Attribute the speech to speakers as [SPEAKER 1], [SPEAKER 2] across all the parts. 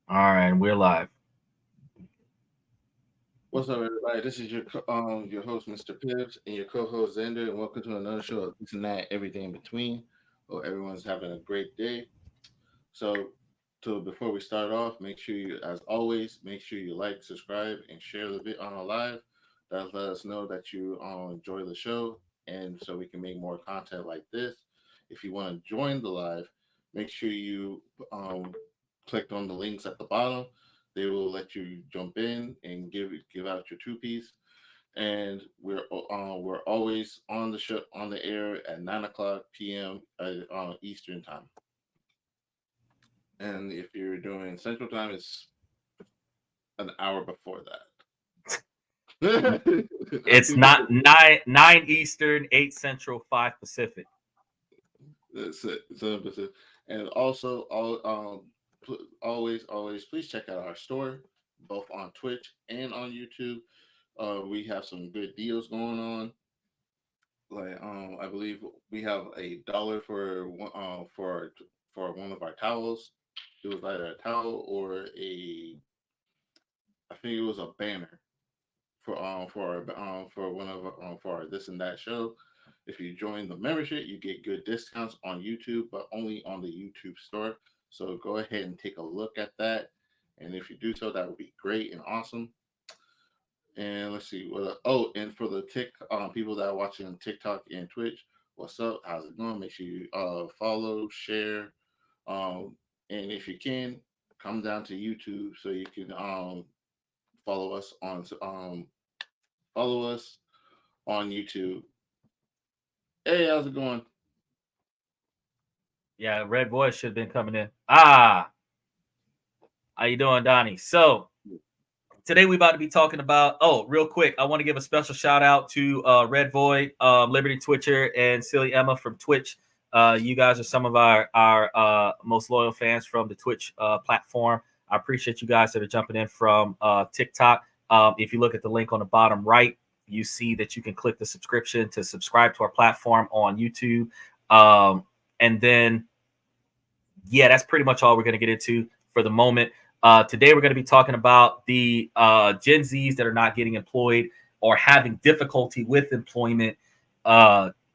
[SPEAKER 1] All right, we're live.
[SPEAKER 2] What's up, everybody? This is your host, Mr. Pibbs, and your co-host Xander, and welcome to another show of this and that, everything in between. Hope everyone's having a great day. So, before we start off, make sure you, as always, make sure you like, subscribe, and share the bit on our live. That let us know that you enjoy the show, and so we can make more content like this. If you want to join the live, make sure you click on the links at the bottom. They will let you jump in and give out your two piece. And we're always on the show on the air at 9 o'clock p.m. Eastern time. And if you're doing Central Time, it's an hour before that. I
[SPEAKER 1] It's
[SPEAKER 2] think that's
[SPEAKER 1] not nine Eastern, 8 Central, 5 Pacific.
[SPEAKER 2] that's it. And also, always, please check out our store, both on Twitch and on YouTube. We have some good deals going on. Like, I believe we have $1 for one of our towels. It was either a towel or I think it was a banner for one of for our this and that show. If you join the membership, you get good discounts on YouTube, but only on the YouTube store. So go ahead and take a look at that. And if you do so, that would be great and awesome. And let's see what. Oh, and for the people that are watching on TikTok and Twitch, what's up? How's it going? Make sure you follow, share, and if you can, come down to YouTube so you can follow us on follow us on YouTube. Hey, how's it going?
[SPEAKER 1] Yeah, Red Voice should have been coming in. How you doing, Donnie? So today we about to be talking about. Oh, real quick, I want to give a special shout out to Red Void, Liberty Twitcher, and Silly Emma from Twitch. You guys are some of our most loyal fans from the Twitch platform. I appreciate you guys that are jumping in from TikTok. If you look at the link on the bottom right, you see that you can click the subscription to subscribe to our platform on YouTube. And then, yeah, that's pretty much all we're going to get into for the moment. Today, we're going to be talking about the Gen Zs that are not getting employed or having difficulty with employment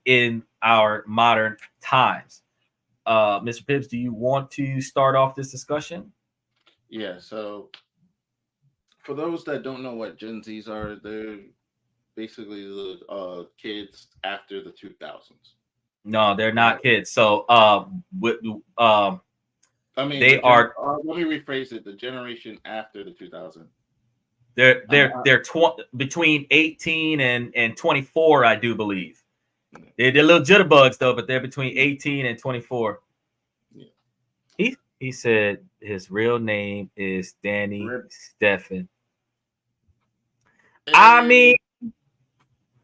[SPEAKER 1] in our modern times. Mr. Pibbs, do you want to start off this discussion?
[SPEAKER 2] Yeah. So for those that don't know what Gen Zs are, they're basically the kids after the 2000s.
[SPEAKER 1] No, they're
[SPEAKER 2] Right.
[SPEAKER 1] not kids. So
[SPEAKER 2] I mean,
[SPEAKER 1] they are
[SPEAKER 2] let me rephrase it: the generation after the 2000s.
[SPEAKER 1] they're
[SPEAKER 2] Uh,
[SPEAKER 1] they're they're between 18 and 24, I do believe. They're little jitterbugs though, but they're between 18 and 24.
[SPEAKER 2] yeah.
[SPEAKER 1] He said his real name is Danny
[SPEAKER 2] Red,
[SPEAKER 1] Steffen. I
[SPEAKER 2] hey,
[SPEAKER 1] mean,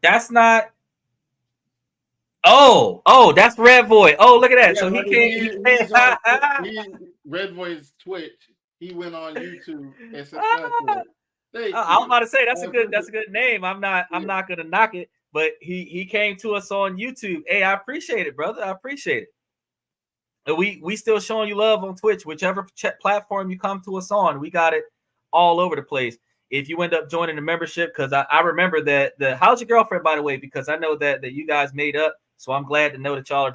[SPEAKER 1] that's not. Oh, that's Red Boy. Oh, look at that.
[SPEAKER 2] yeah,
[SPEAKER 1] So he
[SPEAKER 2] but
[SPEAKER 1] can't. He can't.
[SPEAKER 2] he's on Red Voice Twitch. He went on YouTube and subscribed to it. Thank
[SPEAKER 1] I was
[SPEAKER 2] you.
[SPEAKER 1] about to say that's
[SPEAKER 2] I
[SPEAKER 1] a good
[SPEAKER 2] appreciate.
[SPEAKER 1] name. I'm not
[SPEAKER 2] Yeah,
[SPEAKER 1] gonna knock it, but he came to us on YouTube. Hey, I appreciate it, brother. I appreciate it. And we still showing you love on Twitch, whichever platform you come to us on. We got it all over the place. If you end up joining the membership, because I remember that the how's your girlfriend, by the way, because I know that you guys made up. So I'm glad to know that y'all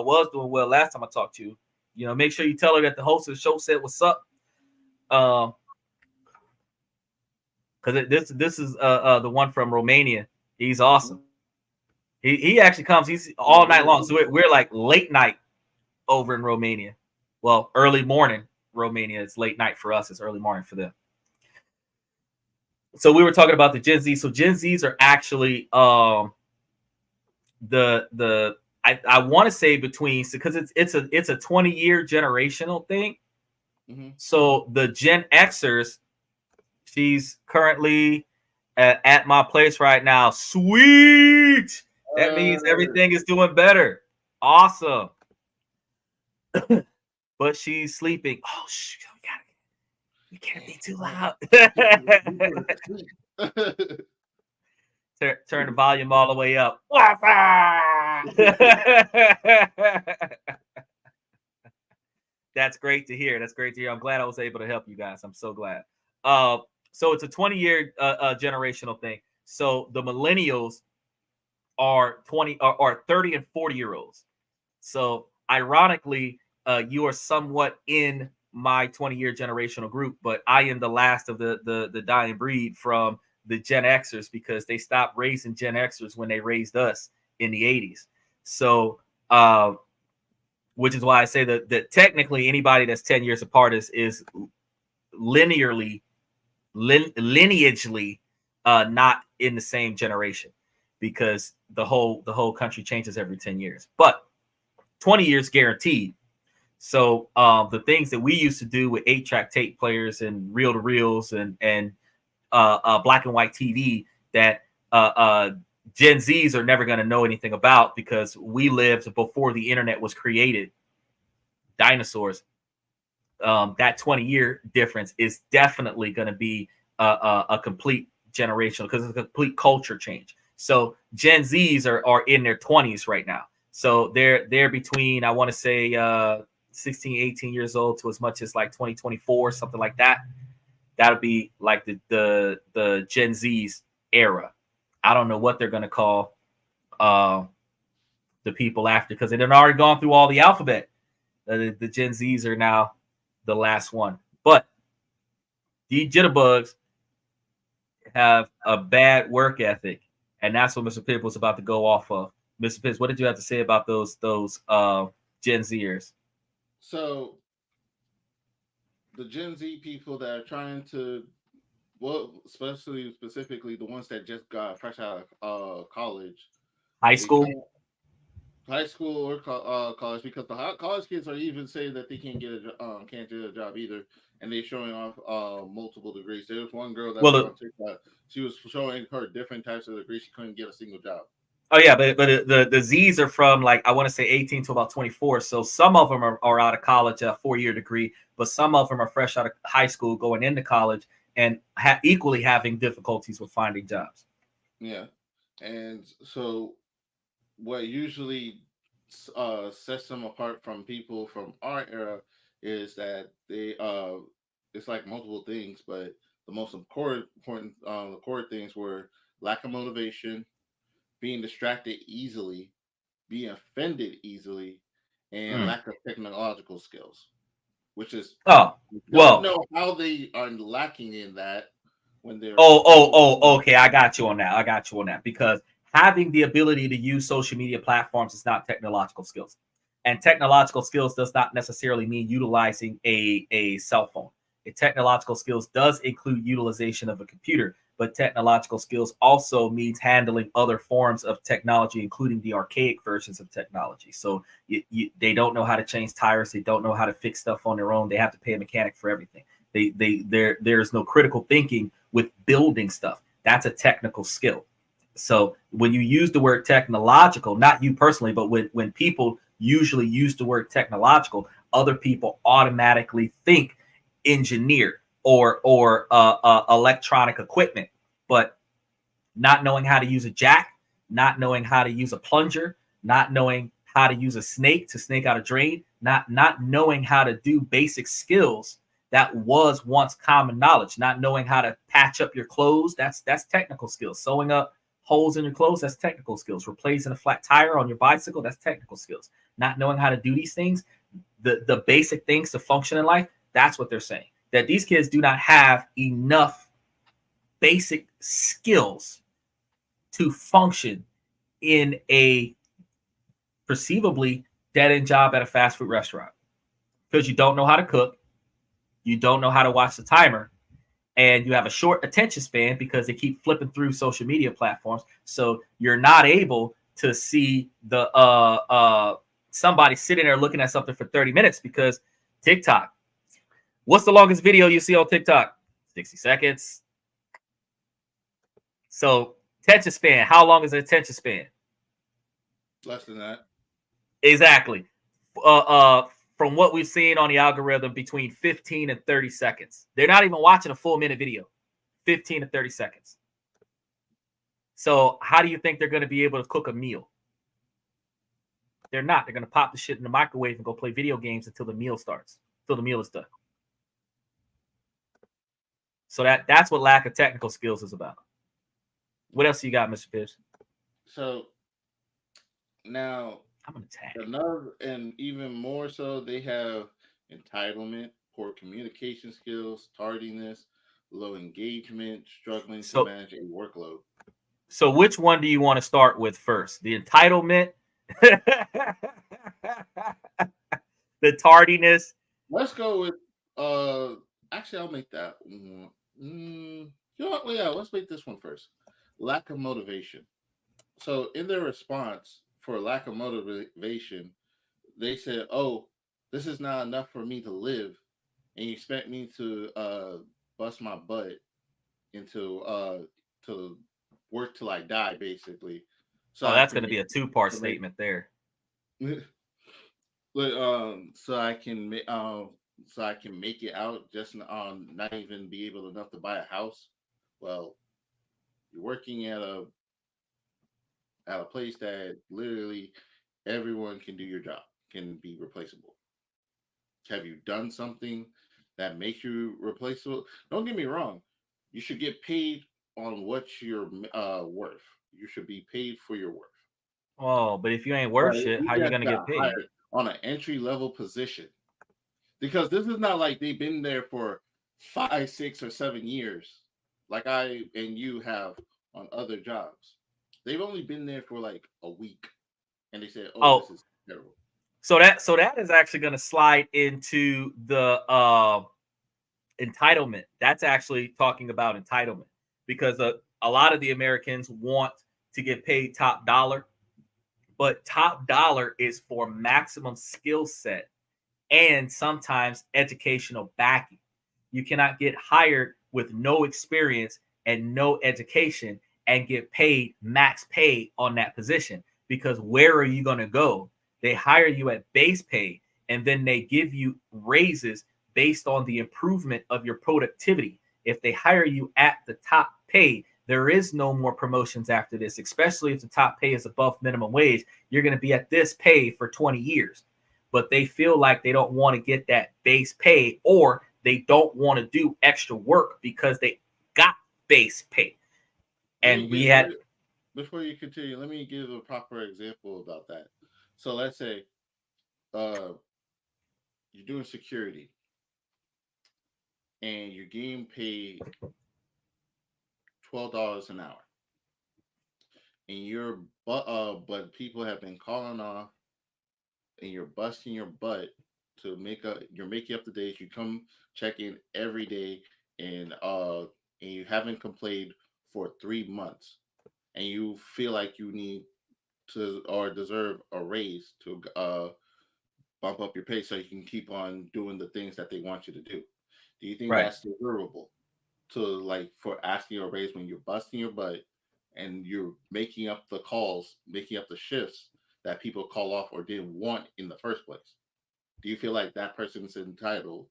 [SPEAKER 1] was doing well last time I talked to you. You know, make sure you tell her that the host of the show said what's up. Um, because this is the one from Romania. He's awesome. He actually comes. He's all night long. So we're like late night over in Romania. Well, early morning Romania. It's late night for us. It's early morning for them. So we were talking about the Gen Z. So Gen Zs are actually the I want to say between, because it's a 20-year generational thing.
[SPEAKER 2] mm-hmm.
[SPEAKER 1] So the Gen Xers, she's currently at my place right now. Sweet. That means everything is doing better. Awesome. But she's sleeping. Oh, shoot. We can't be too loud. Turn the volume all the way up. That's great to hear. That's great to hear. I'm glad I was able to help you guys. I'm so glad. So it's a 20-year generational thing. So the millennials are 20 are 30 and 40-year-olds. So ironically, you are somewhat in my 20-year generational group, but I am the last of the dying breed from the Gen Xers because they stopped raising Gen Xers when they raised us in the 80s. So which is why I say that technically anybody that's 10 years apart is lineagely not in the same generation, because the whole country changes every 10 years, but 20 years guaranteed. So the things that we used to do with 8-track tape players and reel-to-reels and black and white TV that Gen Zs are never going to know anything about because we lived before the internet was created. Dinosaurs. That 20-year difference is definitely going to be a complete generational, because it's a complete culture change. So Gen Zs are in their 20s right now. So they're between, I want to say 16, 18 years old to as much as like 2024, something like that. That would be like the Gen Z's era. I don't know what they're going to call the people after, because they've already gone through all the alphabet. The Gen Zs are now the last one. But the jitterbugs have a bad work ethic, and that's what Mr. Pibb was about to go off of. Mr. Pibb, what did you have to say about those Gen Zers?
[SPEAKER 2] So the Gen Z people that are trying to, well, specifically the ones that just got fresh out of college,
[SPEAKER 1] High
[SPEAKER 2] they
[SPEAKER 1] school?
[SPEAKER 2] high school or college, because the college kids are even saying that they can't get a job either, and they're showing off multiple degrees. There was one girl that was on TikTok. She was showing her different types of degrees. She couldn't get a single job.
[SPEAKER 1] Oh yeah, but the Z's are from, like, I want to say 18 to about 24. So some of them are out of college, a 4-year degree, but some of them are fresh out of high school going into college and equally having difficulties with finding jobs.
[SPEAKER 2] Yeah, and so what usually sets them apart from people from our era is that they it's like multiple things, but the most important the core things were lack of motivation, being distracted easily, being offended easily, and lack of technological skills, which is,
[SPEAKER 1] Oh,
[SPEAKER 2] don't
[SPEAKER 1] well.
[SPEAKER 2] know how they are lacking in that when they're
[SPEAKER 1] Okay. I got you on that. Because having the ability to use social media platforms is not technological skills. And technological skills does not necessarily mean utilizing a cell phone. Technological skills does include utilization of a computer, but technological skills also means handling other forms of technology, including the archaic versions of technology. So they don't know how to change tires. They don't know how to fix stuff on their own. They have to pay a mechanic for everything. There's no critical thinking with building stuff. That's a technical skill. So when you use the word technological, not you personally, but when people usually use the word technological, other people automatically think engineer or electronic equipment. But not knowing how to use a jack, not knowing how to use a plunger, not knowing how to use a snake to snake out a drain, not knowing how to do basic skills that was once common knowledge, not knowing how to patch up your clothes, that's technical skills. Sewing up holes in your clothes, that's technical skills. Replacing a flat tire on your bicycle, that's technical skills. Not knowing how to do these things, the basic things to function in life, that's what they're saying. That these kids do not have enough basic skills to function in a perceivably dead-end job at a fast food restaurant, because you don't know how to cook, you don't know how to watch the timer, and you have a short attention span because they keep flipping through social media platforms. So you're not able to see the somebody sitting there looking at something for 30 minutes because TikTok. What's the longest video you see on TikTok? 60 seconds. So attention span. How long is an attention span?
[SPEAKER 2] less than that.
[SPEAKER 1] Exactly. From what we've seen on the algorithm, between 15 and 30 seconds. They're not even watching a full minute video. 15 to 30 seconds. So how do you think they're going to be able to cook a meal? They're not. They're going to pop the shit in the microwave and go play video games until the meal starts, until the meal is done. So that's what lack of technical skills is about. What else you got, Mr. Pibbs?
[SPEAKER 2] So now
[SPEAKER 1] I'm gonna tag.
[SPEAKER 2] Another, and even more so, they have entitlement, poor communication skills, tardiness, low engagement, struggling to manage a workload.
[SPEAKER 1] So which one do you want to start with first? The entitlement, the tardiness.
[SPEAKER 2] Let's go with actually I'll make that one. Yeah, let's make this one first. Lack of motivation. So in their response for lack of motivation, they said, "Oh, this is not enough for me to live, and you expect me to bust my butt into to work till I die, basically."
[SPEAKER 1] So that's going to be a two-part statement there.
[SPEAKER 2] But so I can make it out, just not even be able enough to buy a house. Well, you're working at a place that literally everyone can do your job, can be replaceable. Have you done something that makes you replaceable? Don't get me wrong. You should get paid on what you're worth. You should be paid for your worth.
[SPEAKER 1] Oh, but if you ain't worth shit, how you gonna get paid?
[SPEAKER 2] On an entry level position. Because this is not like they've been there for 5, 6, or 7 years, like I and you have on other jobs. They've only been there for like a week, and they said, "Oh, this is terrible."
[SPEAKER 1] So that is actually going to slide into the entitlement. That's actually talking about entitlement, because a lot of the Americans want to get paid top dollar, but top dollar is for maximum skill set and sometimes educational backing. You cannot get hired with no experience and no education and get paid max pay on that position, because where are you going to go? They hire you at base pay, and then they give you raises based on the improvement of your productivity. If they hire you at the top pay, there is no more promotions after this, especially if the top pay is above minimum wage. You're going to be at this pay for 20 years. But they feel like they don't want to get that base pay, or they don't want to do extra work because they got base pay. And
[SPEAKER 2] before you continue, let me give a proper example about that. So let's say you're doing security and you're getting paid $12 an hour, and but people have been calling off, and you're busting your butt to you're making up the days. You come check in every day, and you haven't complained for 3 months, and you feel like you need to or deserve a raise to bump up your pay so you can keep on doing the things that they want you to do. Do you think that's deservable to, like, for asking a raise when you're busting your butt and you're making up the calls, making up the shifts that people call off or didn't want in the first place? Do you feel like that person's entitled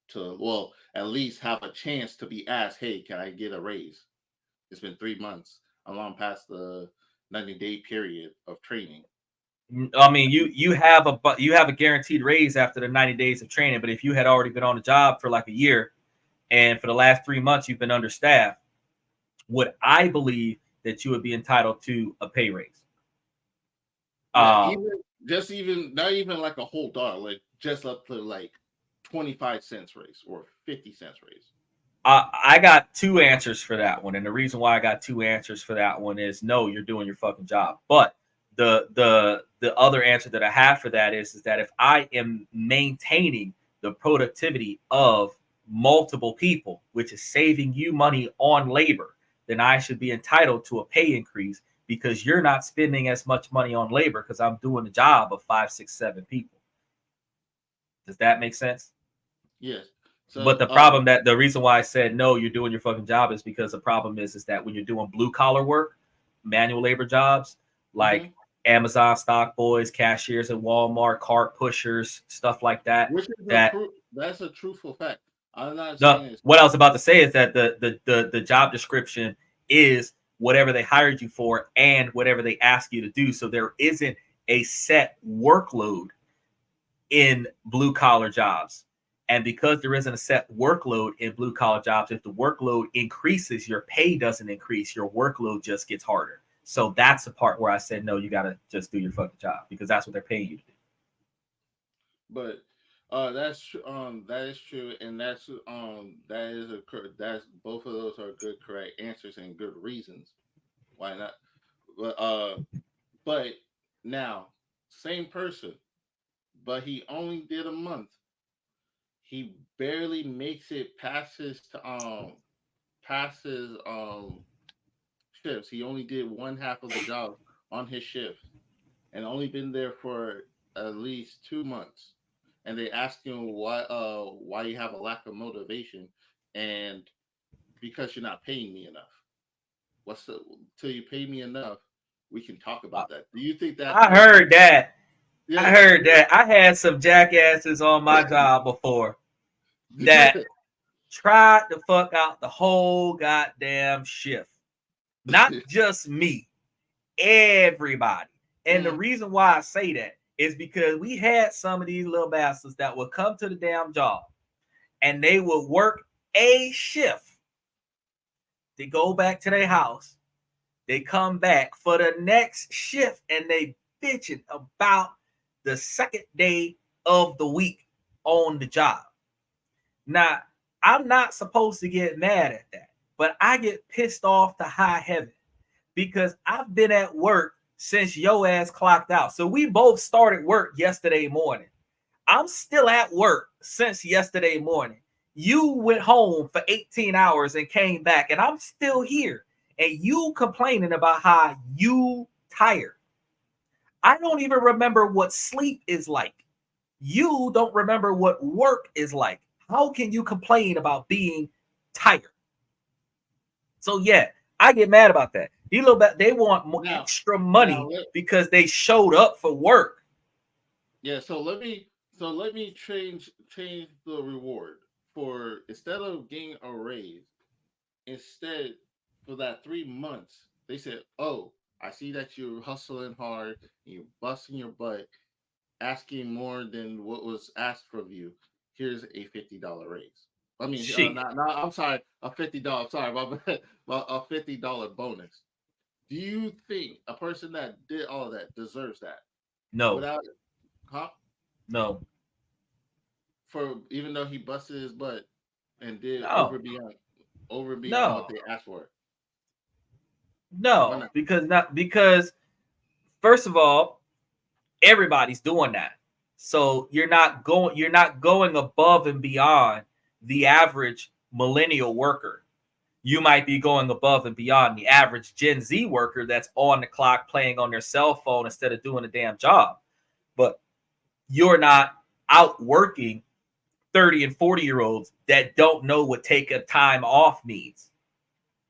[SPEAKER 2] to, well, at least have a chance to be asked, "Hey, can I get a raise? It's been 3 months. I'm long past the 90-day period of training."
[SPEAKER 1] I mean, you have a guaranteed raise after the 90 days of training, but if you had already been on the job for like a year, and for the last 3 months you've been understaffed, would I believe that you would be entitled to a pay raise?
[SPEAKER 2] Yeah, even not even like a whole dollar, like just up to like 25 cents raise or 50 cents raise.
[SPEAKER 1] I got two answers for that one, and the reason why I got two answers for that one is no, you're doing your fucking job. But the other answer that I have for that is that if I am maintaining the productivity of multiple people, which is saving you money on labor, then I should be entitled to a pay increase, because you're not spending as much money on labor because I'm doing the job of 5, 6, 7 people. Does that make sense?
[SPEAKER 2] Yes.
[SPEAKER 1] So, but the reason why I said no, you're doing your fucking job, is because the problem is that when you're doing blue collar work, manual labor jobs, like Amazon stock boys, cashiers at Walmart, cart pushers, stuff like that.
[SPEAKER 2] That's a truthful fact. I'm not
[SPEAKER 1] saying what I was about to say is that the job description is whatever they hired you for and whatever they ask you to do. So there isn't a set workload in blue collar jobs. And because there isn't a set workload in blue collar jobs, if the workload increases, your pay doesn't increase, your workload just gets harder. So that's the part where I said, no, you got to just do your fucking job because that's what they're paying you to do.
[SPEAKER 2] But that is true, and that's both of those are good, correct answers and good reasons why not. But but now same person, but he only did a month. He barely makes it past his shifts. He only did one half of the job on his shift, and only been there for at least 2 months. And they ask him why you have a lack of motivation, and because you're not paying me enough. Till you pay me enough, we can talk about that. Do you think that
[SPEAKER 1] I
[SPEAKER 2] person?
[SPEAKER 1] heard that.
[SPEAKER 2] Yeah,
[SPEAKER 1] I heard that. I had some jackasses on my job before that tried to fuck out the whole goddamn shift. Not just me, everybody. And the reason why I say that is because we had some of these little bastards that would come to the damn job and they would work a shift. They go back to their house. They come back for the next shift and they bitching about the second day of the week on the job. Now, I'm not supposed to get mad at that, but I get pissed off to high heaven because I've been at work since your ass clocked out. So we both started work yesterday morning. I'm still at work since yesterday morning. You went home for 18 hours and came back, and I'm still here. And you complaining about how you tired. I don't even remember what sleep is like. You don't remember what work is like. How can you complain about being tired? So yeah, I get mad about that. These little bit, they want more extra money because they showed up for work.
[SPEAKER 2] Yeah, so let me change the reward for instead of getting a raise, instead for that 3 months, they said, "Oh, I see that you're hustling hard and you're busting your butt, asking more than what was asked from you. Here's a $50 raise." I mean, I'm sorry, a $50. Sorry, a $50 bonus. Do you think a person that did all of that deserves that?
[SPEAKER 1] No.
[SPEAKER 2] Without, huh?
[SPEAKER 1] No.
[SPEAKER 2] For even though he busted his butt and did
[SPEAKER 1] No.
[SPEAKER 2] over beyond what they asked for.
[SPEAKER 1] No, because first of all, everybody's doing that. So you're not going above and beyond the average millennial worker. You might be going above and beyond the average Gen Z worker that's on the clock playing on their cell phone instead of doing a damn job. But you're not out working 30 and 40-year-olds that don't know what take a time off means.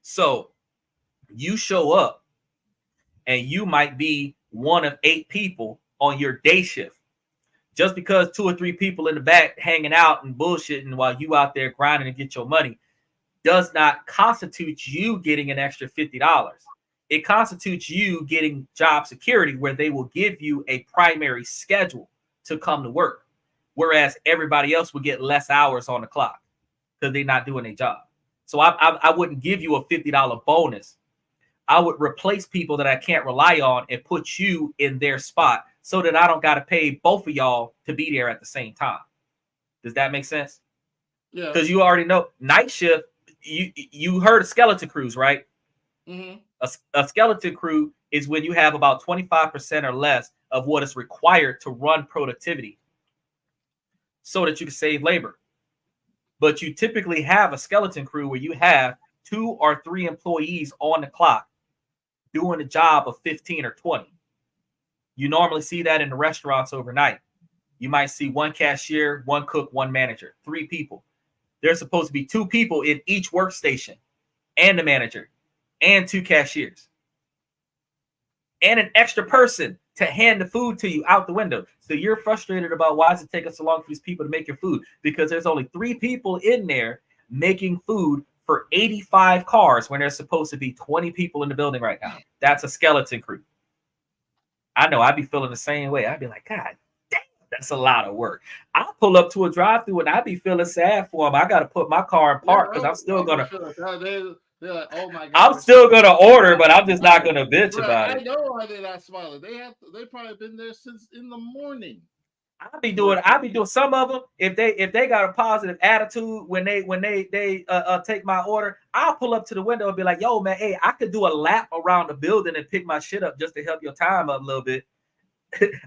[SPEAKER 1] So you show up and you might be one of 8 people on your day shift. Just because 2 or 3 people in the back hanging out and bullshitting while you out there grinding to get your money does not constitute you getting an extra $50. It constitutes you getting job security where they will give you a primary schedule to come to work. Whereas everybody else would get less hours on the clock because they're not doing their job. So I wouldn't give you a $50 bonus. I would replace people that I can't rely on and put you in their spot so that I don't got to pay both of y'all to be there at the same time. Does that make sense?
[SPEAKER 2] Yeah.
[SPEAKER 1] Because you already know night shift, you heard of skeleton crews, right?
[SPEAKER 2] Mm-hmm.
[SPEAKER 1] A skeleton crew is when you have about 25% or less of what is required to run productivity so that you can save labor. But you typically have a skeleton crew where you have 2 or 3 employees on the clock doing a job of 15 or 20. You normally see that in the restaurants overnight. You might see 1 cashier, 1 cook, 1 manager, 3 people. There's supposed to be 2 people in each workstation and the manager and 2 cashiers and an extra person to hand the food to you out the window. So you're frustrated about why does it take us so long for these people to make your food? Because there's only 3 people in there making food for 85 cars when there's supposed to be 20 people in the building right now. That's a skeleton crew. I know I'd be feeling the same way. I'd be like, God damn, that's a lot of work. I'll pull up to a drive-through and I'd be feeling sad for them. I got to put my car in park because I'm still gonna.
[SPEAKER 2] They're like, oh my God.
[SPEAKER 1] I'm still gonna order, but I'm just not gonna bitch about it.
[SPEAKER 2] I know why they're not smiling. They probably been there since in the morning.
[SPEAKER 1] I be doing some of them. If they got a positive attitude when they take my order, I'll pull up to the window and be like, yo man, hey, I could do a lap around the building and pick my shit up just to help your time up a little bit.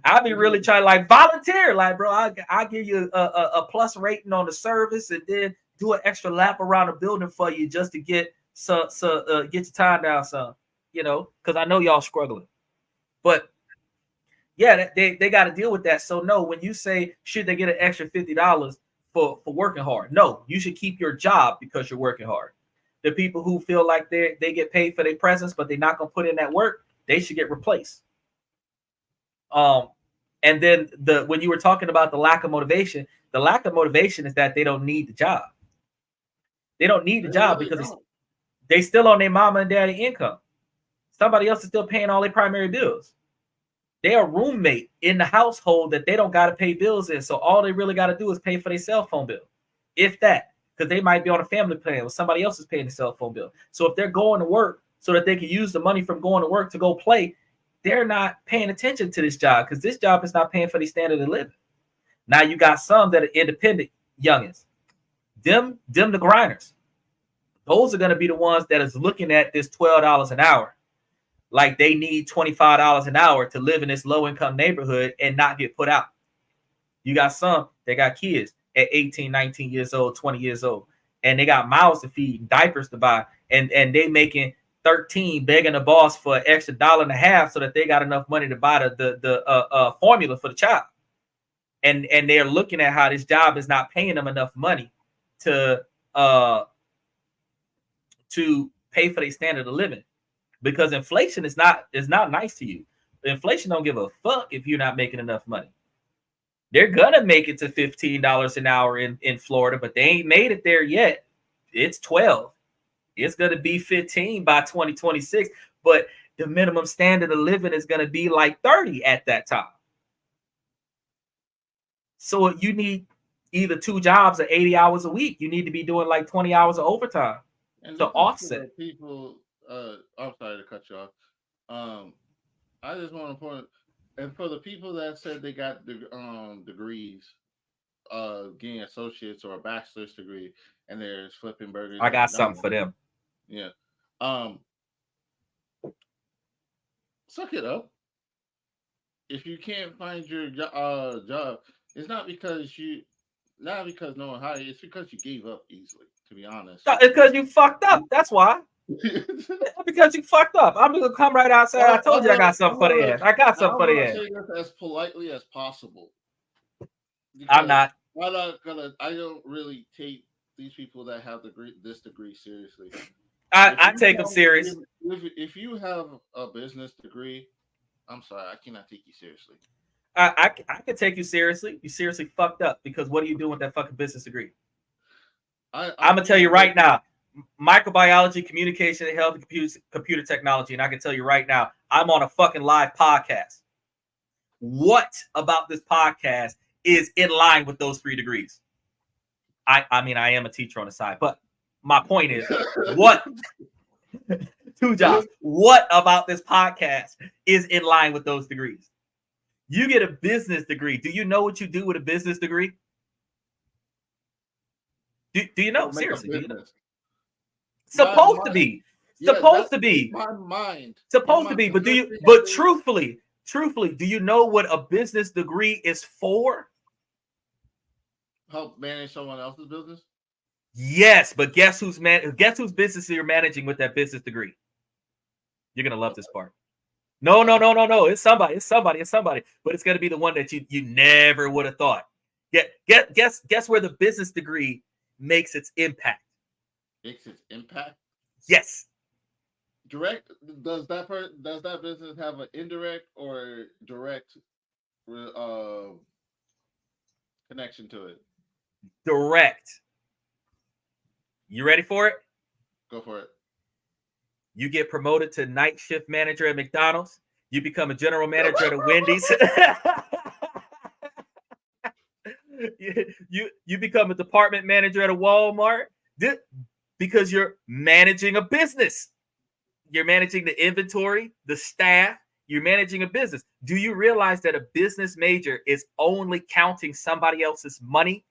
[SPEAKER 1] I'll be really trying to like volunteer, like bro, I give you a plus rating on the service and then do an extra lap around the building for you just to get get your time down some, because I know y'all struggling, but. Yeah, they got to deal with that. So no, when you say should they get an extra $50 for working hard, no, you should keep your job because you're working hard. The people who feel like they get paid for their presence, but they're not gonna put in that work, they should get replaced. And then when you were talking about the lack of motivation is that they don't need the job. They don't need the job because they still on their mama and daddy income. Somebody else is still paying all their primary bills. They're a roommate in the household that they don't got to pay bills in. So all they really got to do is pay for their cell phone bill, if that, because they might be on a family plan where somebody else is paying the cell phone bill. So if they're going to work so that they can use the money from going to work to go play, they're not paying attention to this job because this job is not paying for the standard of living. Now you got some that are independent youngins, them the grinders. Those are going to be the ones that is looking at this $12 an hour. Like they need $25 an hour to live in this low-income neighborhood and not get put out. You got some that got kids at 18, 19 years old, 20 years old, and they got mouths to feed, diapers to buy, and they making 13 begging the boss for an extra $1.50 so that they got enough money to buy the formula for the child. And they're looking at how this job is not paying them enough money to pay for their standard of living. Because inflation is not nice to you. Inflation don't give a fuck if you're not making enough money. They're gonna make it to $15 an hour in Florida, but they ain't made it there yet. It's 12. It's gonna be 15 by 2026, but the minimum standard of living is gonna be like 30 at that time. So you need either 2 jobs or 80 hours a week. You need to be doing like 20 hours of overtime to offset.
[SPEAKER 2] People. I'm sorry to cut you off. I just want to point, and for the people that said they got the degrees, getting associates or a bachelor's degree, and they're flipping burgers.
[SPEAKER 1] I got something for them.
[SPEAKER 2] Yeah. Suck it up. If you can't find your job, it's not because no one hired you. It's because you gave up easily. To be honest,
[SPEAKER 1] it's because you fucked up. That's why. Because you fucked up. I'm gonna come right outside. I told you I got something for the ass. I got something for the ass.
[SPEAKER 2] Say this as politely as possible.
[SPEAKER 1] I'm not.
[SPEAKER 2] I don't really take these people that have this degree seriously.
[SPEAKER 1] I take them serious.
[SPEAKER 2] If you have a business degree, I'm sorry, I cannot take you seriously.
[SPEAKER 1] I can take you seriously. You seriously fucked up because what are you doing with that fucking business degree? I'm gonna tell you right now. Microbiology, communication, and health, and computer technology, and I can tell you right now, I'm on a fucking live podcast. What about this podcast is in line with those 3 degrees? I mean, I am a teacher on the side, but my point is, what 2 jobs? What about this podcast is in line with those degrees? You get a business degree. Do you know what you do with a business degree? Do you know? Seriously, do you know? Supposed to be.
[SPEAKER 2] My mind.
[SPEAKER 1] Supposed to be. But truthfully, do you know what a business degree is for?
[SPEAKER 2] Help manage someone else's business?
[SPEAKER 1] Yes, but guess whose business you're managing with that business degree? You're gonna love this part. No. It's somebody. But it's gonna be the one that you never would have thought. Guess where the business degree makes its impact.
[SPEAKER 2] Makes its impact?
[SPEAKER 1] Yes.
[SPEAKER 2] Direct. Does that business have an indirect or direct connection to it?
[SPEAKER 1] Direct. You ready for it?
[SPEAKER 2] Go for it.
[SPEAKER 1] You get promoted to night shift manager at McDonald's. You become a general manager at a Wendy's. you become a department manager at a Walmart because you're managing a business. You're managing the inventory, the staff. You're managing a business. Do you realize that a business major is only counting somebody else's money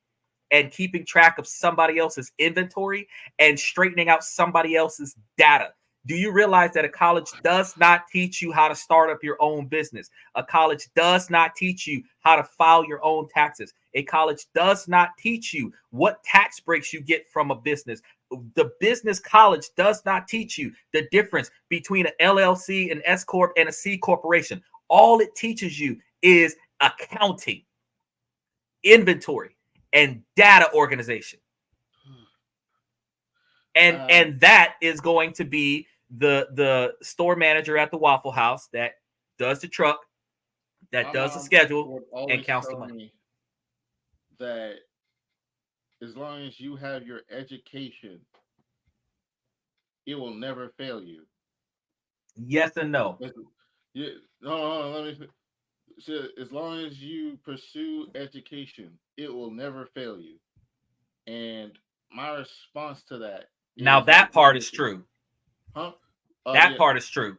[SPEAKER 1] and keeping track of somebody else's inventory and straightening out somebody else's data? Do you realize that a college does not teach you how to start up your own business? A college does not teach you how to file your own taxes. A college does not teach you what tax breaks you get from a business. The business college does not teach you the difference between an LLC, an S Corp, and a C corporation. All it teaches you is accounting, inventory, and data organization. And that is going to be the store manager at the Waffle House that does the truck, that does the schedule, and counts the money.
[SPEAKER 2] That as long as you have your education, it will never fail you.
[SPEAKER 1] Yes and no.
[SPEAKER 2] Yeah, no, let me. So as long as you pursue education, it will never fail you. And my response to that.
[SPEAKER 1] Now that part is true.
[SPEAKER 2] Huh?
[SPEAKER 1] That part is true.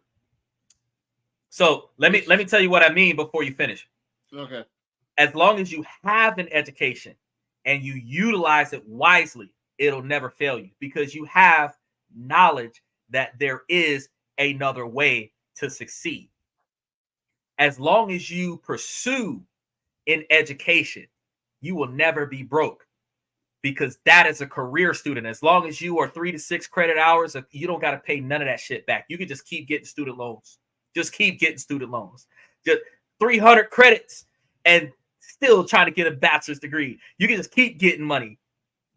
[SPEAKER 1] So let me tell you what I mean before you finish.
[SPEAKER 2] Okay.
[SPEAKER 1] As long as you have an education and you utilize it wisely, it'll never fail you because you have knowledge that there is another way to succeed. As long as you pursue an education, you will never be broke because that is a career student. As long as you are 3 to 6 credit hours, you don't got to pay none of that shit back. You can just keep getting student loans. Just keep getting student loans. Just 300 credits and still trying to get a bachelor's degree. You can just keep getting money.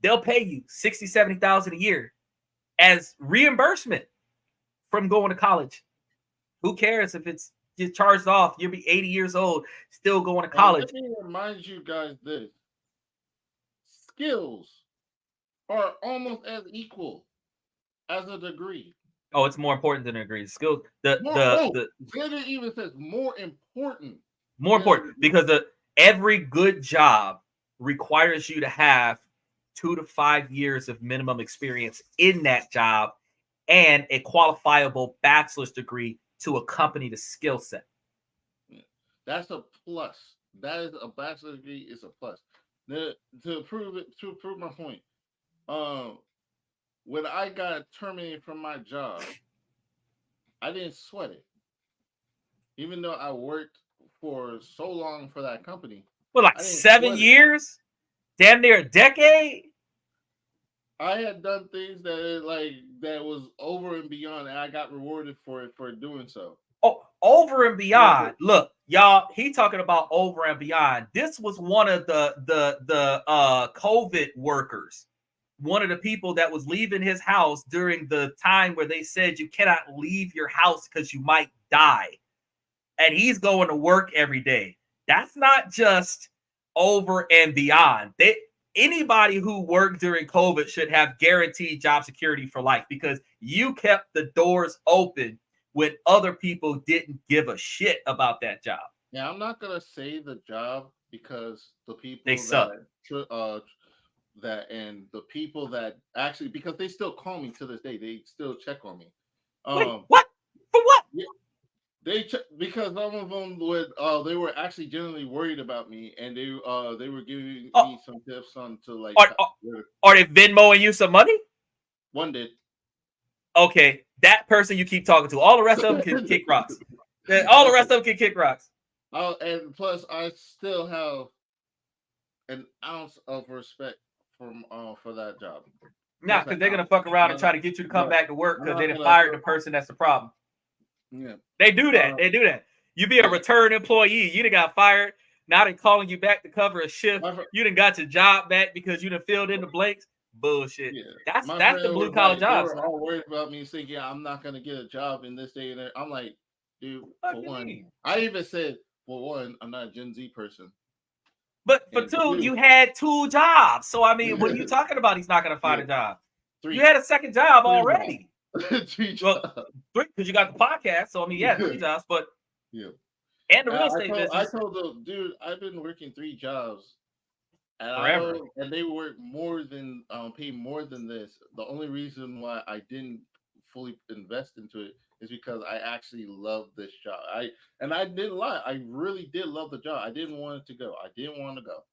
[SPEAKER 1] They'll pay you $60,000, $70,000 a year as reimbursement from going to college. Who cares if it's just charged off? You'll be 80 years old, still going to college.
[SPEAKER 2] Let me remind you guys this. Skills are almost as equal as a degree.
[SPEAKER 1] Oh, it's more important than a degree. Skills.
[SPEAKER 2] It even says more important.
[SPEAKER 1] More important because every good job requires you to have 2 to 5 years of minimum experience in that job and a qualifiable bachelor's degree to accompany the skill set.
[SPEAKER 2] That's a plus. That is a bachelor's degree is a plus. To prove my point, when I got terminated from my job, I didn't sweat it. Even though I worked for so long for that company.
[SPEAKER 1] Well, like 7 years? Damn near a decade?
[SPEAKER 2] I had done things that was over and beyond, and I got rewarded for doing so.
[SPEAKER 1] Oh, over and beyond. Look, y'all, he talking about over and beyond. This was one of the COVID workers. One of the people that was leaving his house during the time where they said you cannot leave your house because you might die. And he's going to work every day. That's not just over and beyond. Anybody who worked during COVID should have guaranteed job security for life because you kept the doors open when other people didn't give a shit about that job.
[SPEAKER 2] Yeah, I'm not gonna say the job because the people
[SPEAKER 1] they suck.
[SPEAKER 2] That and the people that actually, because they still call me to this day, they still check on me.
[SPEAKER 1] Wait, what? For what?
[SPEAKER 2] Yeah, because some of them they were actually genuinely worried about me, and they were giving me some tips on to like.
[SPEAKER 1] Are they Venmoing you some money?
[SPEAKER 2] One did.
[SPEAKER 1] Okay, that person you keep talking to. All the rest of them can kick rocks. All the rest of them can kick rocks.
[SPEAKER 2] And plus, I still have an ounce of respect for that job.
[SPEAKER 1] Nah, because they're gonna fuck around and try to get you to come back to work because they didn't fire the person that's the problem.
[SPEAKER 2] Yeah,
[SPEAKER 1] they do that. They do that. You be a return employee. You done got fired. Now they calling you back to cover a shift. You done got your job back because you done filled in the blanks. Bullshit. Yeah. That's the blue collar jobs.
[SPEAKER 2] They were all worried about me thinking I'm not gonna get a job in this day and there. I'm like, dude, for one, I even said, for one, I'm not a Gen Z person.
[SPEAKER 1] But for two, you had 2 jobs. So I mean, what are you talking about? He's not gonna find a job. 3. You had a second job already.
[SPEAKER 2] 3
[SPEAKER 1] jobs. 3 because you got the podcast. So I mean, yeah, 3 jobs. But
[SPEAKER 2] Yeah.
[SPEAKER 1] And the real estate
[SPEAKER 2] I
[SPEAKER 1] business
[SPEAKER 2] told the dude I've been working 3 jobs,
[SPEAKER 1] forever.
[SPEAKER 2] and they work more than pay more than this. The only reason why I didn't fully invest into it is because I actually love this job. I didn't lie. I really did love the job. I didn't want it to go. I didn't want to go,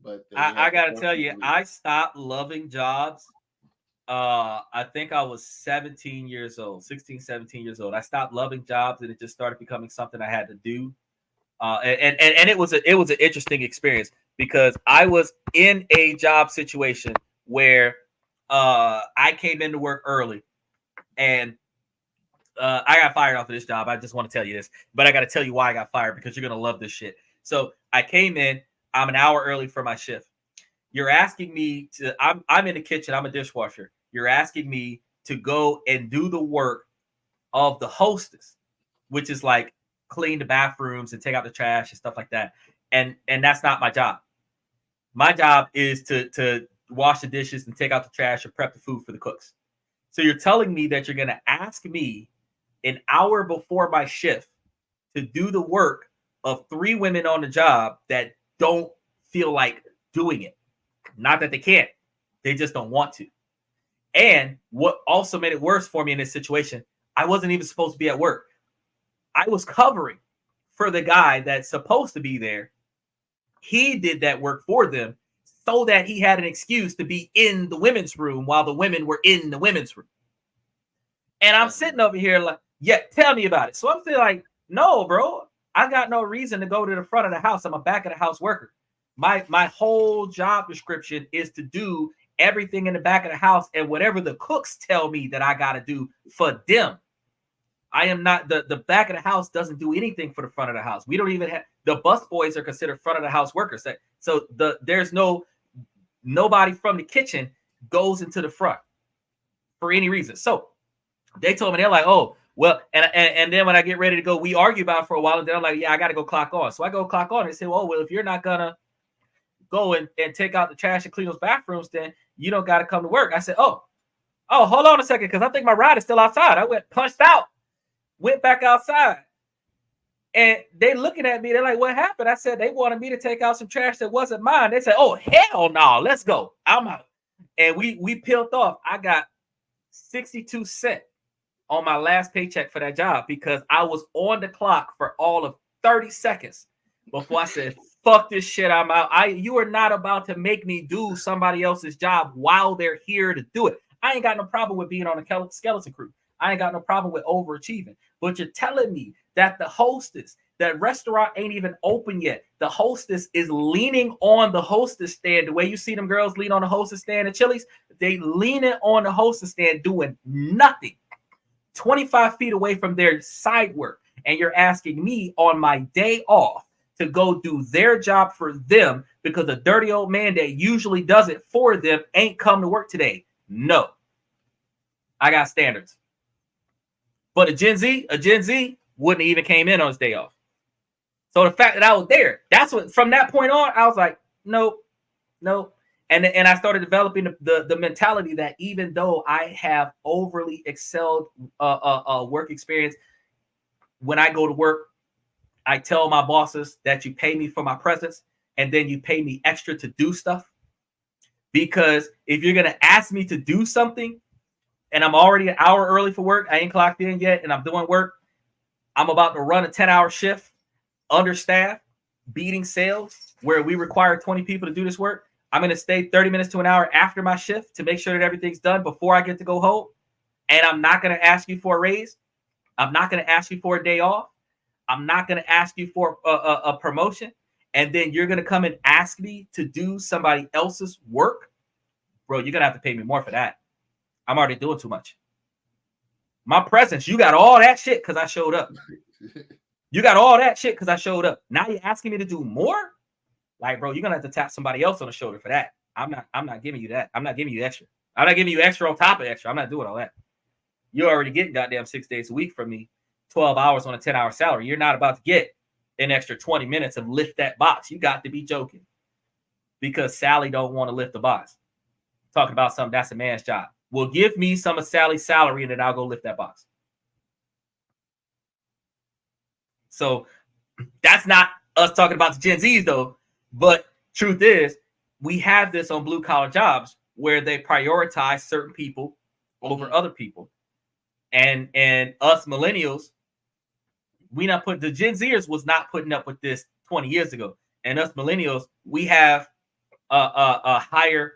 [SPEAKER 2] but then we
[SPEAKER 1] I
[SPEAKER 2] had to
[SPEAKER 1] gotta
[SPEAKER 2] force
[SPEAKER 1] tell
[SPEAKER 2] me
[SPEAKER 1] you,
[SPEAKER 2] to leave.
[SPEAKER 1] I stopped loving jobs. I think I was 17 years old, 16, 17 years old. I stopped loving jobs and it just started becoming something I had to do. And it was an interesting experience because I was in a job situation where I came into work early and I got fired off of this job. I just want to tell you this, but I got to tell you why I got fired because you're gonna love this shit. So I came in. I'm an hour early for my shift. You're asking me to. I'm in the kitchen. I'm a dishwasher. You're asking me to go and do the work of the hostess, which is like clean the bathrooms and take out the trash and stuff like that. And that's not my job. My job is to wash the dishes and take out the trash and prep the food for the cooks. So you're telling me that you're gonna ask me an hour before my shift to do the work of 3 women on the job that don't feel like doing it. Not that they can't, they just don't want to. And what also made it worse for me in this situation, I wasn't even supposed to be at work. I was covering for the guy that's supposed to be there. He did that work for them so that he had an excuse to be in the women's room while the women were in the women's room. And I'm sitting over here like, yeah, tell me about it. So I'm still like, no, bro, I got no reason to go to the front of the house. I'm a back of the house worker. My whole job description is to do everything in the back of the house and whatever the cooks tell me that I got to do for them. I am not the back of the house doesn't do anything for the front of the house. We don't even have the bus boys are considered front of the house workers. So there's nobody from the kitchen goes into the front for any reason. So they told me they're like, oh, well, and then when I get ready to go, we argue about it for a while, and then I'm like, yeah, I got to go clock on. So I go clock on. And they say, well, if you're not gonna go and take out the trash and clean those bathrooms, then you don't got to come to work. I said, oh, hold on a second, because I think my ride is still outside. I went punched out, went back outside, and they looking at me. They're like, what happened? I said they wanted me to take out some trash that wasn't mine. They said, oh hell no, let's go. I'm out, and we peeled off. I got 62 cents on my last paycheck for that job because I was on the clock for all of 30 seconds before I said, fuck this shit, I'm out. You are not about to make me do somebody else's job while they're here to do it. I ain't got no problem with being on a skeleton crew. I ain't got no problem with overachieving. But you're telling me that the hostess, that restaurant ain't even open yet. The hostess is leaning on the hostess stand. The way you see them girls lean on the hostess stand at Chili's, they leaning on the hostess stand doing nothing. 25 feet away from their side work, and you're asking me on my day off to go do their job for them because a dirty old man that usually does it for them ain't come to work today. No, I got standards. But a Gen Z wouldn't even came in on his day off. So the fact that I was there, that's what from that point on, I was like, nope. And I started developing the mentality that even though I have overly excelled work experience, when I go to work, I tell my bosses that you pay me for my presence and then you pay me extra to do stuff. Because if you're going to ask me to do something and I'm already an hour early for work, I ain't clocked in yet and I'm doing work, I'm about to run a 10-hour shift, understaffed, beating sales, where we require 20 people to do this work. I'm going to stay 30 minutes to an hour after my shift to make sure that everything's done before I get to go home. And I'm not going to ask you for a raise. I'm not going to ask you for a day off. I'm not going to ask you for a promotion. And then you're going to come and ask me to do somebody else's work. Bro, you're going to have to pay me more for that. I'm already doing too much. My presence, you got all that shit because I showed up. You got all that shit because I showed up. Now you're asking me to do more? Like, bro, you're gonna have to tap somebody else on the shoulder for that. I'm not giving you that. I'm not giving you extra. I'm not giving you extra on top of extra. I'm not doing all that. You're already getting goddamn 6 days a week from me, 12 hours on a 10-hour salary. You're not about to get an extra 20 minutes of lift that box. You got to be joking. Because Sally don't want to lift the box. Talking about something that's a man's job. Well, give me some of Sally's salary and then I'll go lift that box. So that's not us talking about the Gen Zs though. But truth is, we have this on blue collar jobs where they prioritize certain people over other people. And us millennials, we not put the Gen Zers was not putting up with this 20 years ago. And us millennials, we have a higher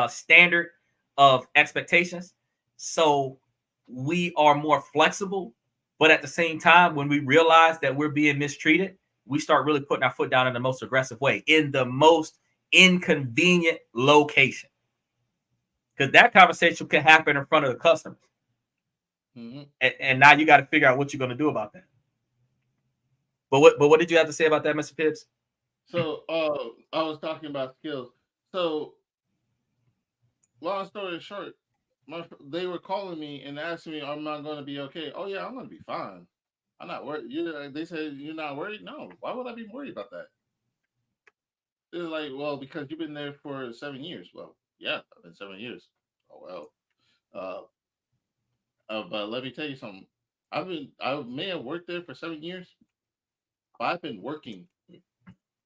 [SPEAKER 1] standard of expectations. So we are more flexible. But at the same time, when we realize that we're being mistreated, we start really putting our foot down in the most aggressive way, in the most inconvenient location. Because that conversation can happen in front of the customer. And now you got to figure out what you're going to do about that. But what did you have to say about that, Mr. Pibbs?
[SPEAKER 2] So I was talking about skills. So long story short, they were calling me and asking me, "Am I going to be okay?" Oh yeah, I'm going to be fine. I'm not worried. They said you're not worried. No, why would I be worried about that? They're like, well, because you've been there for 7 years. Well, yeah, I've been 7 years. Oh well. But let me tell you something. I may have worked there for 7 years, but I've been working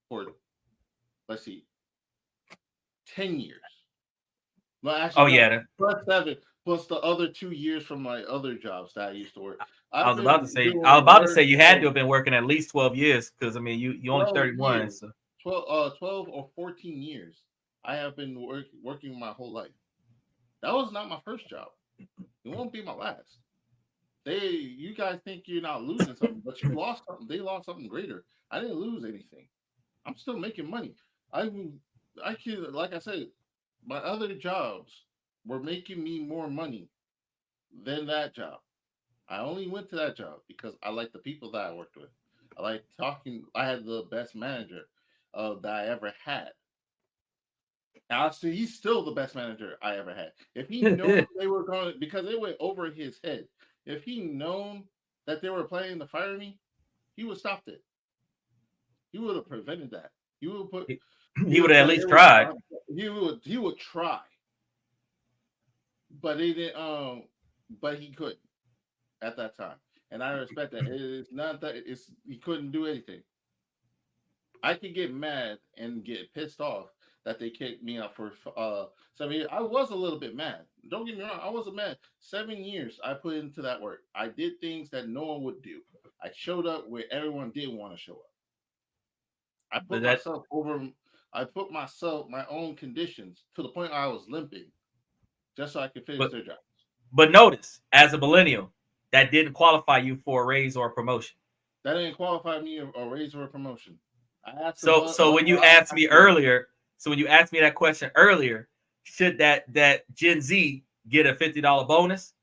[SPEAKER 2] for, let's see, 10 years. Well, actually, plus 7, plus the other 2 years from my other jobs that I used to work.
[SPEAKER 1] I was about to say you had to have been working at least 12 years, because I mean you only 31.
[SPEAKER 2] Years. So 12 or 14 years. I have been working my whole life. That was not my first job. It won't be my last. You guys think you're not losing something, but you lost something. They lost something greater. I didn't lose anything. I'm still making money. I can, like I said, my other jobs were making me more money than that job. I only went to that job because I like the people that I worked with. I like talking. I had the best manager that I ever had. Actually, he's still the best manager I ever had. If he known they were going, because it went over his head. If he known that they were planning to fire me, he would have stopped it. He would have prevented that. He would put.
[SPEAKER 1] He would have at least tried.
[SPEAKER 2] He would try, but he didn't. But he couldn't at that time, and I respect that. It's not that he couldn't do anything. I could get mad and get pissed off that they kicked me out for 7 years. I was a little bit mad. Don't get me wrong. I wasn't mad. 7 years I put into that work. I did things that no one would do. I showed up where everyone didn't want to show up. I put myself over. I put myself, my own conditions, to the point where I was limping just so I could finish their jobs.
[SPEAKER 1] But notice, as a millennial, that didn't qualify you for a raise or a promotion.
[SPEAKER 2] That didn't qualify me a raise or a promotion.
[SPEAKER 1] So when you asked me earlier, when you asked me that question earlier, should that Gen Z get a $50 bonus?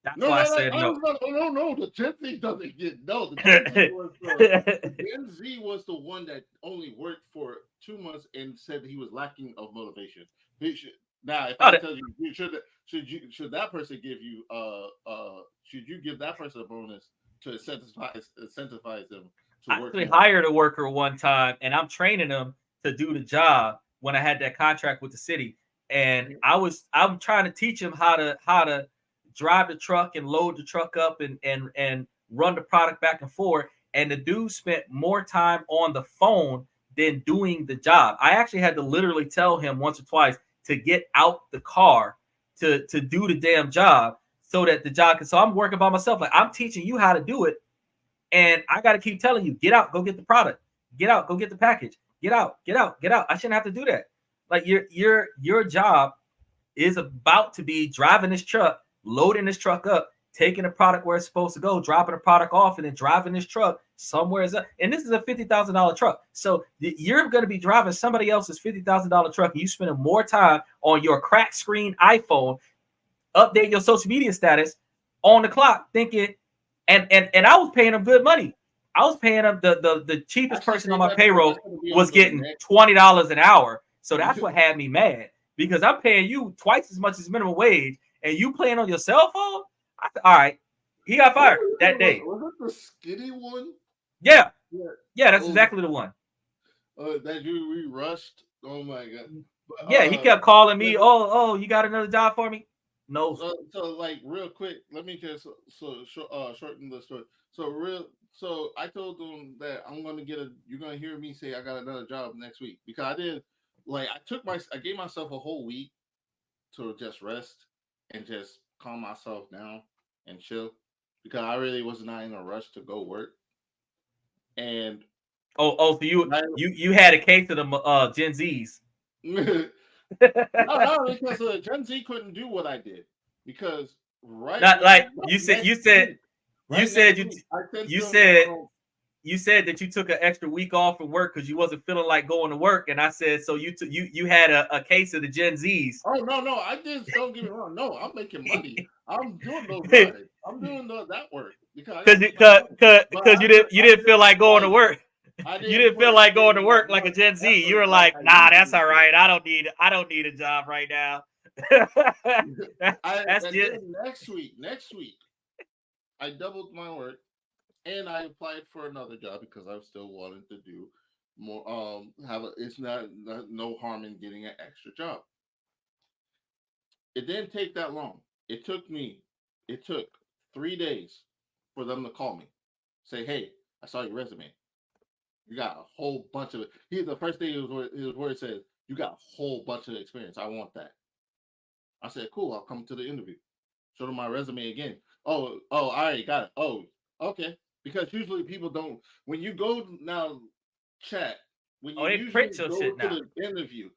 [SPEAKER 1] That's why I said no.
[SPEAKER 2] No, the Gen Z doesn't get no. The Gen Z was the one that only worked for 2 months and said he was lacking of motivation. Now, if I tell you, should that person give you should you give that person a bonus to incentivize them?
[SPEAKER 1] I actually hired a worker one time, and I'm training them to do the job when I had that contract with the city. And I'm trying to teach him how to drive the truck and load the truck up and run the product back and forth. And the dude spent more time on the phone than doing the job. I actually had to literally tell him once or twice to get out the car to do the damn job so that the job can. So I'm working by myself. Like, I'm teaching you how to do it. And I got to keep telling you, get out, go get the product, get out, go get the package, get out. I shouldn't have to do that. Like your job is about to be driving this truck, loading this truck up, taking the product where it's supposed to go, dropping the product off, and then driving this truck somewhere. And this is a $50,000 truck. So you're going to be driving somebody else's $50,000 truck, and you spending more time on your cracked screen iPhone, update your social media status on the clock, thinking. And I was paying them good money. I was paying them the cheapest person on my payroll was getting $20 an hour. So that's what had me mad, because I'm paying you twice as much as minimum wage, and you playing on your cell phone. All right, he got fired that day.
[SPEAKER 2] Was it the skinny one?
[SPEAKER 1] Yeah, that's exactly the one.
[SPEAKER 2] That we rushed. Oh my god.
[SPEAKER 1] Yeah, he kept calling me. Oh, you got another job for me? No.
[SPEAKER 2] So like real quick, let me just shorten the story. So So I told them that I'm gonna you're gonna hear me say I got another job next week because I did. Like I gave myself a whole week to just rest and just calm myself down and chill because I really was not in a rush to go work. And
[SPEAKER 1] so you had a case of the Gen Zs.
[SPEAKER 2] no, because Gen Z couldn't do what I did because
[SPEAKER 1] Not like
[SPEAKER 2] next week, I sent
[SPEAKER 1] you
[SPEAKER 2] them.
[SPEAKER 1] said you said that you took an extra week off from work because you wasn't feeling like going to work, and I said so you had a case of the Gen Zs.
[SPEAKER 2] Oh no, I just don't get me wrong. No, I'm making money. I'm doing those rides. I'm doing that work because I got to make my money.
[SPEAKER 1] Because you didn't feel like going to work. You didn't feel like going to work like a Gen Z. You were like, nah, that's all right. I don't need a job right now. That's just
[SPEAKER 2] next week, I doubled my work and I applied for another job because I still wanted to do more. It's not no harm in getting an extra job. It didn't take that long. It took 3 days for them to call me, say, "Hey, I saw your resume. You got a whole bunch of it." The first thing his word says, "You got a whole bunch of experience. I want that." I said, "Cool. I'll come to the interview." Show them my resume again. Oh, I already got it. Oh, okay. Because usually people don't. When you go now, chat. When you
[SPEAKER 1] they print
[SPEAKER 2] usually
[SPEAKER 1] your
[SPEAKER 2] go
[SPEAKER 1] shit
[SPEAKER 2] to
[SPEAKER 1] now.
[SPEAKER 2] the interview,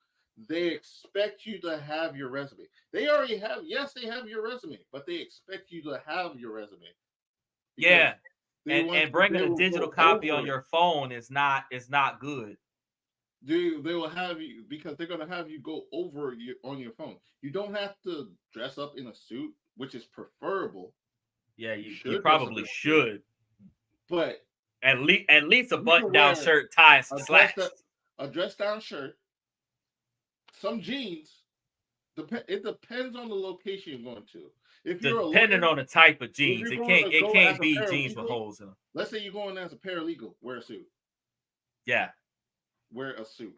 [SPEAKER 2] they expect you to have your resume. They already have. Yes, they have your resume, but they expect you to have your resume.
[SPEAKER 1] Yeah,
[SPEAKER 2] They
[SPEAKER 1] and
[SPEAKER 2] want
[SPEAKER 1] bringing
[SPEAKER 2] they
[SPEAKER 1] a
[SPEAKER 2] will
[SPEAKER 1] digital
[SPEAKER 2] go
[SPEAKER 1] copy on
[SPEAKER 2] over it.
[SPEAKER 1] your phone is not good.
[SPEAKER 2] They will have you because they're gonna have you go over on your phone. You don't have to dress up in a suit, which is preferable.
[SPEAKER 1] Yeah,
[SPEAKER 2] You
[SPEAKER 1] you
[SPEAKER 2] should dress up
[SPEAKER 1] probably
[SPEAKER 2] in a suit,
[SPEAKER 1] should.
[SPEAKER 2] but
[SPEAKER 1] At least a
[SPEAKER 2] you can
[SPEAKER 1] button down
[SPEAKER 2] wear
[SPEAKER 1] shirt, tie, and some
[SPEAKER 2] a dress
[SPEAKER 1] slacks.
[SPEAKER 2] a dress down shirt, some jeans. It depends on the location you're going to. If you're a
[SPEAKER 1] Depending
[SPEAKER 2] lawyer,
[SPEAKER 1] on the type of
[SPEAKER 2] if
[SPEAKER 1] jeans,
[SPEAKER 2] you're going to
[SPEAKER 1] it
[SPEAKER 2] go as
[SPEAKER 1] can't
[SPEAKER 2] a
[SPEAKER 1] be jeans with
[SPEAKER 2] paralegal,
[SPEAKER 1] holes in them.
[SPEAKER 2] let's say you're going as a paralegal, wear a suit.
[SPEAKER 1] Yeah,
[SPEAKER 2] Wear a suit.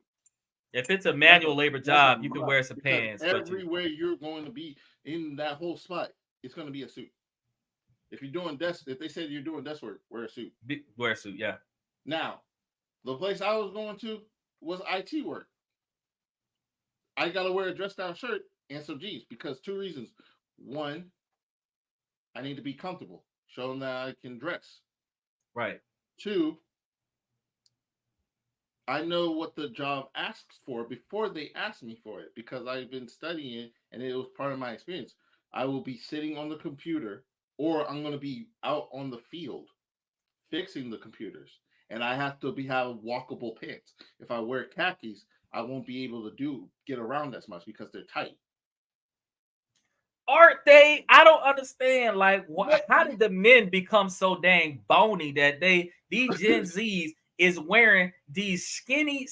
[SPEAKER 1] if it's a
[SPEAKER 2] That's a
[SPEAKER 1] manual labor
[SPEAKER 2] that's a
[SPEAKER 1] job, you can
[SPEAKER 2] must
[SPEAKER 1] wear some
[SPEAKER 2] because
[SPEAKER 1] pants, but
[SPEAKER 2] everywhere you're going to be in that whole spot, it's going to be a suit. If they say you're doing desk work, wear a suit.
[SPEAKER 1] wear a suit. Yeah.
[SPEAKER 2] Now, the place I was going to was IT work. I got to wear a dress down shirt and some jeans because two reasons. One, I need to be comfortable, show them that I can dress.
[SPEAKER 1] Right.
[SPEAKER 2] Two, I know what the job asks for before they ask me for it because I've been studying and it was part of my experience. I will be sitting on the computer or I'm going to be out on the field fixing the computers and I have to have walkable pants. If I wear khakis, I won't be able to get around as much because they're tight.
[SPEAKER 1] Aren't they? I don't understand. Like, how did the men become so dang bony that these Gen Zs is wearing these skinny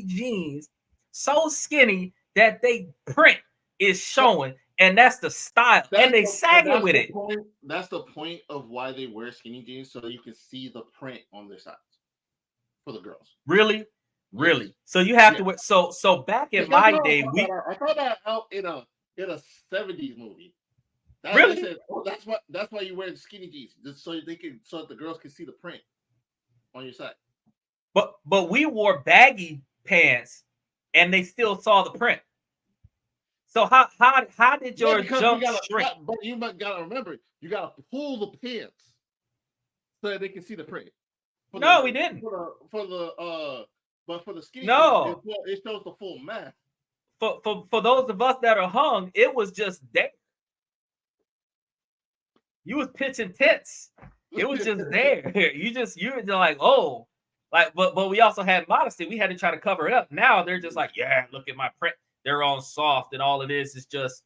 [SPEAKER 1] jeans, so skinny that they print is showing, and that's the style, and they sagging with it.
[SPEAKER 2] That's the point of why they wear skinny jeans so that you can see the print on their sides for the girls.
[SPEAKER 1] Really? Yes. So you have to wear. So back in my day,
[SPEAKER 2] I saw that out in a 70s movie.
[SPEAKER 1] Really?
[SPEAKER 2] They said, "Oh, that's why you wear the skinny jeans, just so the girls can see the print on your side."
[SPEAKER 1] But we wore baggy pants, and they still saw the print. So how did your jump shrink?
[SPEAKER 2] But you gotta remember, you gotta pull the pants so that they can see the print.
[SPEAKER 1] No, we didn't.
[SPEAKER 2] But for the skinny
[SPEAKER 1] jeans,
[SPEAKER 2] it shows the full mass.
[SPEAKER 1] For those of us that are hung, it was just there. You was pitching tents. It was just there. You were like, oh, like, but we also had modesty. We had to try to cover it up. Now they're just like, yeah, look at my print. They're on soft, and all it is just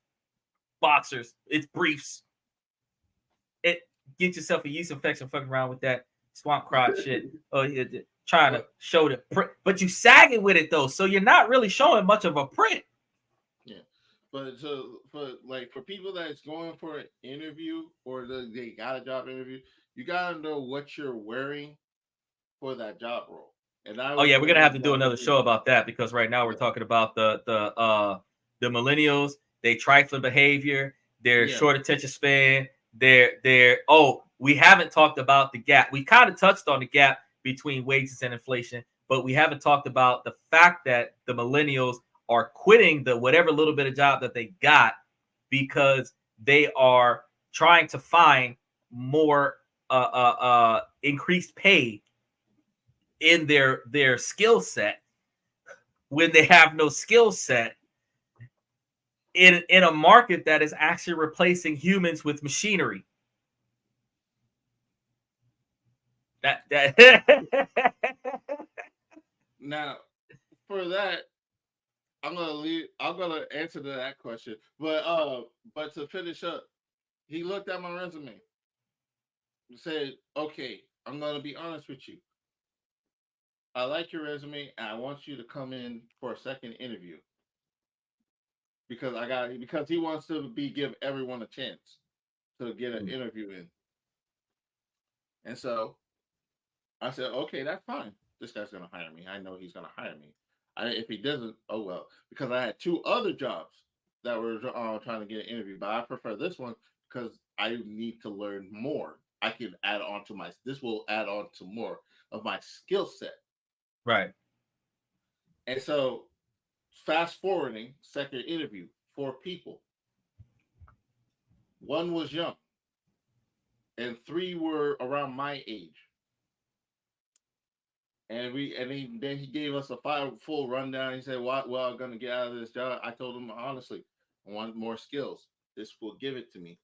[SPEAKER 1] boxers. It's briefs. It get yourself a yeast infection fucking around with that swamp crotch shit. Oh, yeah, trying to show the print, but you sagging with it though, so you're not really showing much of a print.
[SPEAKER 2] Yeah, but for people that's going for an interview or they got a job interview, you gotta know what you're wearing for that job role. And
[SPEAKER 1] we're gonna have to do another show about that because right now we're talking about the millennials, they trifling behavior, their short attention span, their we haven't talked about the gap. We kind of touched on the gap between wages and inflation, but we haven't talked about the fact that the millennials are quitting the whatever little bit of job that they got because they are trying to find more increased pay in their skill set when they have no skill set in a market that is actually replacing humans with machinery. That
[SPEAKER 2] Now, for that, I'm gonna answer to that question. But to finish up, he looked at my resume and said, "Okay, I'm gonna be honest with you. I like your resume, and I want you to come in for a second interview because he wants to give everyone a chance to get an interview in." And so I said, "Okay, that's fine. This guy's gonna hire me. I know he's gonna hire me. If he doesn't, oh well." Because I had two other jobs that were trying to get an interview, but I prefer this one because I need to learn more. I can add on to this will add on to more of my skill set.
[SPEAKER 1] right.
[SPEAKER 2] And so, fast forwarding, second interview, 4 people. One was young, and 3 were around my age. And then he gave us a full rundown. He said, "What? Well, I'm gonna get out of this job." I told him honestly, I want more skills. This will give it to me.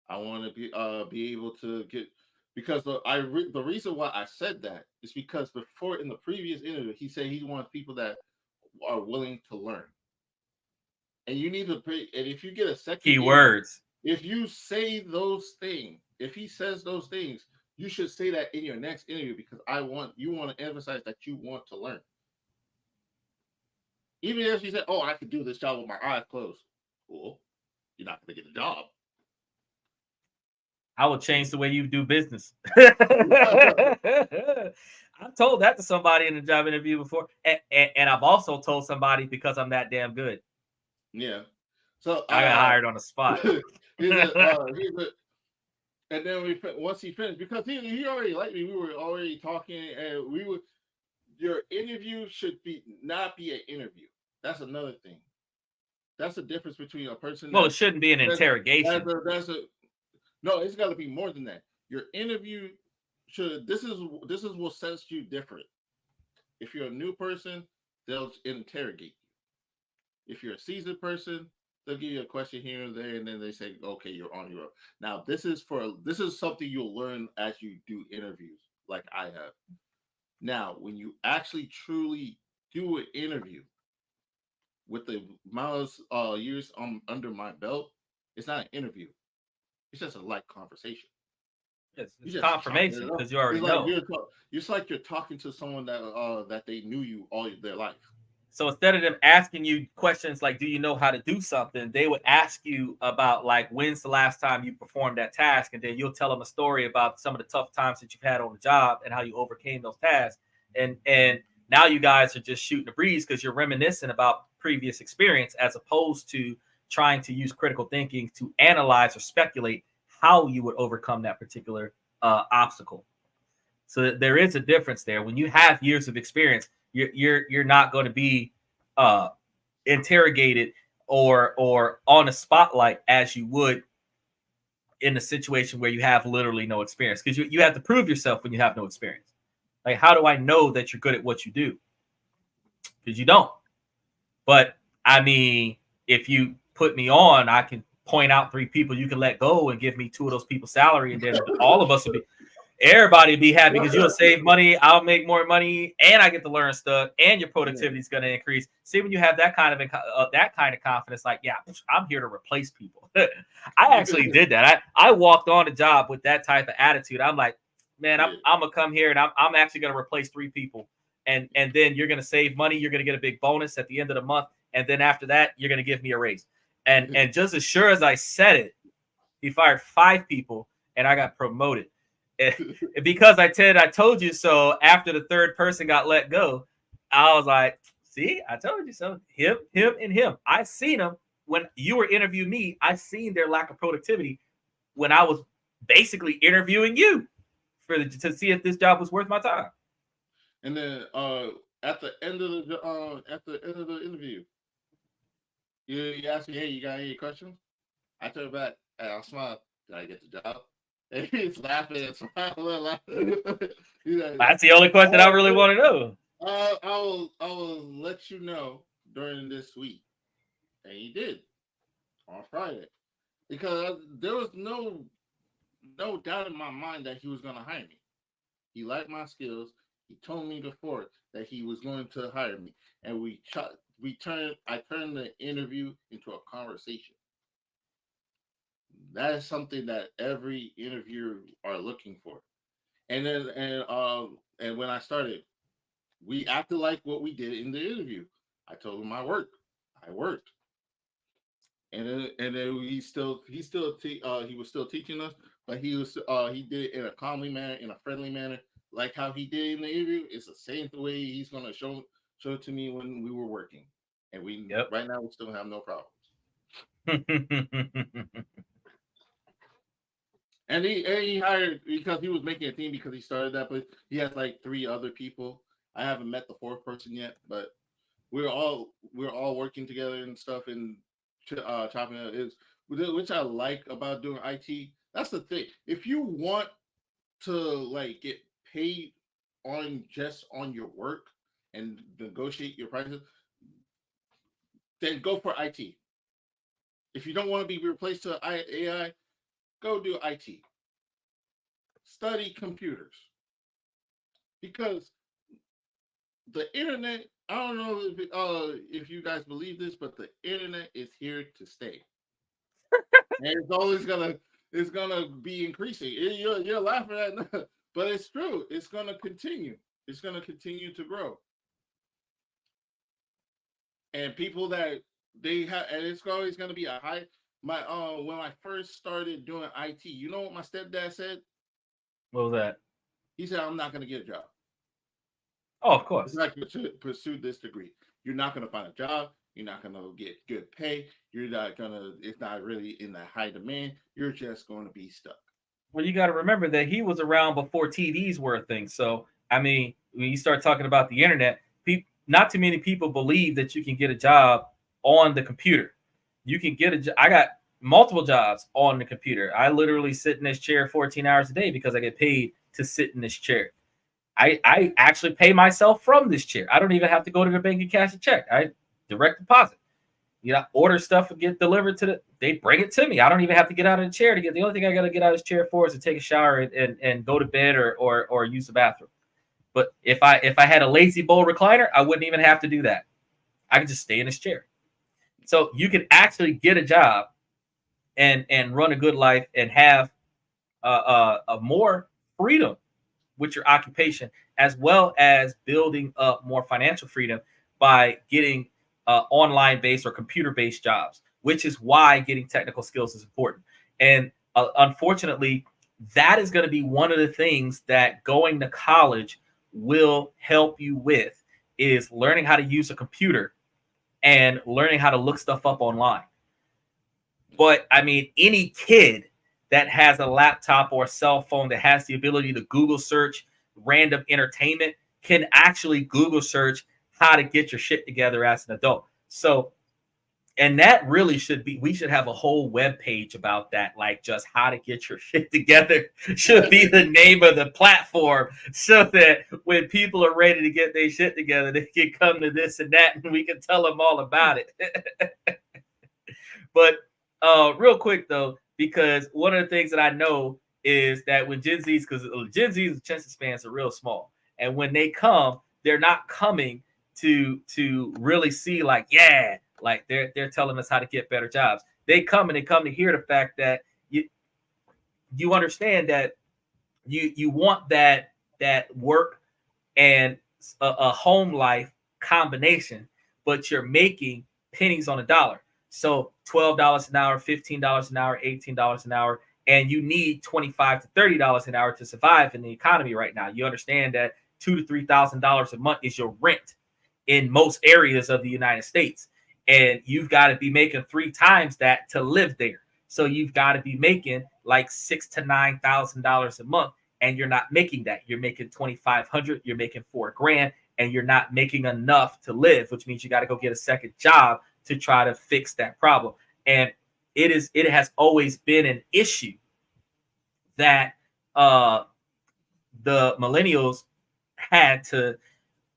[SPEAKER 2] I want to be able to get because the reason why I said that is because before in the previous interview he said he wants people that are willing to learn. And you need to pay. And if you get a second
[SPEAKER 1] Keywords.
[SPEAKER 2] if you say those things, if he says those things, you should say that in your next interview because you want to emphasize that you want to learn. Even if you said, "Oh, I could do this job with my eyes closed," cool. You're not going to get a job.
[SPEAKER 1] I will change the way you do business. I've told that to somebody in a job interview before, and I've also told somebody because I'm that damn good.
[SPEAKER 2] Yeah. So
[SPEAKER 1] I got hired on the spot.
[SPEAKER 2] And then once he finished, because he already liked me, we were already talking, and your interview should not be an interview. That's another thing. That's the difference between a person.
[SPEAKER 1] Well, it shouldn't be an interrogation.
[SPEAKER 2] No, it's got to be more than that. Your interview should. This is what sets you different. If you're a new person, they'll interrogate you. If you're a seasoned person, they'll give you a question here and there, and then they say, "Okay, you're on your own." Now, this is something you'll learn as you do interviews, like I have. Now, when you actually truly do an interview with the amount of years under my belt, it's not an interview. It's just a light conversation.
[SPEAKER 1] It's confirmation because you already know.
[SPEAKER 2] It's like you're talking to someone that they knew you all their life.
[SPEAKER 1] So instead of them asking you questions like, "Do you know how to do something?" they would ask you about like, "When's the last time you performed that task?" And then you'll tell them a story about some of the tough times that you've had on the job and how you overcame those tasks. And now you guys are just shooting the breeze because you're reminiscing about previous experience as opposed to trying to use critical thinking to analyze or speculate how you would overcome that particular obstacle. So there is a difference there. When you have years of experience, you're not going to be interrogated or on a spotlight as you would in a situation where you have literally no experience, because you have to prove yourself when you have no experience. Like, how do I know that you're good at what you do? Because you don't. But I mean, if you put me on, I can point out 3 people you can let go and give me 2 of those people's salary, and then all of us will be. Everybody be happy because you'll save money. I'll make more money, and I get to learn stuff, and your productivity is going to increase. See, when you have that kind of confidence, like, yeah, I'm here to replace people. I actually did that. I walked on the job with that type of attitude. I'm like, man, I'm gonna come here and I'm actually going to replace 3 people, and then you're going to save money. You're going to get a big bonus at the end of the month, and then after that, you're going to give me a raise. And just as sure as I said it, he fired 5 people, and I got promoted. Because I told you so. After the 3rd person got let go, I was like, see, I told you so. Him, and him. I seen them when you were interviewing me. I seen their lack of productivity when I was basically interviewing you to see if this job was worth my time.
[SPEAKER 2] And then at the end of the interview, you ask me, hey, you got any questions? I turn back and I smile. Did I get the job? And he's laughing and smiling. He's like,
[SPEAKER 1] That's the only question I really want to know.
[SPEAKER 2] I will let you know during this week. And he did on Friday. Because there was no doubt in my mind that he was going to hire me. He liked my skills. He told me before that he was going to hire me, and I turned the interview into a conversation. That is something that every interviewer are looking for. And then and when I started, we acted like what we did in the interview. I told him I worked. And then he was still teaching us, but he did it in a calmly manner, in a friendly manner, like how he did in the interview. It's the same way he's gonna show it to me when we were working, and right now we still have no problems. And he hired, because he was making a team, because he started that place. He has like 3 other people. I haven't met the 4th person yet, but we're all working together and stuff, and chopping it is, which I like about doing IT. That's the thing. If you want to like get paid just on your work and negotiate your prices, then go for IT. If you don't want to be replaced to AI, go do IT. Study computers, because the internet, I don't know if you guys believe this, but the internet is here to stay. And it's gonna be increasing. You're laughing at that, but it's true. It's gonna continue. It's gonna continue to grow. And people that they have, and it's always gonna be a high. When I first started doing IT, you know what my stepdad said?
[SPEAKER 1] What was that?
[SPEAKER 2] He said, "I'm not gonna get a job."
[SPEAKER 1] Oh, of course.
[SPEAKER 2] It's like, pursue this degree. You're not going to find a job. You're not going to get good pay. It's not really in that high demand. You're just going to be stuck.
[SPEAKER 1] Well, you got to remember that he was around before TVs were a thing. So, I mean, when you start talking about the internet, not too many people believe that you can get a job on the computer. You can get I got multiple jobs on the computer. I literally sit in this chair 14 hours a day because I get paid to sit in this chair. I actually pay myself from this chair. I don't even have to go to the bank and cash a check. I direct deposit. Order stuff to get delivered they bring it to me. I don't even have to get out of the chair to get. The only thing I got to get out of this chair for is to take a shower and go to bed or use the bathroom. But if I had a lazy boy recliner, I wouldn't even have to do that. I could just stay in this chair. So you can actually get a job and run a good life and have a more freedom with your occupation, as well as building up more financial freedom by getting online based or computer based jobs, which is why getting technical skills is important. And unfortunately, that is going to be one of the things that going to college will help you with, is learning how to use a computer and learning how to look stuff up online. But I mean, any kid that has a laptop or a cell phone that has the ability to Google search random entertainment can actually Google search how to get your shit together as an adult. So, and that really we should have a whole web page about that, like just how to get your shit together should be the name of the platform, so that when people are ready to get their shit together, they can come to this and that and we can tell them all about it. But real quick though, because one of the things that I know is that when Gen Z's attention spans are real small, and when they come, they're not coming to really see like they're telling us how to get better jobs. They come to hear the fact that you understand that you want that work and a home life combination, but you're making pennies on a dollar. So $12 an hour, $15 an hour, $18 an hour, and you need $25 to $30 an hour to survive in the economy right now. You understand that $2,000 to $3,000 a month is your rent in most areas of the United States, and you've got to be making 3 times that to live there. So you've got to be making like $6,000 to $9,000 a month, and you're not making that. You're making $2,500, you're making $4,000, and you're not making enough to live, which means you got to go get a second job to try to fix that problem. And it has always been an issue that the millennials had to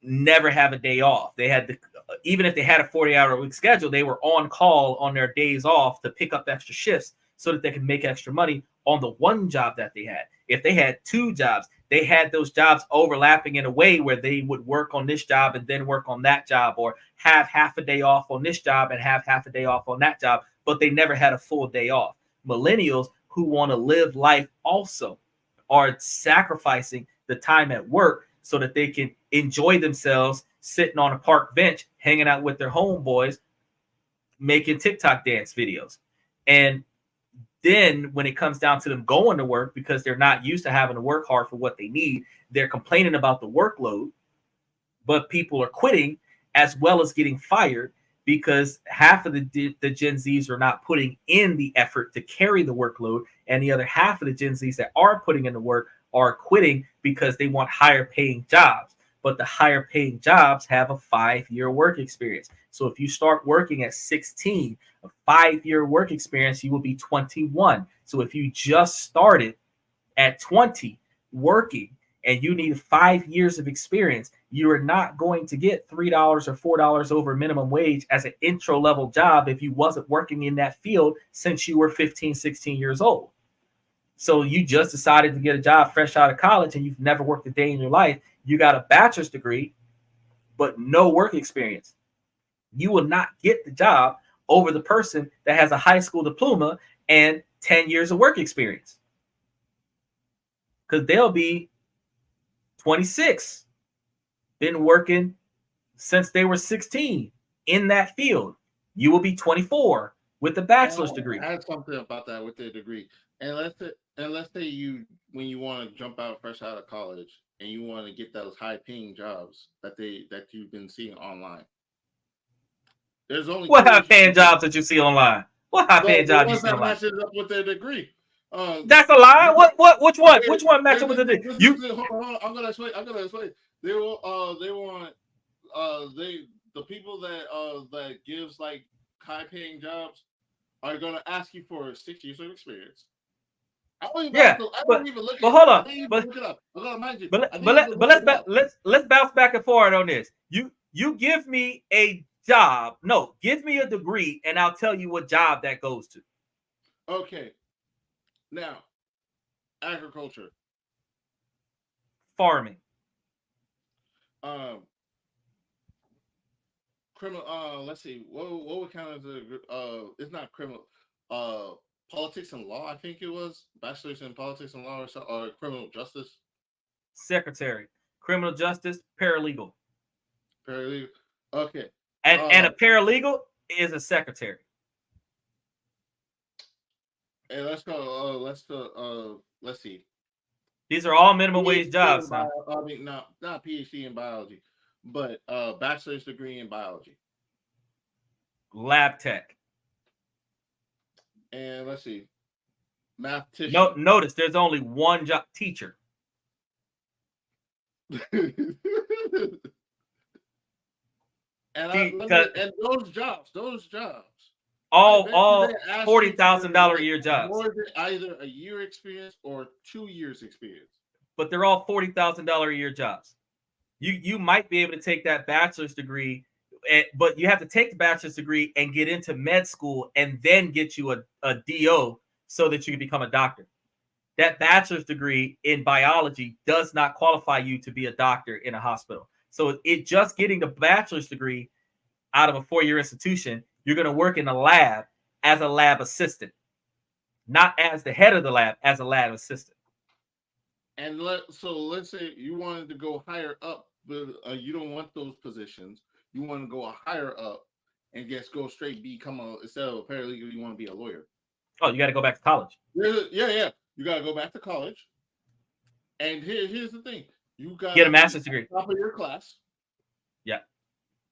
[SPEAKER 1] never have a day off. They had to, even if they had a 40-hour-a-week schedule, they were on call on their days off to pick up extra shifts so that they could make extra money on the one job that they had. If they had two jobs, they had those jobs overlapping in a way where they would work on this job and then work on that job, or have half a day off on this job and have half a day off on that job, but they never had a full day off. Millennials who want to live life also are sacrificing the time at work so that they can enjoy themselves sitting on a park bench, hanging out with their homeboys, making TikTok dance videos. And then when it comes down to them going to work, because they're not used to having to work hard for what they need, they're complaining about the workload, but people are quitting as well as getting fired because half of the Gen Zs are not putting in the effort to carry the workload, and the other half of the Gen Zs that are putting in the work are quitting because they want higher paying jobs. But the higher paying jobs have a 5-year work experience. So if you start working at 16, a 5-year work experience, you will be 21. So if you just started at 20 working and you need 5 years of experience, you are not going to get $3 or $4 over minimum wage as an intro level job if you wasn't working in that field since you were 15, 16 years old. So you just decided to get a job fresh out of college and you've never worked a day in your life. You got a bachelor's degree, but no work experience. You will not get the job over the person that has a high school diploma and 10 years of work experience. Because they'll be 26, been working since they were 16 in that field. You will be 24 with a bachelor's degree.
[SPEAKER 2] Add something about that with the degree. And let's say you, when you want to jump out fresh out of college and you want to get those high paying jobs that you've been seeing online. There's only
[SPEAKER 1] what high paying jobs that you see online? What high paying jobs you see online?
[SPEAKER 2] Matches up with their degree.
[SPEAKER 1] That's a lie. Which one? Which one matches up with the degree?
[SPEAKER 2] Hold on. I'm gonna explain. They want the people that gives like high paying jobs are gonna ask you for 6 years of experience. I don't even look.
[SPEAKER 1] But hold on. Let's bounce back and forth on this. You give me a job. No, give me a degree, and I'll tell you what job that goes to.
[SPEAKER 2] Okay. Now, agriculture,
[SPEAKER 1] farming,
[SPEAKER 2] criminal. Let's see. What would count as it's not criminal. Politics and law. I think it was bachelor's in politics and law or criminal justice.
[SPEAKER 1] Secretary, criminal justice, paralegal.
[SPEAKER 2] Paralegal. Okay.
[SPEAKER 1] And a paralegal is a secretary.
[SPEAKER 2] And let's go. Let's see.
[SPEAKER 1] These are all minimum wage jobs.
[SPEAKER 2] I mean, not PhD in biology, but bachelor's degree in biology.
[SPEAKER 1] Lab tech.
[SPEAKER 2] And let's see. Mathematician.
[SPEAKER 1] No, notice there's only one job. Teacher.
[SPEAKER 2] and those jobs.
[SPEAKER 1] All $40,000 a year jobs.
[SPEAKER 2] More than either a year experience or 2 years experience.
[SPEAKER 1] But they're all $40,000 a year jobs. You might be able to take that bachelor's degree, but you have to take the bachelor's degree and get into med school and then get you a DO so that you can become a doctor. That bachelor's degree in biology does not qualify you to be a doctor in a hospital. So it just getting the bachelor's degree out of a 4-year institution, you're going to work in a lab as a lab assistant, not as the head of the lab, as a lab assistant.
[SPEAKER 2] And let's say you wanted to go higher up, but you don't want those positions. You want to go higher up and go straight instead of a paralegal, you want to be a lawyer.
[SPEAKER 1] Oh, you got to go back to college.
[SPEAKER 2] Yeah. You got to go back to college. And here's the thing. You got to
[SPEAKER 1] get a master's degree.
[SPEAKER 2] Top of your class.
[SPEAKER 1] Yeah.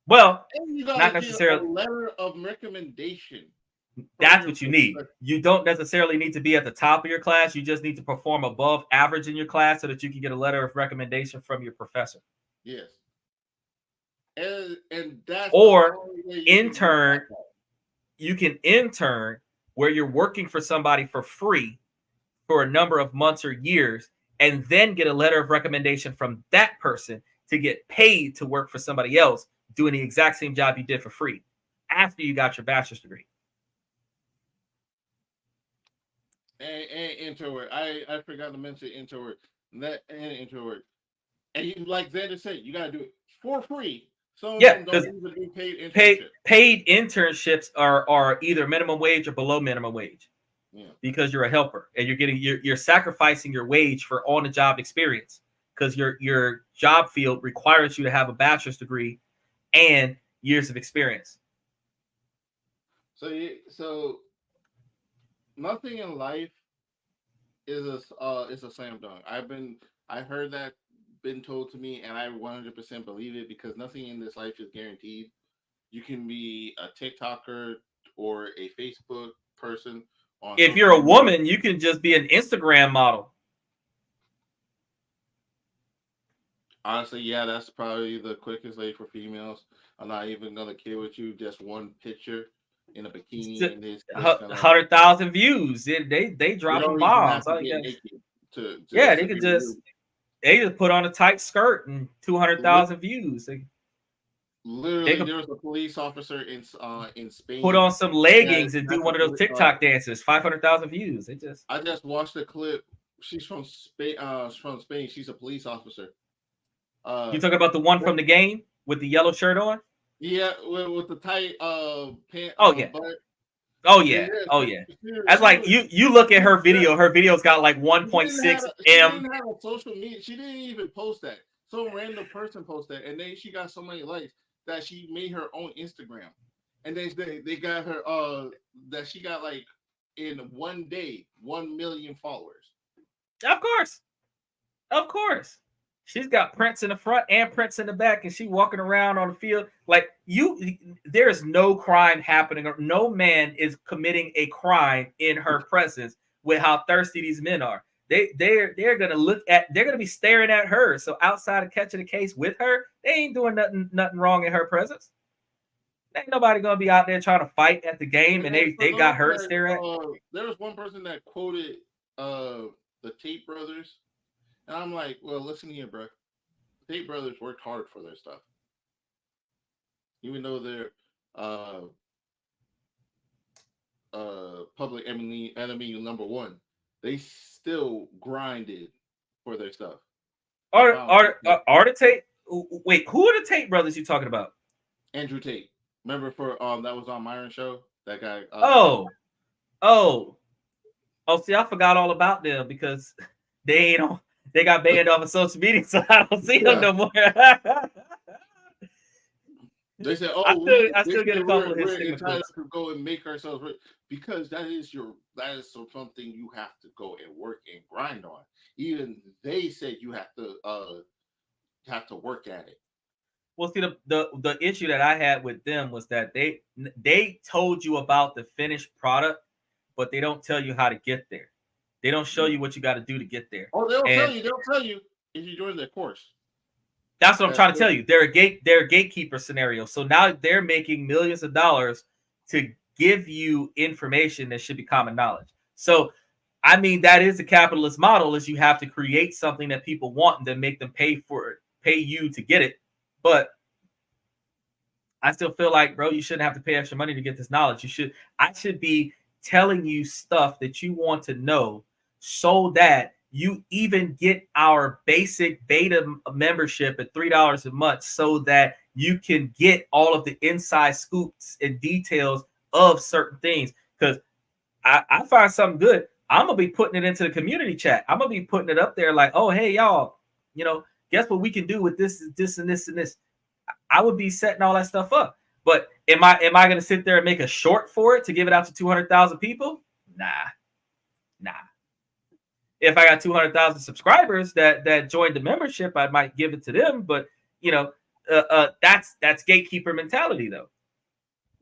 [SPEAKER 1] Well,
[SPEAKER 2] and you got
[SPEAKER 1] not
[SPEAKER 2] to
[SPEAKER 1] necessarily.
[SPEAKER 2] Get a letter of recommendation
[SPEAKER 1] That's what you need. You don't necessarily need to be at the top of your class. You just need to perform above average in your class so that you can get a letter of recommendation from your professor.
[SPEAKER 2] Yes. And that's
[SPEAKER 1] or intern. You can intern where you're working for somebody for free for a number of months or years, and then get a letter of recommendation from that person to get paid to work for somebody else doing the exact same job you did for free after you got your bachelor's degree.
[SPEAKER 2] And introvert. I forgot to mention introvert. That and introvert. And you, like Xander said, you gotta do it for free. Some
[SPEAKER 1] Yeah,
[SPEAKER 2] of them don't even do paid internships.
[SPEAKER 1] Paid internships are either minimum wage or below minimum wage.
[SPEAKER 2] Yeah.
[SPEAKER 1] Because you're a helper and you're sacrificing your wage for on the job experience, because your job field requires you to have a bachelor's degree and years of experience.
[SPEAKER 2] So nothing in life is a slam dunk. I heard that been told to me, and I 100% believe it, because nothing in this life is guaranteed. You can be a TikToker or a Facebook person.
[SPEAKER 1] If you're a woman, you can just be an Instagram model.
[SPEAKER 2] Honestly, yeah, that's probably the quickest way for females. I'm not even gonna kid with you. Just one picture in a bikini, and it's
[SPEAKER 1] 100,000 views. They dropping bombs. Yeah, they could just put on a tight skirt and 200,000 views.
[SPEAKER 2] Literally, there was a police officer in Spain.
[SPEAKER 1] Put on some leggings and do one of those TikTok dances. 500,000 views.
[SPEAKER 2] I just watched the clip. She's from Spain. She's a police officer.
[SPEAKER 1] You talking about the one from the game with the yellow shirt on?
[SPEAKER 2] Yeah, with the tight pant.
[SPEAKER 1] Oh yeah. That's like you look at her video. Her video's got like 1.6 M.
[SPEAKER 2] She didn't have a social media. She didn't even post that. Some random person posted that, and then she got so many likes that she made her own Instagram, and they got her that she got like in one day 1 million followers.
[SPEAKER 1] Of course. She's got prints in the front and prints in the back, and she walking around on the field like you. There's no crime happening, or no man is committing a crime in her presence with how thirsty these men are. They're gonna be staring at her. So outside of catching a case with her, they ain't doing nothing wrong in her presence. Ain't nobody gonna be out there trying to fight at the game, and they got her to stare at.
[SPEAKER 2] There was one person that quoted the Tate brothers. And I'm like, well, listen here, bro. The Tate brothers worked hard for their stuff. Even though they're public enemy number one, they still grinded for their stuff.
[SPEAKER 1] Are the Tate? Wait, who are the Tate brothers you talking about?
[SPEAKER 2] Andrew Tate. Remember that was on Myron Show? That guy.
[SPEAKER 1] See, I forgot all about them because they ain't on. They got banned off of social media, so I don't see them no more.
[SPEAKER 2] They said,
[SPEAKER 1] I still get a couple of his
[SPEAKER 2] signatures. We're entitled to go and make ourselves rich, because that is something you have to go and work and grind on. Even they said you have to work at it.
[SPEAKER 1] Well, see, the issue that I had with them was that they told you about the finished product, but they don't tell you how to get there. They don't show you what you got to do to get there.
[SPEAKER 2] Oh, they'll tell you. They'll tell you if you join their course.
[SPEAKER 1] That's what I'm trying to tell you. They're a gatekeeper scenario. So now they're making millions of dollars to give you information that should be common knowledge. So, I mean, that is the capitalist model: is you have to create something that people want and then make them pay you to get it. But I still feel like, bro, you shouldn't have to pay extra money to get this knowledge. I should be telling you stuff that you want to know, so that you even get our basic beta membership at $3 a month, so that you can get all of the inside scoops and details of certain things. Because I find something good, I'm gonna be putting it into the community chat. I'm gonna be putting it up there like, oh, hey, y'all, guess what we can do with this and this and this. I would be setting all that stuff up. But am I going to sit there and make a short for it to give it out to 200,000 people? Nah. If I got 200,000 subscribers that joined the membership, I might give it to them. But that's gatekeeper mentality, though.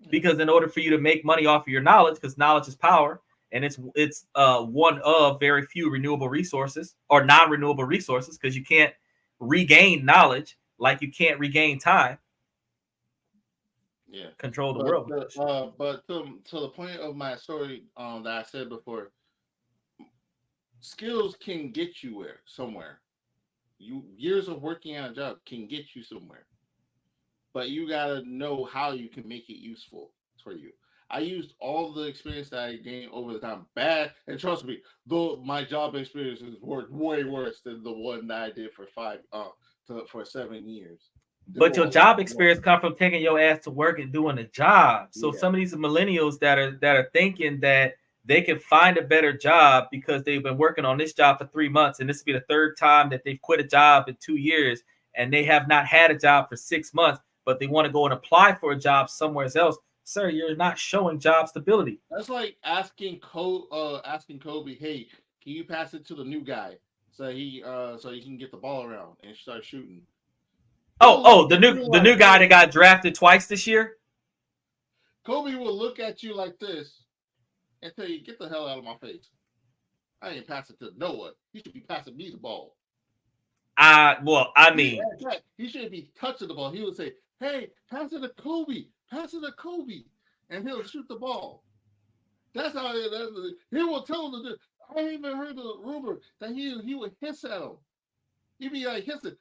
[SPEAKER 1] because in order for you to make money off of your knowledge, because knowledge is power, and it's one of very few renewable resources or non-renewable resources, because you can't regain knowledge like you can't regain time.
[SPEAKER 2] Yeah.
[SPEAKER 1] Control the
[SPEAKER 2] But
[SPEAKER 1] world.
[SPEAKER 2] but to the point of my story that I said before, skills can get you somewhere. You years of working on a job can get you somewhere, but you gotta know how you can make it useful for you. I used all the experience that I gained over the time. Bad, and trust me, though my job experiences were way worse than the one that I did for for 7 years. They
[SPEAKER 1] But
[SPEAKER 2] were
[SPEAKER 1] your
[SPEAKER 2] a lot
[SPEAKER 1] job
[SPEAKER 2] worse.
[SPEAKER 1] experience come from taking your ass to work and doing a job. So
[SPEAKER 2] Yeah,
[SPEAKER 1] some of these millennials that are thinking that they can find a better job because they've been working on this job for 3 months, and this will be the third time that they've quit a job in 2 years, and they have not had a job for 6 months, but they want to go and apply for a job somewhere else. Sir, you're not showing job stability.
[SPEAKER 2] that's like asking Kobe, hey, can you pass it to the new guy so he can get the ball around and start shooting?
[SPEAKER 1] Oh,
[SPEAKER 2] He'll look
[SPEAKER 1] oh,
[SPEAKER 2] at you
[SPEAKER 1] the new
[SPEAKER 2] like
[SPEAKER 1] guy that
[SPEAKER 2] this.
[SPEAKER 1] got drafted twice this year.
[SPEAKER 2] Kobe will look at you like this and tell you, get the hell out of my face. I ain't passing to no one. You should be passing me the ball.
[SPEAKER 1] Well, I mean,
[SPEAKER 2] He shouldn't be touching the ball. He would say, hey, pass it to Kobe. Pass it to Kobe. And he'll shoot the ball. That's how he will tell him to do. I ain't even heard the rumor that he would hiss at him. He'd be like hissing,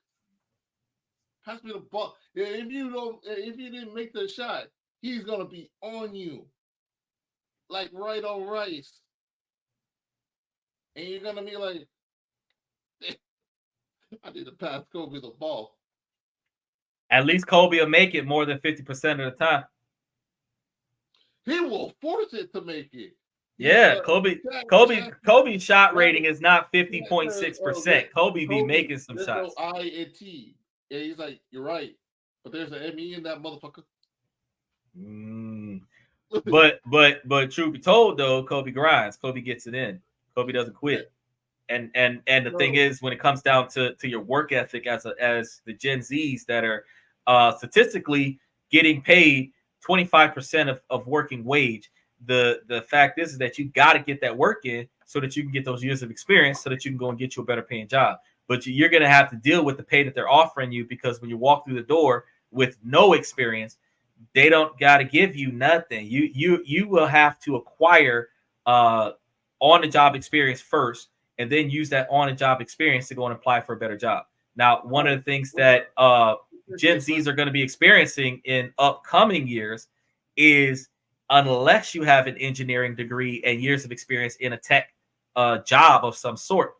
[SPEAKER 2] pass me the ball. If you didn't make the shot, he's gonna be on you. Like right on rice. And you're gonna be like, I need to pass Kobe the ball.
[SPEAKER 1] at least Kobe will make it more than 50% of the time.
[SPEAKER 2] He will force it to make it.
[SPEAKER 1] Yeah, Kobe's shot rating is not 50.6%. Kobe be
[SPEAKER 2] Kobe,
[SPEAKER 1] making some
[SPEAKER 2] there's no
[SPEAKER 1] shots.
[SPEAKER 2] I and T. And he's like, you're right. But there's an ME in that motherfucker.
[SPEAKER 1] But truth be told though, Kobe grinds. Kobe gets it in. Kobe doesn't quit. And the thing is, when it comes down to your work ethic as the Gen Zs that are statistically getting paid 25% of working wage, the fact is that you got to get that work in so that you can get those years of experience so that you can go and get you a better paying job. But you're going to have to deal with the pay that they're offering you, because when you walk through the door with no experience, they don't got to give you nothing. You will have to acquire on the job experience first, and then use that on the job experience to go and apply for a better job. Now, one of the things that Gen Zs are going to be experiencing in upcoming years is, unless you have an engineering degree and years of experience in a tech job of some sort,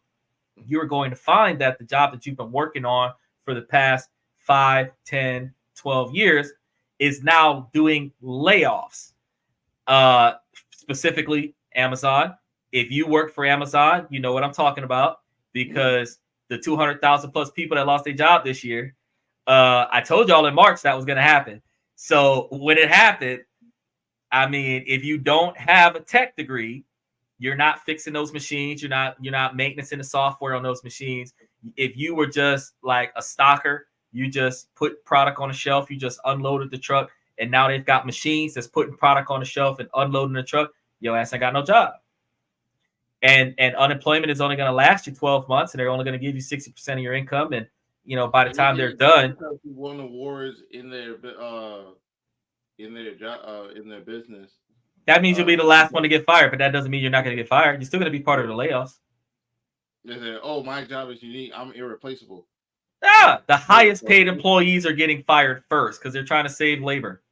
[SPEAKER 1] you're going to find that the job that you've been working on for the past 5, 10, 12 years is now doing layoffs. Specifically, Amazon. If you work for Amazon, you know what I'm talking about, because the 200,000 plus people that lost their job this year, I told y'all in March that was going to happen. So when it happened, I mean, if you don't have a tech degree, you're not fixing those machines. You're not maintaining the software on those machines. If you were just like a stocker, you just put product on the shelf, you just unloaded the truck, and now they've got machines that's putting product on the shelf and unloading the truck. Your ass ain't got no job. And unemployment is only going to last you 12 months, and they're only going to give you 60% of your income. And by the time they're done,
[SPEAKER 2] won awards in their business.
[SPEAKER 1] that means you'll be the last one to get fired. But that doesn't mean you're not going to get fired. You're still going to be part of the layoffs.
[SPEAKER 2] They say, "Oh, my job is unique. I'm irreplaceable."
[SPEAKER 1] The highest paid employees are getting fired first because they're trying to save labor.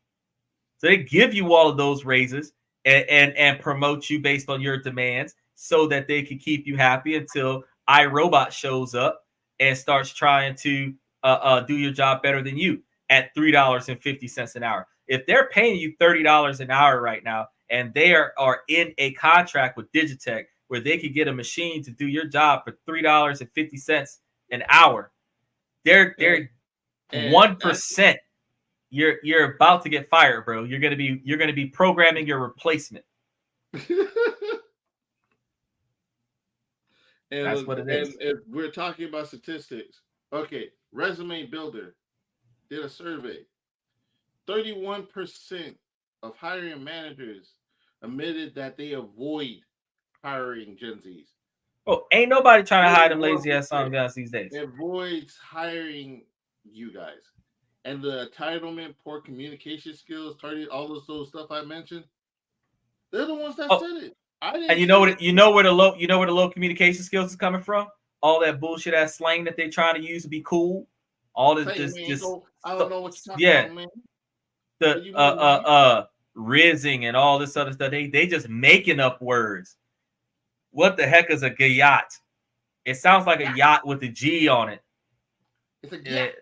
[SPEAKER 1] So they give you all of those raises and promote you based on your demands, so that they can keep you happy until iRobot shows up and starts trying to do your job better than you at $3.50 an hour. If they're paying you $30 an hour right now, and they are in a contract with Digitech where they could get a machine to do your job for $3.50 an hour, they're 1%. You're about to get fired, bro. You're gonna be programming your replacement. That's what it is.
[SPEAKER 2] And if we're talking about statistics, okay, Resume Builder did a survey. 31% of hiring managers admitted that they avoid hiring Gen Zs.
[SPEAKER 1] Oh, ain't nobody trying to hire them lazy ass song guys these days.
[SPEAKER 2] Avoids hiring you guys. And the entitlement, poor communication skills, all those stuff I mentioned, they're the ones that said it. I didn't.
[SPEAKER 1] And you know where the low communication skills is coming from? All that bullshit ass slang that they're trying to use to be cool. All this
[SPEAKER 2] I don't know what you're talking about, man.
[SPEAKER 1] The rizzing and all this other stuff. They just making up words. What the heck is a yacht? It sounds like a yacht with a G on it.
[SPEAKER 2] It's a yacht.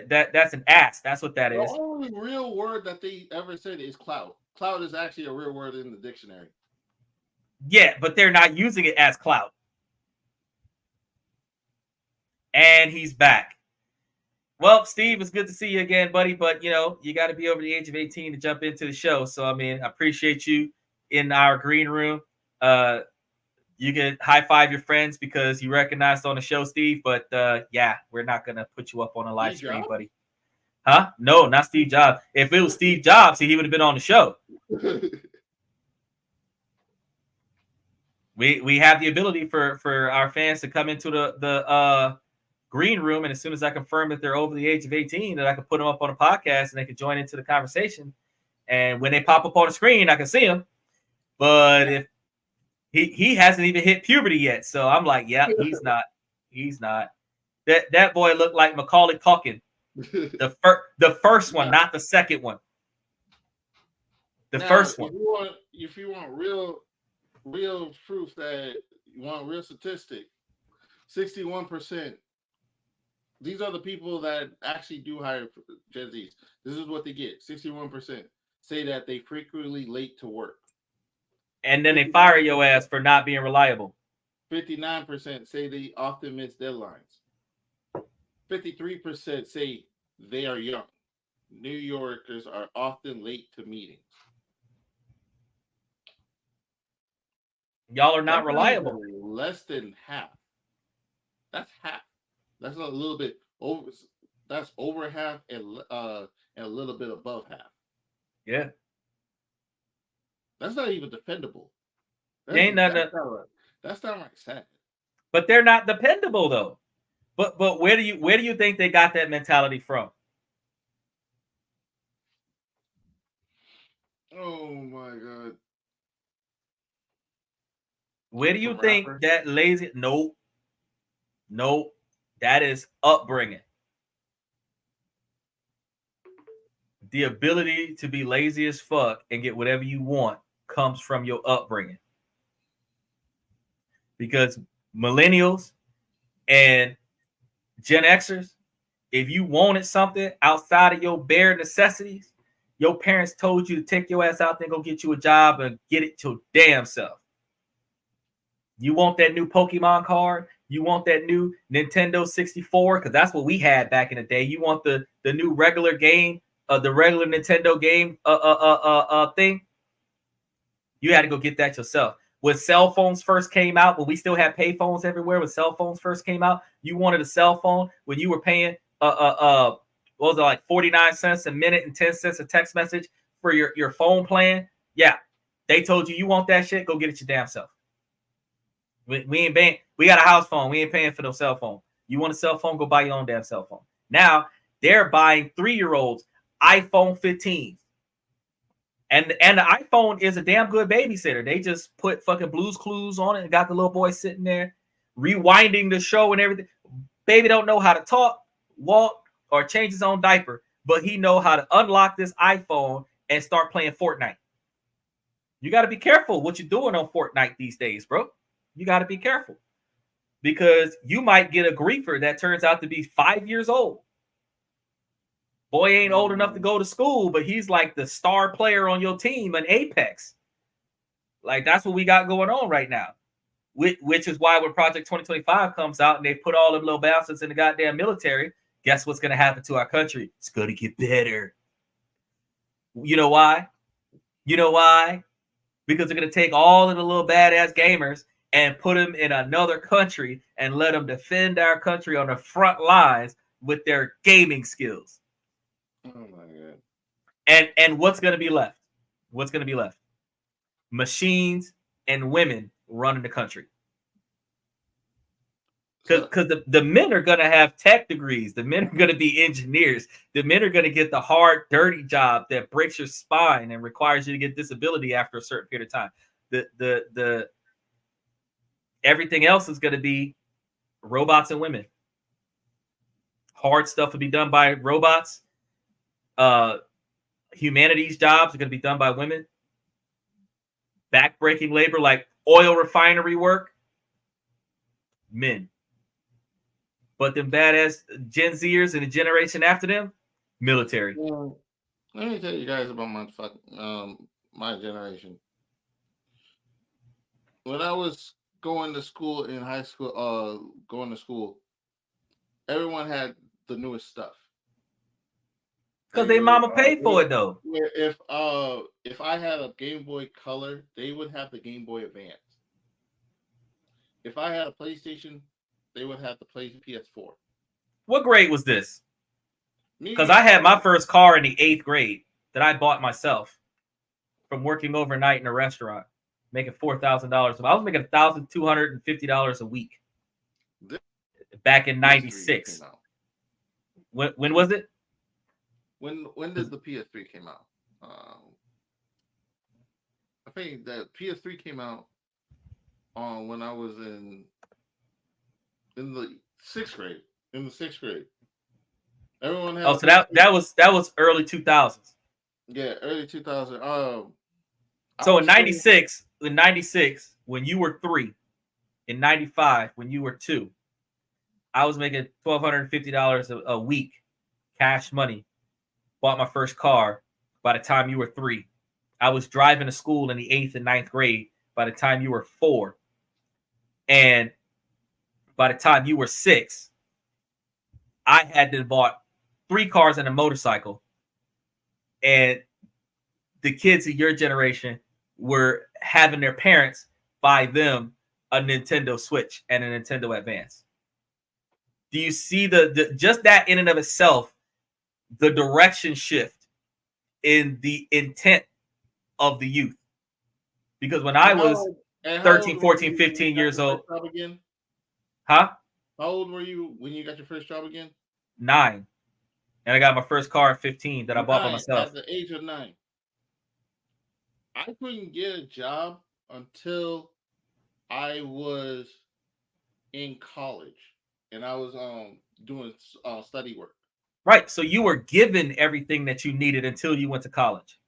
[SPEAKER 1] That's an ass. That's what that is.
[SPEAKER 2] The only real word that they ever said is clout. Clout is actually a real word in the dictionary.
[SPEAKER 1] Yeah, but they're not using it as clout. And he's back. Well, Steve, it's good to see you again, buddy. But, you know, you got to be over the age of 18 to jump into the show. So, I mean, I appreciate you in our green room. You can high five your friends because you recognized on the show, Steve. But, yeah, we're not going to put you up on a live stream, buddy. Huh? No, not Steve Jobs. If it was Steve Jobs, he would have been on the show. We have the ability for our fans to come into the green room, and as soon as I confirm that they're over the age of 18, that I can put them up on a podcast and they can join into the conversation. And when they pop up on the screen, I can see them. But if he hasn't even hit puberty yet, so I'm like, yeah, he's not. That boy looked like Macaulay Culkin, the first one, not the second one. The first one.
[SPEAKER 2] If you want real proof that you want real statistic, 61%. These are the people that actually do hire Gen Zs. This is what they get. 61% say that they frequently late to work.
[SPEAKER 1] And then they fire your ass for not being reliable.
[SPEAKER 2] 59% say they often miss deadlines. 53% say they are young. New Yorkers are often late to meetings.
[SPEAKER 1] Y'all are not reliable.
[SPEAKER 2] Less than half. That's half. That's a little bit over. That's over half and a little bit above half.
[SPEAKER 1] Yeah.
[SPEAKER 2] That's not even defendable.
[SPEAKER 1] That's
[SPEAKER 2] not sad.
[SPEAKER 1] But they're not dependable though. But where do you think they got that mentality from?
[SPEAKER 2] Oh my God.
[SPEAKER 1] Where do you think that lazy? Nope. That is upbringing. The ability to be lazy as fuck and get whatever you want comes from your upbringing. Because millennials and Gen Xers, if you wanted something outside of your bare necessities, your parents told you to take your ass out there and go get you a job and get it your damn self. You want that new Pokemon card? You want that new Nintendo 64? Because that's what we had back in the day. You want the new regular game, the regular Nintendo game thing? You had to go get that yourself. When cell phones first came out, when we still had pay phones everywhere, when cell phones first came out, you wanted a cell phone when you were paying what was it, like 49 cents a minute and 10 cents a text message for your phone plan? Yeah. They told you want that shit, go get it your damn self. We ain't paying. We got a house phone. We ain't paying for no cell phone. You want a cell phone? Go buy your own damn cell phone. Now they're buying 3-year-olds iPhone 15s, and the iPhone is a damn good babysitter. They just put fucking Blue's Clues on it and got the little boy sitting there rewinding the show and everything. Baby don't know how to talk, walk, or change his own diaper, but he know how to unlock this iPhone and start playing Fortnite. You got to be careful what you're doing on Fortnite these days, bro. You got to be careful because you might get a griefer that turns out to be 5 years old. Boy ain't old enough to go to school, but he's like the star player on your team in Apex. Like, that's what we got going on right now, which is why when Project 2025 comes out and they put all them little bastards in the goddamn military, guess what's going to happen to our country? It's going to get better. You know why? Because they're going to take all of the little badass gamers and put them in another country and let them defend our country on the front lines with their gaming skills.
[SPEAKER 2] Oh my God.
[SPEAKER 1] And what's going to be left? What's going to be left? Machines and women running the country. Because the men are going to have tech degrees. The men are going to be engineers. The men are going to get the hard, dirty job that breaks your spine and requires you to get disability after a certain period of time. The everything else is going to be robots and women. Hard stuff will be done by robots. Humanities jobs are going to be done by women. Backbreaking labor like oil refinery work, men. But them badass Gen Zers and the generation after them, military.
[SPEAKER 2] Well, let me tell you guys about my generation. When I was going to school in high school, going to school, everyone had the newest stuff.
[SPEAKER 1] Because they mama paid for it though.
[SPEAKER 2] If I had a Game Boy Color, they would have the Game Boy Advance. If I had a PlayStation, they would have the PS4.
[SPEAKER 1] What grade was this? Because I had my first car in the 8th grade that I bought myself from working overnight in a restaurant, making $4,000. I was making $1,250 a week back in '96. When was it?
[SPEAKER 2] When did the PS3 came out? I think that PS3 came out when I was in the 6th grade. In the 6th grade, everyone had.
[SPEAKER 1] So that was early 2000s.
[SPEAKER 2] Yeah, early 2000.
[SPEAKER 1] So in '96, when you were 3, in '95 when you were 2, I was making $1,250 a week, cash money. Bought my first car by the time you were 3. I was driving to school in the 8th and 9th grade by the time you were 4. And by the time you were 6, I had to bought 3 cars and a motorcycle. And the kids of your generation were having their parents buy them a Nintendo Switch and a Nintendo Advance. Do you see the just that in and of itself, the direction shift in the intent of the youth? Because when I was 13, 14, 15 years old. Huh?
[SPEAKER 2] How old were you when you got your first job again?
[SPEAKER 1] 9. And I got my first car at 15 that I bought by myself.
[SPEAKER 2] At the age of 9. I couldn't get a job until I was in college. And I was doing study work.
[SPEAKER 1] Right. So you were given everything that you needed until you went to college.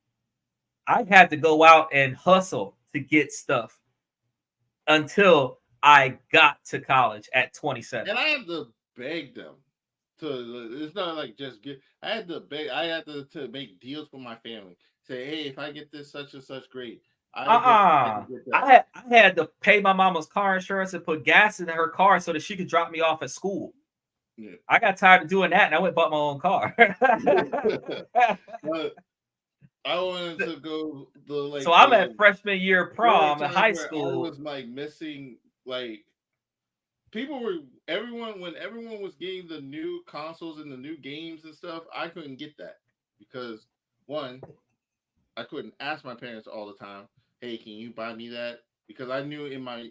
[SPEAKER 1] I had to go out and hustle to get stuff until I got to college at 27.
[SPEAKER 2] And I had to beg them it's not like just get. I had to beg. I had to make deals with my family. Say, hey, if I get this such and such, great.
[SPEAKER 1] I had to pay my mama's car insurance and put gas in her car so that she could drop me off at school. Yeah. I got tired of doing that, and I went and bought my own car.
[SPEAKER 2] But I wanted to go
[SPEAKER 1] So I'm at freshman year prom in high school.
[SPEAKER 2] I was like missing like when everyone was getting the new consoles and the new games and stuff. I couldn't get that because one, I couldn't ask my parents all the time, hey, can you buy me that? Because I knew in my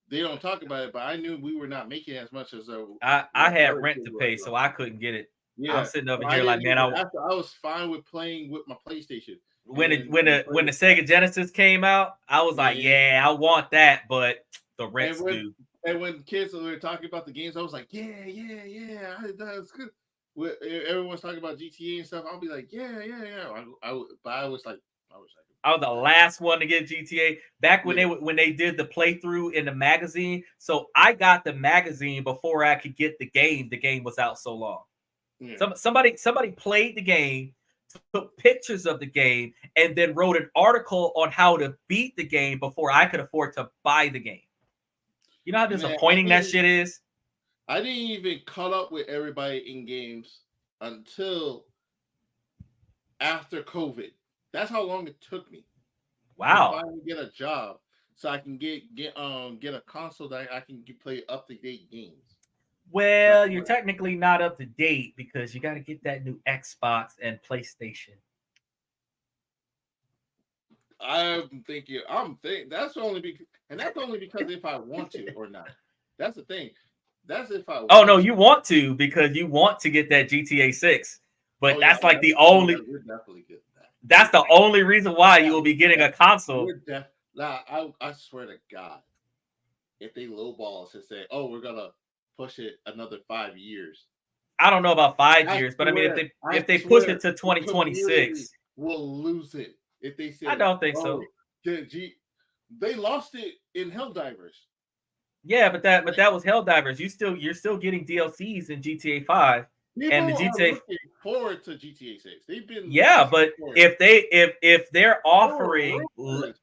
[SPEAKER 2] they don't talk about it, but I knew we were not making as much as
[SPEAKER 1] I had rent to pay, so I couldn't get it. Yeah, I'm sitting over here like, man, I
[SPEAKER 2] was fine with playing with my PlayStation.
[SPEAKER 1] When the Sega Genesis came out, I was like, yeah, I want that, but the rent's due.
[SPEAKER 2] And when kids were talking about the games, I was like, yeah, that's good. When everyone's talking about GTA and stuff, I'll be like, yeah. I was
[SPEAKER 1] the last one to get GTA back when they did the playthrough in the magazine. So I got the magazine before I could get the game. The game was out so long. Yeah. Somebody played the game, took pictures of the game, and then wrote an article on how to beat the game before I could afford to buy the game. You know how disappointing that shit is?
[SPEAKER 2] I didn't even caught up with everybody in games until after COVID. That's how long it took me.
[SPEAKER 1] Wow.
[SPEAKER 2] To finally get a job so I can get a console that I can play up-to-date games.
[SPEAKER 1] Well, you're technically not up to date because you got to get that new Xbox and PlayStation.
[SPEAKER 2] I'm thinking that's only because if I want to or not. That's the thing. That's if I
[SPEAKER 1] Oh
[SPEAKER 2] want
[SPEAKER 1] no,
[SPEAKER 2] to.
[SPEAKER 1] you want to because you want to get that GTA 6. But
[SPEAKER 2] Oh yeah,
[SPEAKER 1] that's like the only
[SPEAKER 2] we're definitely getting that.
[SPEAKER 1] that's the only reason why you will be getting a console.
[SPEAKER 2] Now I swear to God, if they lowball us and say, "Oh, we're gonna push it another 5 years,"
[SPEAKER 1] I don't know about 5 years, but I mean
[SPEAKER 2] I
[SPEAKER 1] if they push it
[SPEAKER 2] swear,
[SPEAKER 1] to
[SPEAKER 2] the community
[SPEAKER 1] 2026,
[SPEAKER 2] will lose it if they
[SPEAKER 1] I
[SPEAKER 2] say,
[SPEAKER 1] don't think so.
[SPEAKER 2] "Oh, they lost it in Helldivers."
[SPEAKER 1] Yeah, but that was Helldivers. You're still getting DLCs in GTA 5 and the
[SPEAKER 2] People are
[SPEAKER 1] GTA.
[SPEAKER 2] looking forward to GTA 6. They've been
[SPEAKER 1] Yeah,
[SPEAKER 2] asking
[SPEAKER 1] but
[SPEAKER 2] for it.
[SPEAKER 1] if they're
[SPEAKER 2] There were
[SPEAKER 1] offering
[SPEAKER 2] rumors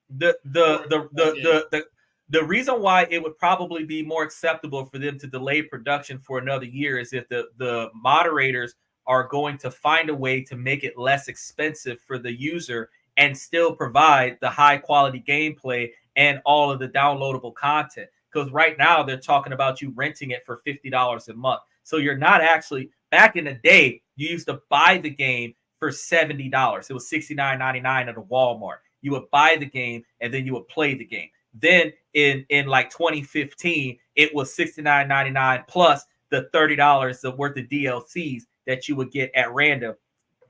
[SPEAKER 1] the
[SPEAKER 2] for
[SPEAKER 1] the the
[SPEAKER 2] that
[SPEAKER 1] the
[SPEAKER 2] game.
[SPEAKER 1] the reason why it would probably be more acceptable for them to delay production for another year is if the moderators are going to find a way to make it less expensive for the user and still provide the high quality gameplay and all of the downloadable content. Because right now they're talking about you renting it for $50 a month. So you're not actually, back in the day, you used to buy the game for $70. It was $69.99 at a Walmart. You would buy the game and then you would play the game. Then in like 2015, it was $69.99 plus the $30 worth of DLCs that you would get at random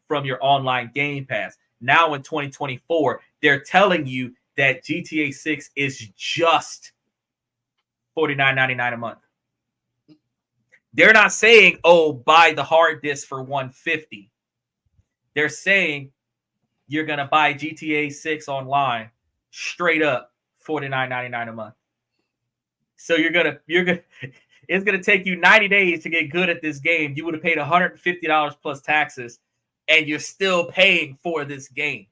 [SPEAKER 1] from your online game pass. Now in 2024, they're telling you that GTA 6 is just $49.99 a month. They're not saying, oh, buy the hard disk for $150. They're saying you're going to buy GTA 6 online straight up $49.99 a month. So it's gonna take you 90 days to get good at this game. You would have paid $150 plus taxes, and you're still paying for this game.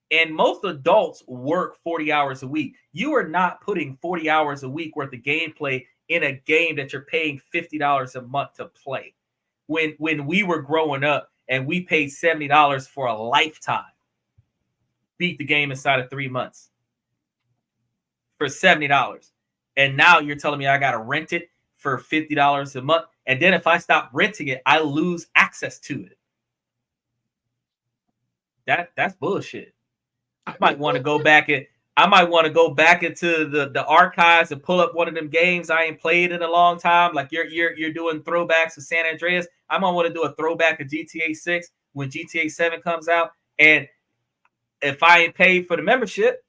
[SPEAKER 1] And most adults work 40 hours a week. You are not putting 40 hours a week worth of gameplay in a game that you're paying $50 a month to play. When we were growing up and we paid $70 for a lifetime, beat the game inside of 3 months for $70. And now you're telling me I got to rent it for $50 a month. And then if I stop renting it, I lose access to it. That's bullshit. I might want to go back into the archives and pull up one of them games I ain't played in a long time. Like you're doing throwbacks of San Andreas. I might want to do a throwback of GTA 6 when GTA 7 comes out. And if I ain't paid for the membership,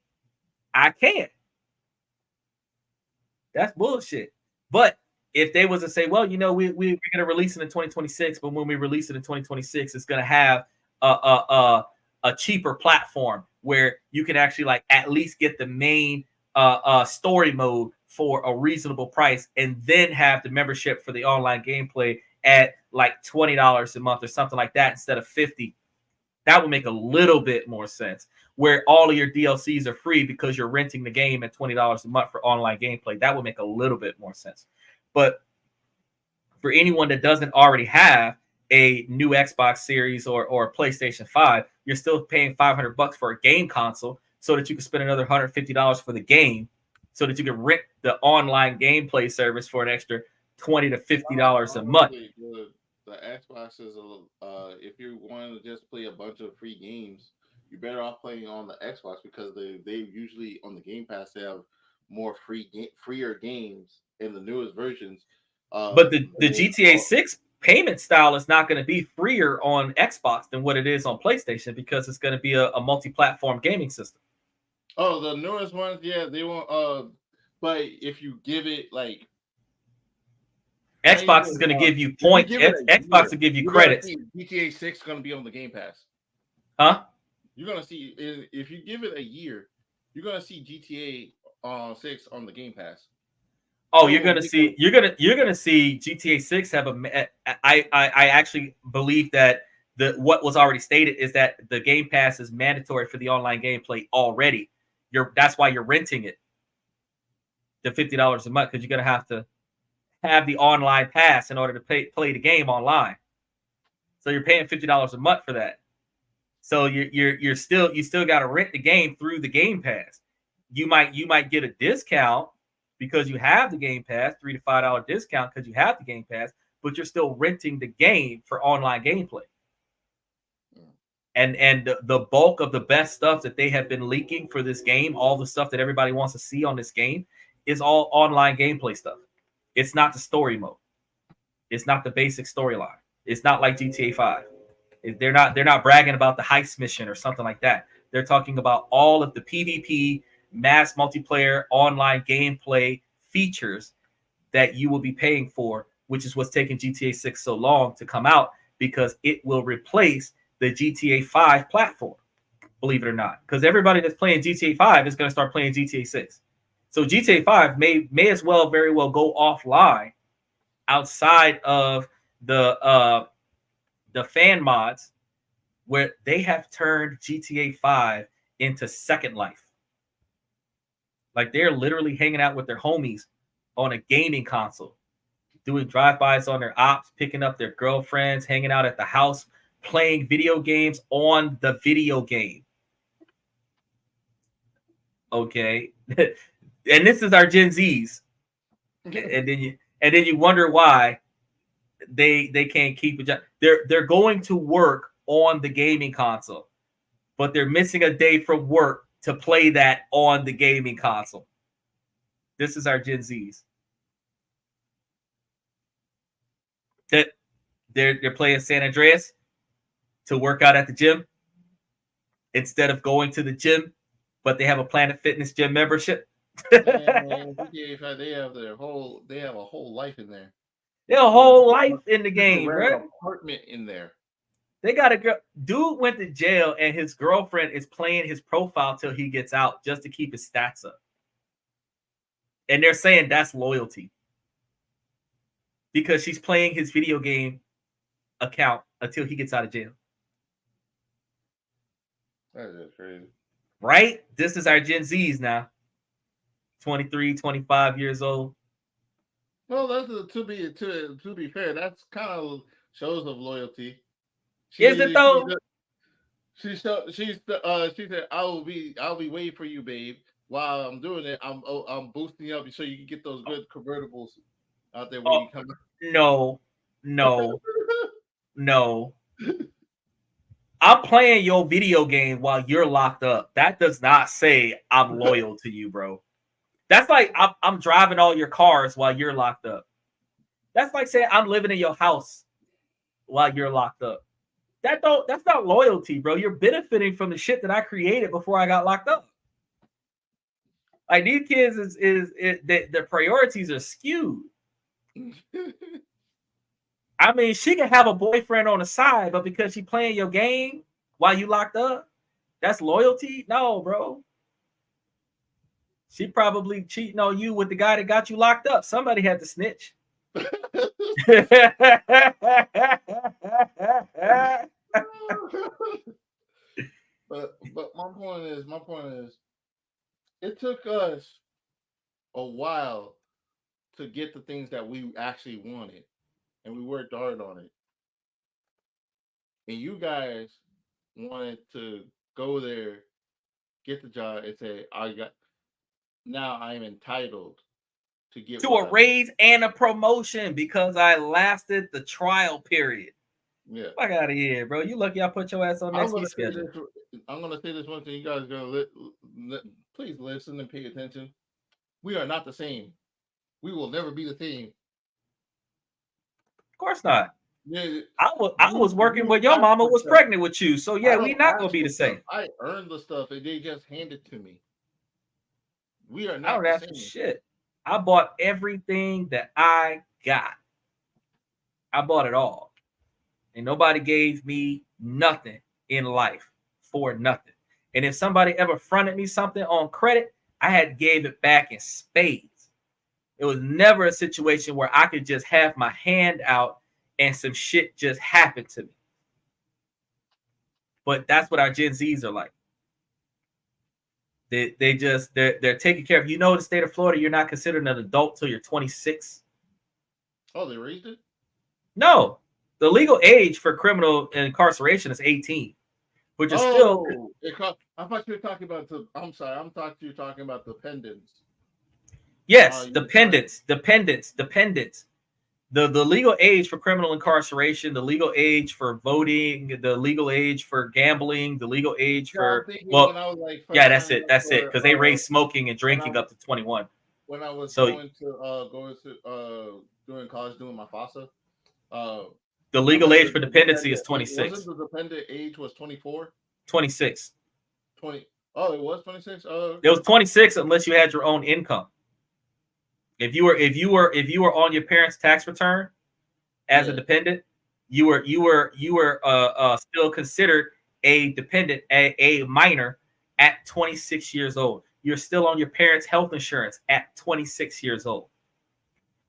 [SPEAKER 1] I can't. That's bullshit. But if they was to say, well, we're going to release it in 2026, but when we release it in 2026, it's going to have a cheaper platform where you can actually like at least get the main story mode for a reasonable price, and then have the membership for the online gameplay at like $20 a month or something like that instead of $50. That would make a little bit more sense, where all of your DLCs are free because you're renting the game at $20 a month for online gameplay. That would make a little bit more sense. But for anyone that doesn't already have a new Xbox Series or a PlayStation 5, you're still paying $500 for a game console so that you can spend another $150 for the game so that you can rent the online gameplay service for an extra $20 to $50 a month.
[SPEAKER 2] The Xbox is if you want to just play a bunch of free games, you're better off playing on the Xbox because they usually on the Game Pass they have more freer games in the newest versions.
[SPEAKER 1] But the GTA 6 payment style is not going to be freer on Xbox than what it is on PlayStation because it's going to be a multi-platform gaming system.
[SPEAKER 2] Oh, the newest ones, yeah, they won't. But if you give it like
[SPEAKER 1] Xbox is going to give you points. Xbox will give you credits.
[SPEAKER 2] GTA 6 is going to be on the Game Pass.
[SPEAKER 1] Huh?
[SPEAKER 2] You're going to see if you give it a year, you're going to see GTA 6 on the Game Pass.
[SPEAKER 1] Oh, you're gonna see GTA 6 have I actually believe that what was already stated is that the Game Pass is mandatory for the online gameplay already. That's why you're renting it, the $50 a month, because you're gonna have to have the online pass in order to play the game online. So you're paying $50 a month for that. So you still got to rent the game through the Game Pass. You might get a discount because you have the Game Pass, $3 to $5 discount because you have the Game Pass, but you're still renting the game for online gameplay. And the bulk of the best stuff that they have been leaking for this game, all the stuff that everybody wants to see on this game, is all online gameplay stuff. It's not the story mode. It's not the basic storyline. It's not like GTA 5. They're not bragging about the heist mission or something like that. They're talking about all of the PvP, mass multiplayer, online gameplay features that you will be paying for, which is what's taking GTA 6 so long to come out, because it will replace the GTA 5 platform, believe it or not. Because everybody that's playing GTA 5 is going to start playing GTA 6. So GTA 5 may as well very well go offline outside of the fan mods, where they have turned GTA 5 into Second Life. Like, they're literally hanging out with their homies on a gaming console, doing drive-bys on their ops, picking up their girlfriends, hanging out at the house, playing video games on the video game. Okay. And this is our Gen Zs. And then you wonder why they can't keep a job. They're going to work on the gaming console, but they're missing a day from work to play that on the gaming console. This is our Gen Zs. That they're playing San Andreas to work out at the gym instead of going to the gym, but they have a Planet Fitness gym membership.
[SPEAKER 2] They have a whole life in there.
[SPEAKER 1] They have a whole life in the game, right?
[SPEAKER 2] Apartment in there.
[SPEAKER 1] They got a girl. Dude went to jail, and his girlfriend is playing his profile till he gets out just to keep his stats up. And they're saying that's loyalty, because she's playing his video game account until he gets out of jail.
[SPEAKER 2] That is crazy.
[SPEAKER 1] Right? This is our Gen Zs now. 23, 25 years old.
[SPEAKER 2] Well, that's to be fair, that's kind of shows of loyalty.
[SPEAKER 1] Is it though?
[SPEAKER 2] She said, I'll be waiting for you, babe. While I'm doing it, I'm boosting you up so you can get those good convertibles out there when you come.
[SPEAKER 1] No. I'm playing your video game while you're locked up. That does not say I'm loyal to you, bro. That's like I'm driving all your cars while you're locked up. That's like saying I'm living in your house while you're locked up. That's not loyalty, bro. You're benefiting from the shit that I created before I got locked up. Like, these kids their priorities are skewed. I mean, she can have a boyfriend on the side, but because she playing your game while you locked up, that's loyalty? No, bro. She probably cheating on you with the guy that got you locked up. Somebody had to snitch.
[SPEAKER 2] But my point is, it took us a while to get the things that we actually wanted, and we worked hard on it. And you guys wanted to go there, get the job, and say, now I am entitled to get
[SPEAKER 1] to a raise and a promotion because I lasted the trial period.
[SPEAKER 2] Yeah.
[SPEAKER 1] Fuck out of here, bro. You lucky I put your ass on next week's schedule.
[SPEAKER 2] I'm gonna say this one thing. You guys are gonna please listen and pay attention. We are not the same. We will never be the same.
[SPEAKER 1] Of course not.
[SPEAKER 2] Yeah,
[SPEAKER 1] I was working when your mama was pregnant with you, so yeah, we not gonna be the same.
[SPEAKER 2] I earned the stuff and they just handed to me. We are not.
[SPEAKER 1] I don't ask for shit. I bought everything that I got. I bought it all. And nobody gave me nothing in life for nothing. And if somebody ever fronted me something on credit, I had gave it back in spades. It was never a situation where I could just have my hand out and some shit just happened to me. But that's what our Gen Zs are like. They're taking care of, you know, the state of Florida, you're not considered an adult till you're 26.
[SPEAKER 2] Oh, they raised it?
[SPEAKER 1] No. The legal age for criminal incarceration is 18, which is still.
[SPEAKER 2] I thought you were talking about I'm sorry. I'm talking about dependents.
[SPEAKER 1] Yes, dependents. the legal age for criminal incarceration, the legal age for voting, the legal age for gambling, the legal age for
[SPEAKER 2] when I was like
[SPEAKER 1] yeah,
[SPEAKER 2] first
[SPEAKER 1] that's
[SPEAKER 2] signing
[SPEAKER 1] it.
[SPEAKER 2] up
[SPEAKER 1] That's it.
[SPEAKER 2] for
[SPEAKER 1] Because they raised smoking and drinking up to 21.
[SPEAKER 2] When I was
[SPEAKER 1] So
[SPEAKER 2] going to doing college, doing my FAFSA,
[SPEAKER 1] the legal age for dependency is 26.
[SPEAKER 2] Wasn't the dependent age was 24?
[SPEAKER 1] 26.
[SPEAKER 2] 20. Oh, it was 26. Oh,
[SPEAKER 1] it was 26 unless you had your own income. If you were on your parents' tax return as a dependent, you were still considered a dependent, a minor at 26 years old. You're still on your parents' health insurance at 26 years old.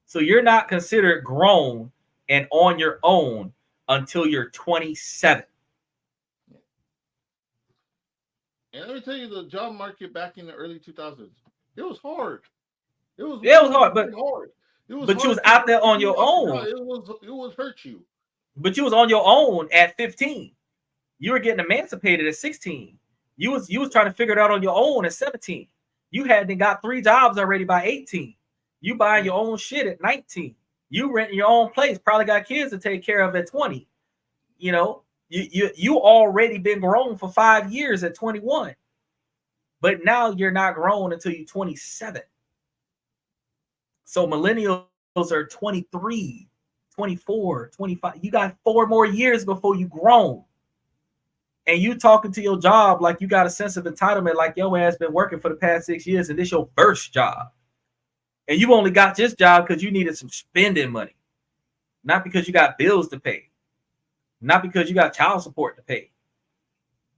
[SPEAKER 1] So you're not considered grown and on your own until you're 27.
[SPEAKER 2] And let me tell you, the job market back in the early 2000s, it was hard. It was
[SPEAKER 1] hard, but
[SPEAKER 2] hard.
[SPEAKER 1] You was out there on your own.
[SPEAKER 2] It was hurt you.
[SPEAKER 1] But you was on your own at 15. You were getting emancipated at 16. You was trying to figure it out on your own at 17. You hadn't got 3 jobs already by 18. You buying your own shit at 19. You renting your own place. Probably got kids to take care of at 20. You know, you already been grown for 5 years at 21. But now you're not grown until you're 27. So millennials are 23, 24, 25. You got 4 more years before you grown. And you talking to your job like you got a sense of entitlement, like your ass been working for the past 6 years and this your first job. And you only got this job because you needed some spending money. Not because you got bills to pay. Not because you got child support to pay.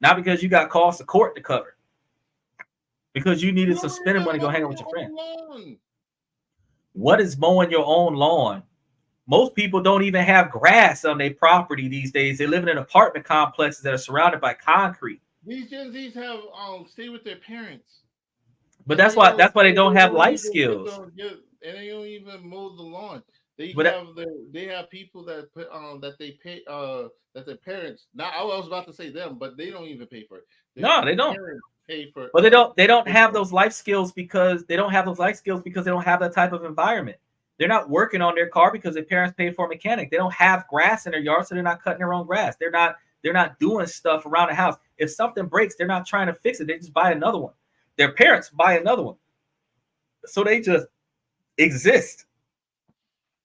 [SPEAKER 1] Not because you got costs of court to cover. Because you needed some spending money to go hang out with your friends. What is mowing your own lawn? Most people don't even have grass on their property these days. They live in apartment complexes that are surrounded by concrete.
[SPEAKER 2] These Gen Zs have stay with their parents.
[SPEAKER 1] But that's why they don't have life skills.
[SPEAKER 2] And they don't even mow the lawn. They have people that put that they pay that their parents. Now I was about to say them, but they don't even pay for it.
[SPEAKER 1] No, they don't.
[SPEAKER 2] Pay for it.
[SPEAKER 1] But they don't have those life skills because they don't have that type of environment. They're not working on their car because their parents paid for a mechanic. They don't have grass in their yard, so they're not cutting their own grass. They're not doing stuff around the house. If something breaks, they're not trying to fix it. They just buy another one. Their parents buy another one. So they just exist.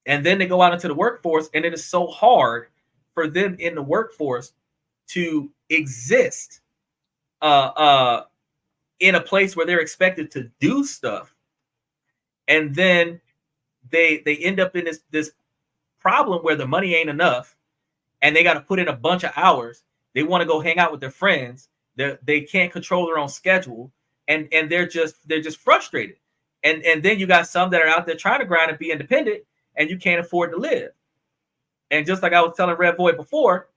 [SPEAKER 1] And then they go out into the workforce, and it is so hard for them in the workforce to exist in a place where they're expected to do stuff. And then they end up in this problem where the money ain't enough and they got to put in a bunch of hours. They want to go hang out with their friends. They can't control their own schedule, and they're just frustrated. And then you got some that are out there trying to grind and be independent, and you can't afford to live. And just like I was telling Red Boy before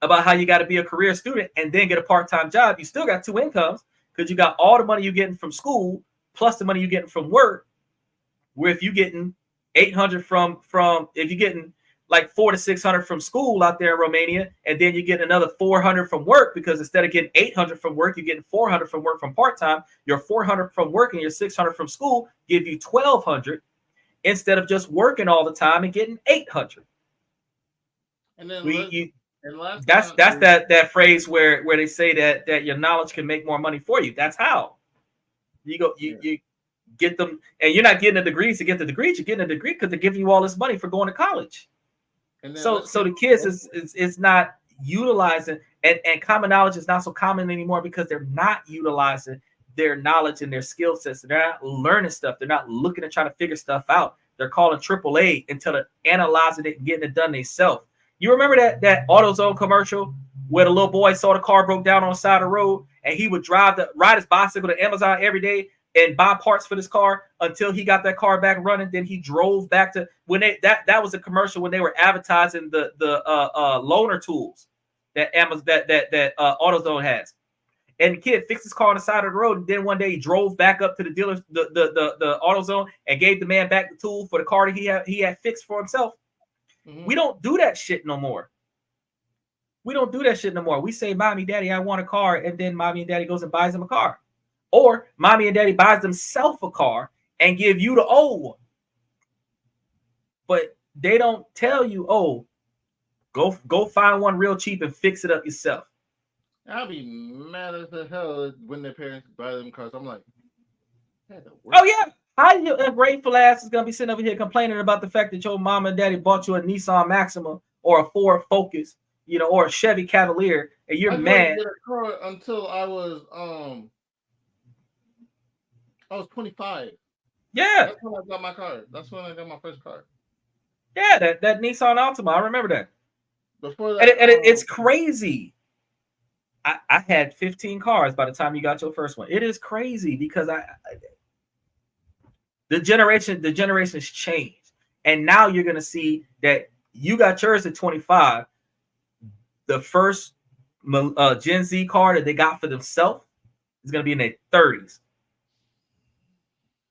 [SPEAKER 1] about how you got to be a career student and then get a part-time job, you still got 2 incomes because you got all the money you're getting from school plus the money you're getting from work. Where if you're getting 800 from if you're getting like 400 to 600 from school out there in Romania, and then you get another 400 from work, because instead of getting 800 from work, you're getting 400 from work from part-time. Your 400 from work and your 600 from school give you 1,200 instead of just working all the time and getting 800. And then that's that phrase where they say that your knowledge can make more money for you. That's how you get them, and you're not getting a degree to get the degree. You're getting a degree because they're giving you all this money for going to college. And so the kids is not utilizing, and common knowledge is not so common anymore because they're not utilizing their knowledge and their skill sets. They're not learning stuff. They're not looking and trying to figure stuff out. They're calling AAA instead of analyzing it and getting it done themselves. You remember that AutoZone commercial where the little boy saw the car broke down on the side of the road, and he would ride his bicycle to Amazon every day and buy parts for this car until he got that car back running. Then he drove back to that was a commercial when they were advertising the loaner tools that AutoZone has. And the kid fixed his car on the side of the road, and then one day he drove back up to the dealer, the AutoZone, and gave the man back the tool for the car that he had fixed for himself. Mm-hmm. We don't do that shit no more. We say, "Mommy, Daddy, I want a car," and then Mommy and Daddy goes and buys them a car. Or Mommy and Daddy buys themselves a car and give you the old one. But they don't tell you, oh, go find one real cheap and fix it up yourself.
[SPEAKER 2] I'll be mad as the hell when their parents buy them cars. I'm like,
[SPEAKER 1] Oh yeah. How you ungrateful ass is gonna be sitting over here complaining about the fact that your mom and daddy bought you a Nissan Maxima or a Ford Focus, or a Chevy Cavalier, and you're
[SPEAKER 2] I didn't
[SPEAKER 1] mad.
[SPEAKER 2] get a car until I was 25.
[SPEAKER 1] Yeah,
[SPEAKER 2] That's when I got my car. That's when I got my first car.
[SPEAKER 1] yeah, that Nissan Altima, I remember that.
[SPEAKER 2] Before
[SPEAKER 1] And,
[SPEAKER 2] that,
[SPEAKER 1] it's crazy. I had 15 cars by the time you got your first one. It is crazy because the generations changed, and now you're gonna see that you got yours at 25. The first Gen Z car that they got for themselves is gonna be in their 30s,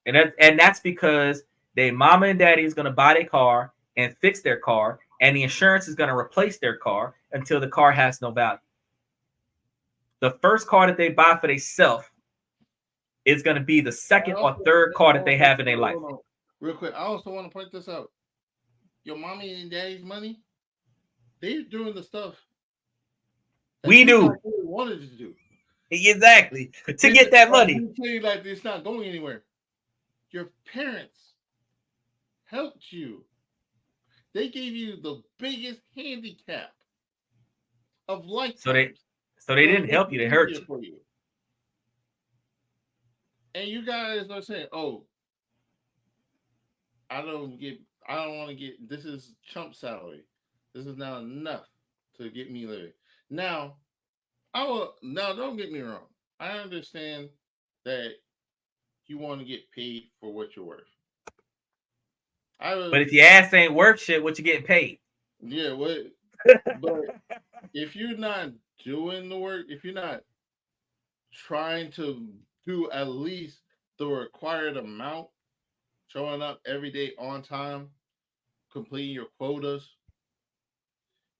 [SPEAKER 1] and that's because their mama and daddy is gonna buy their car and fix their car, and the insurance is gonna replace their car until the car has no value. The first car that they buy for themselves is going to be the second or third car that they have in their life.
[SPEAKER 2] Real quick, I also want to point this out. Your mommy and daddy's money, they're doing the stuff
[SPEAKER 1] we do
[SPEAKER 2] wanted to do.
[SPEAKER 1] Exactly. To get that money.
[SPEAKER 2] You tell you like it's not going anywhere. Your parents helped you. They gave you the biggest handicap of life.
[SPEAKER 1] So they didn't help you, they hurt you.
[SPEAKER 2] For you. And you guys are saying, oh, I don't want to get, this is chump salary. This is not enough to get me there. Now, don't get me wrong. I understand that you want to get paid for what you're worth.
[SPEAKER 1] But if your ass ain't worth shit, what you getting paid?
[SPEAKER 2] Yeah, but if you're not doing the work, if you're not trying to do at least the required amount, showing up every day on time, completing your quotas,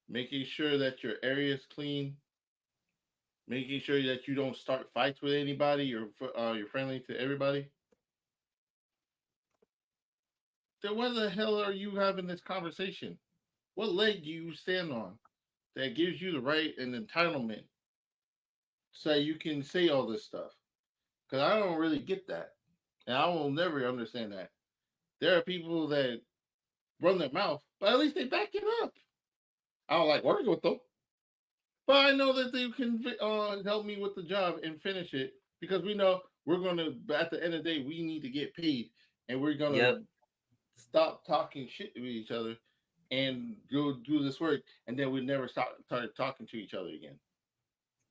[SPEAKER 2] making sure that your area is clean, making sure that you don't start fights with anybody, you're friendly to everybody, then why the hell are you having this conversation? What leg do you stand on that gives you the right and entitlement so you can say all this stuff? Because I don't really get that. And I will never understand that. There are people that run their mouth, but at least they back it up. I don't like working with them. But I know that they can help me with the job and finish it because we know we're going to, at the end of the day, we need to get paid. And we're going to stop talking shit to each other and go do this work. And then we never start talking to each other again.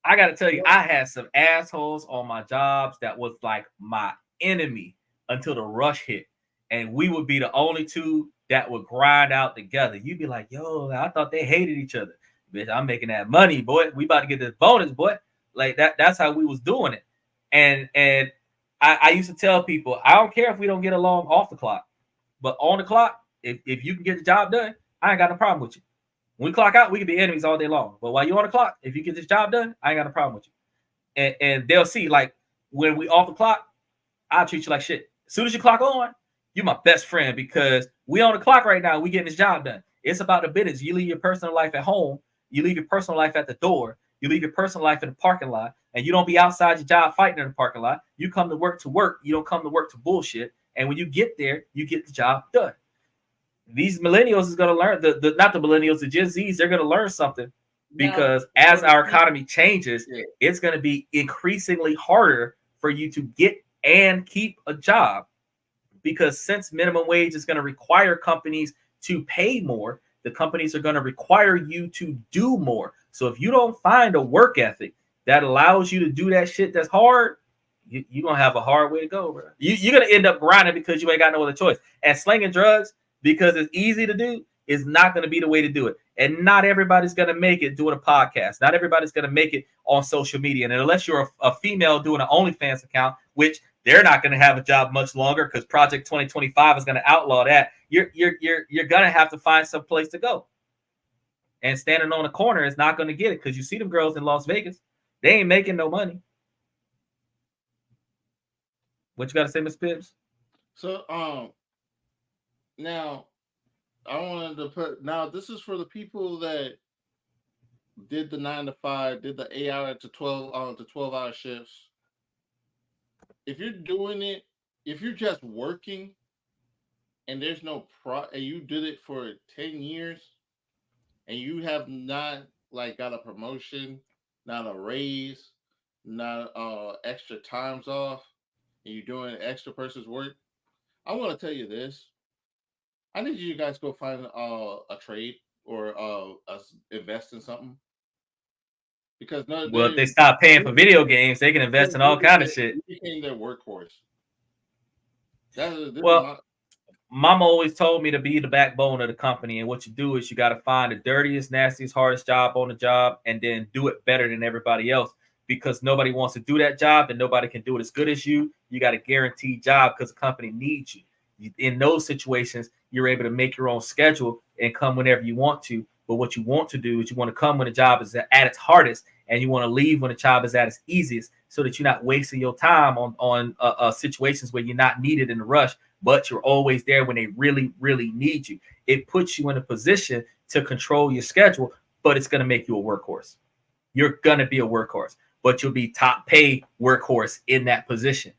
[SPEAKER 1] I got to tell you, I had some assholes on my jobs that was like my enemy until the rush hit. And we would be the only two that would grind out together. You'd be like, yo, I thought they hated each other. Bitch, I'm making that money, boy. We about to get this bonus, boy. Like that's how we was doing it. And I used to tell people, I don't care if we don't get along off the clock. But on the clock, if you can get the job done, I ain't got no problem with you. When we clock out, we can be enemies all day long. But while you're on the clock, if you get this job done, I ain't got no problem with you. And they'll see, like, when we off the clock, I'll treat you like shit. As soon as you clock on, you're my best friend because we on the clock right now. We getting this job done. It's about the business. You leave your personal life at home. You leave your personal life at the door. You leave your personal life in the parking lot. And you don't be outside your job fighting in the parking lot. You come to work. You don't come to work to bullshit. And when you get there, you get the job done. These millennials is going to learn, not the millennials, the Gen Zs, they're going to learn something because as our economy changes, it's going to be increasingly harder for you to get and keep a job because since minimum wage is going to require companies to pay more, the companies are going to require you to do more. So if you don't find a work ethic that allows you to do that shit that's hard, you're going to have a hard way to go, bro. You're going to end up grinding because you ain't got no other choice. And slinging drugs, because it's easy to do, is not going to be the way to do it. And not everybody's going to make it doing a podcast. Not everybody's going to make it on social media. And unless you're a female doing an OnlyFans account, which they're not going to have a job much longer because Project 2025 is going to outlaw that, you're going to have to find some place to go. And standing on a corner is not going to get it because you see them girls in Las Vegas. They ain't making no money. What you got to say, Ms. Pibbs?
[SPEAKER 2] So, now, I wanted to put now. This is for the people that did the 9 to 5, did the 8 hour to 12 hour shifts. If you're doing it, if you're just working and there's no and you did it for 10 years and you have not like got a promotion, not a raise, not extra times off, and you're doing extra person's work, I want to tell you this. I need you guys go find a trade or invest in something because no,
[SPEAKER 1] Well, if they stop paying for video games, they can invest in all kind of shit.
[SPEAKER 2] You became their workhorse. This
[SPEAKER 1] well, Mama always told me to be the backbone of the company, and what you do is you got to find the dirtiest, nastiest, hardest job on the job, and then do it better than everybody else. Because nobody wants to do that job, and nobody can do it as good as you. You got a guaranteed job because the company needs you. In those situations, you're able to make your own schedule and come whenever you want to. But what you want to do is you want to come when the job is at its hardest, and you want to leave when the job is at its easiest, so that you're not wasting your time on situations where you're not needed in a rush, but you're always there when they really, really need you. It puts you in a position to control your schedule, but it's going to make you a workhorse. You're going to be a workhorse, but you'll be top pay workhorse in that position.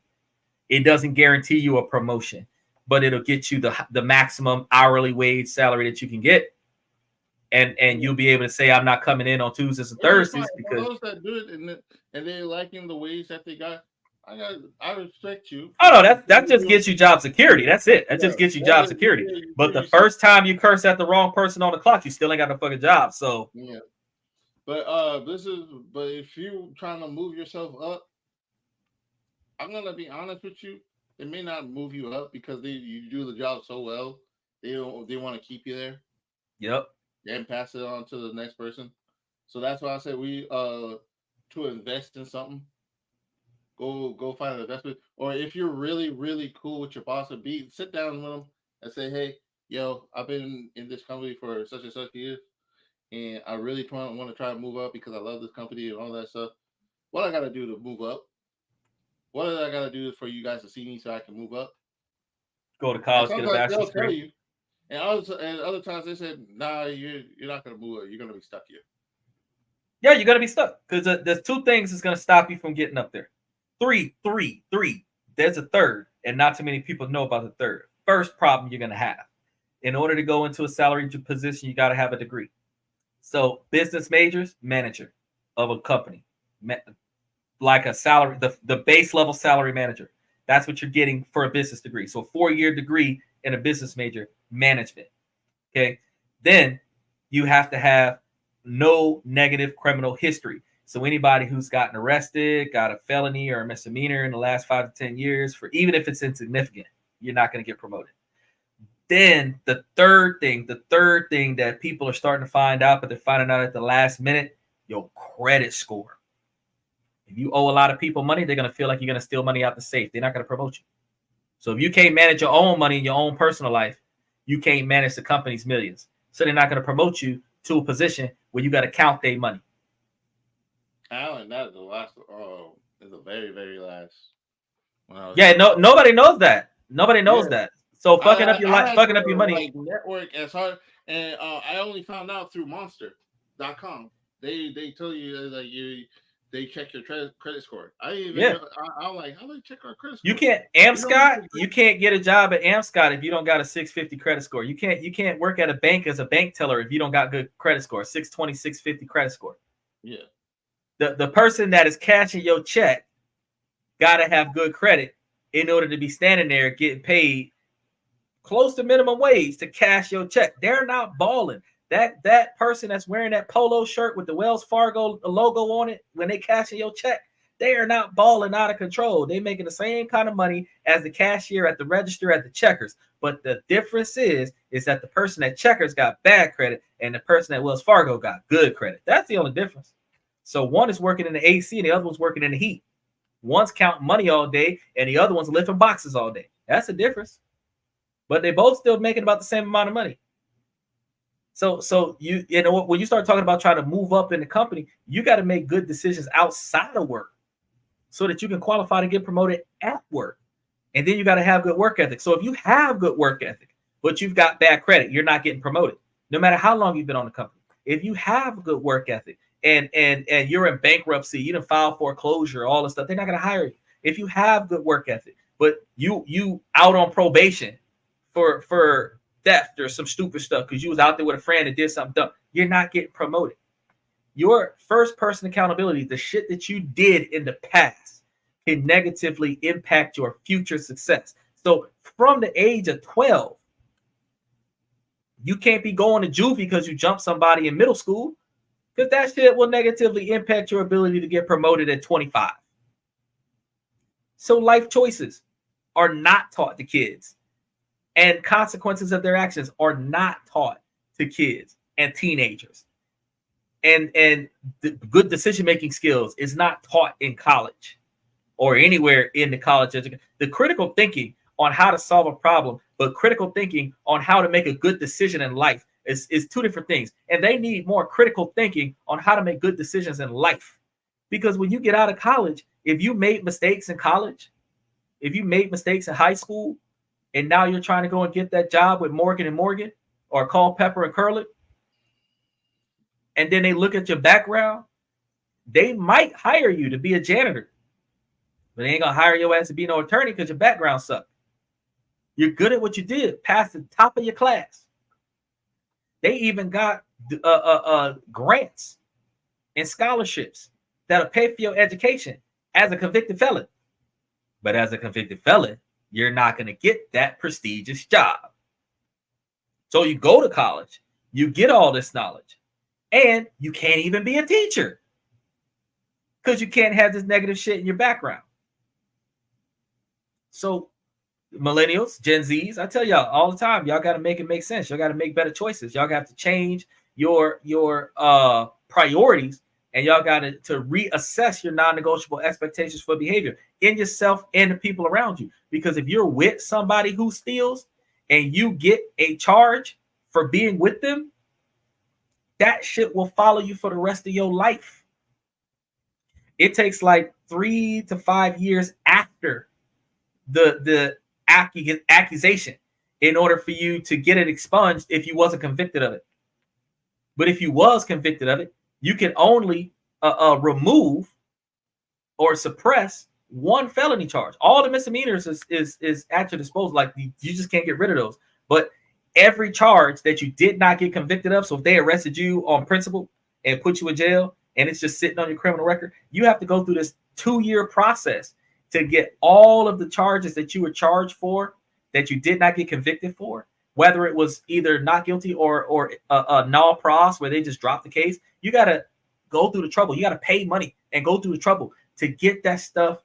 [SPEAKER 1] It doesn't guarantee you a promotion, but it'll get you the maximum hourly wage salary that you can get. And you'll be able to say, I'm not coming in on Tuesdays and Thursdays because
[SPEAKER 2] those that do it and they're liking the wage that they got. I respect you.
[SPEAKER 1] Oh no, that just gets you job security. That's it. That just gets you job security. But the first time you curse at the wrong person on the clock, you still ain't got no fucking job. So
[SPEAKER 2] yeah. But if you trying to move yourself up, I'm gonna be honest with you. It may not move you up because you do the job so well. They want to keep you there.
[SPEAKER 1] Yep.
[SPEAKER 2] And pass it on to the next person. So that's why I said to invest in something. Go find an investment. Or if you're really, really cool with your boss, sit down with them and say, hey, yo, I've been in this company for such and such years, and I really want to try to move up because I love this company and all that stuff. What I gotta do to move up? What do I gotta do for you guys to see me so I can move up?
[SPEAKER 1] Go to college, get a bachelor's degree.
[SPEAKER 2] And other times they said, nah, you're not going to move it. You're going to be stuck here.
[SPEAKER 1] Yeah, you're going to be stuck. Because there's two things that's going to stop you from getting up there. Three. There's a third, and not too many people know about the third. First problem you're going to have. In order to go into a salaried position, you got to have a degree. So business majors, manager of a company. Like a salary, the base level salary manager. That's what you're getting for a business degree. So a 4-year degree in a business major, management. Okay. Then you have to have no negative criminal history. So anybody who's gotten arrested, got a felony or a misdemeanor in the last 5 to 10 years, for even if it's insignificant, you're not going to get promoted. Then the third thing that people are starting to find out, but they're finding out at the last minute, your credit score. If you owe a lot of people money, they're going to feel like you're going to steal money out the safe. They're not going to promote you. So if you can't manage your own money in your own personal life, you can't manage the company's millions. So they're not going to promote you to a position where you got to count their money.
[SPEAKER 2] And that's the last, the very, very last.
[SPEAKER 1] Yeah, nobody knows that. Nobody knows that. So fucking up your life, fucking up your money.
[SPEAKER 2] Like network as hard, and I only found out through Monster.com. They tell you that they check your credit score. I didn't even know. I'm like, how do they check our credit score?
[SPEAKER 1] You can't Amscot. You can't get a job at Amscot if you don't got a 650 credit score. You can't work at a bank as a bank teller if you don't got good credit score. 620, 650 credit score.
[SPEAKER 2] Yeah.
[SPEAKER 1] The person that is cashing your check gotta have good credit in order to be standing there getting paid close to minimum wage to cash your check. They're not balling. That person that's wearing that polo shirt with the Wells Fargo logo on it, when they cashing your check, they are not balling out of control. They making the same kind of money as the cashier at the register at the Checkers. But the difference is that the person at Checkers got bad credit and the person at Wells Fargo got good credit. That's the only difference. So one is working in the AC and the other one's working in the heat. One's counting money all day and the other one's lifting boxes all day. That's the difference. But they both still making about the same amount of money. So you know when you start talking about trying to move up in the company, you got to make good decisions outside of work so that you can qualify to get promoted at work. And then you got to have good work ethic. So if you have good work ethic, but you've got bad credit, you're not getting promoted. No matter how long you've been on the company. If you have good work ethic and you're in bankruptcy, you didn't file foreclosure, all this stuff, they're not going to hire you. If you have good work ethic, but you out on probation for theft or some stupid stuff because you was out there with a friend and did something dumb, you're not getting promoted. Your first person accountability, the shit that you did in the past, can negatively impact your future success. So from the age of 12, you can't be going to juvie because you jumped somebody in middle school, because that shit will negatively impact your ability to get promoted at 25. So life choices are not taught to kids, and consequences of their actions are not taught to kids and teenagers. And the good decision-making skills is not taught in college or anywhere in the college education. The critical thinking on how to solve a problem, but critical thinking on how to make a good decision in life is two different things. And they need more critical thinking on how to make good decisions in life. Because when you get out of college, if you made mistakes in college, if you made mistakes in high school, and now you're trying to go and get that job with Morgan & Morgan or Call Pepper and Curlit, and then they look at your background, they might hire you to be a janitor, but they ain't gonna hire your ass to be no attorney because your background sucked. You're good at what you did, past the top of your class. They even got grants and scholarships that'll pay for your education as a convicted felon. But as a convicted felon, you're not gonna get that prestigious job. So you go to college, you get all this knowledge, and you can't even be a teacher because you can't have this negative shit in your background. So millennials, Gen Zs, I tell y'all all the time, y'all got to make it make sense. Y'all got to make better choices. Y'all got to change your priorities, and y'all got to reassess your non-negotiable expectations for behavior in yourself and the people around you. Because if you're with somebody who steals and you get a charge for being with them, that shit will follow you for the rest of your life. It takes like 3 to 5 years after the accusation in order for you to get it expunged if you wasn't convicted of it. But if you was convicted of it, you can only remove or suppress one felony charge. All the misdemeanors is at your disposal. Like, you just can't get rid of those. But every charge that you did not get convicted of, so if they arrested you on principle and put you in jail and it's just sitting on your criminal record, you have to go through this 2-year process to get all of the charges that you were charged for that you did not get convicted for, whether it was either not guilty or a null pros where they just dropped the case. You got to go through the trouble. You got to pay money and go through the trouble to get that stuff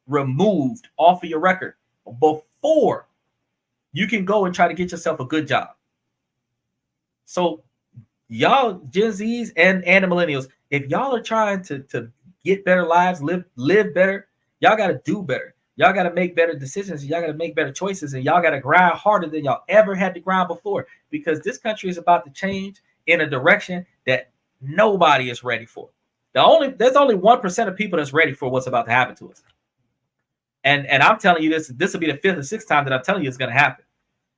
[SPEAKER 1] removed off of your record before you can go and try to get yourself a good job. So y'all, Gen Zs and the millennials, if y'all are trying to get better lives, live better, y'all got to do better. Y'all got to make better decisions. Y'all got to make better choices, and y'all got to grind harder than y'all ever had to grind before, because this country is about to change in a direction that nobody is ready for. There's only 1% of people that's ready for what's about to happen to us. And I'm telling you this will be the 5th or 6th time that I'm telling you it's going to happen.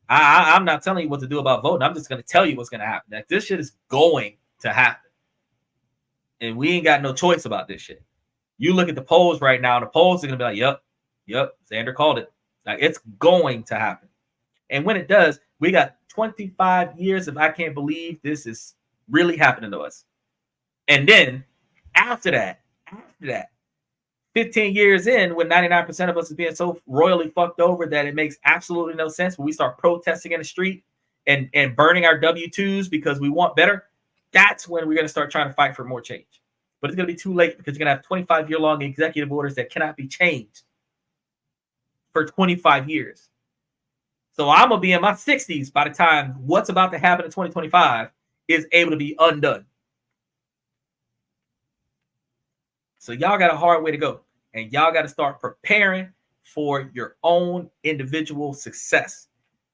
[SPEAKER 1] I'm not telling you what to do about voting. I'm just going to tell you what's going to happen. Like, this shit is going to happen. And we ain't got no choice about this shit. You look at the polls right now, and the polls are going to be like, yep, Xander called it. Like, it's going to happen. And when it does, we got 25 years of I can't believe this is really happening to us. And then after that, 15 years in, when 99% of us is being so royally fucked over that it makes absolutely no sense, when we start protesting in the street and burning our W-2s because we want better, that's when we're going to start trying to fight for more change. But it's going to be too late, because you're going to have 25-year-long executive orders that cannot be changed for 25 years. So I'm going to be in my 60s by the time what's about to happen in 2025 is able to be undone. So y'all got a hard way to go, and y'all got to start preparing for your own individual success.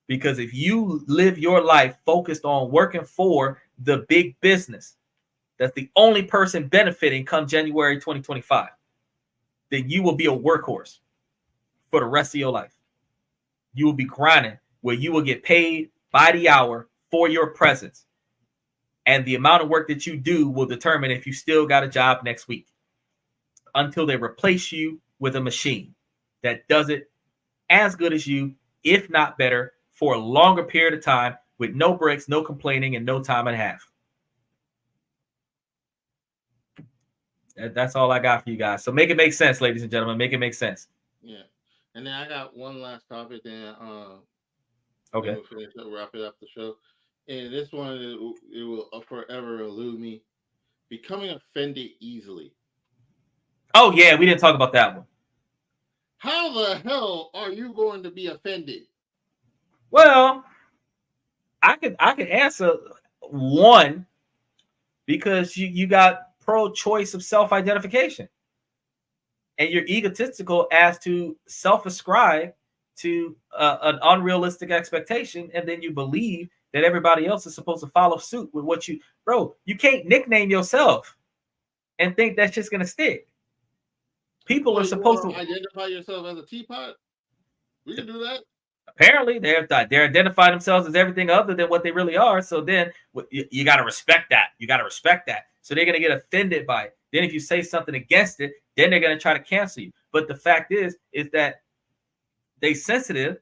[SPEAKER 1] Because if you live your life focused on working for the big business, that's the only person benefiting come January 2025, then you will be a workhorse for the rest of your life. You will be grinding where you will get paid by the hour for your presence. And the amount of work that you do will determine if you still got a job next week until they replace you with a machine that does it as good as you, if not better, for a longer period of time with no breaks, no complaining, and no time and a half. That's all I got for you guys. So make it make sense, ladies and gentlemen. Make it make sense.
[SPEAKER 2] Yeah. And then I got one last topic, then
[SPEAKER 1] okay,
[SPEAKER 2] we'll finish up, wrap it up the show. And this one, it will forever elude me. Becoming offended easily.
[SPEAKER 1] Oh yeah, we didn't talk about that one.
[SPEAKER 2] How the hell are you going to be offended?
[SPEAKER 1] Well, I could answer one because you got pro-choice of self-identification, and you're egotistical as to self-ascribe to an unrealistic expectation, and then you believe that everybody else is supposed to follow suit with what you, bro. You can't nickname yourself and think that's just gonna stick. People are supposed to
[SPEAKER 2] identify yourself as a teapot. We can do that.
[SPEAKER 1] Apparently, they're identifying themselves as everything other than what they really are. So then you got to respect that. You got to respect that. So they're going to get offended by it. Then if you say something against it, then they're going to try to cancel you. But the fact is that they sensitive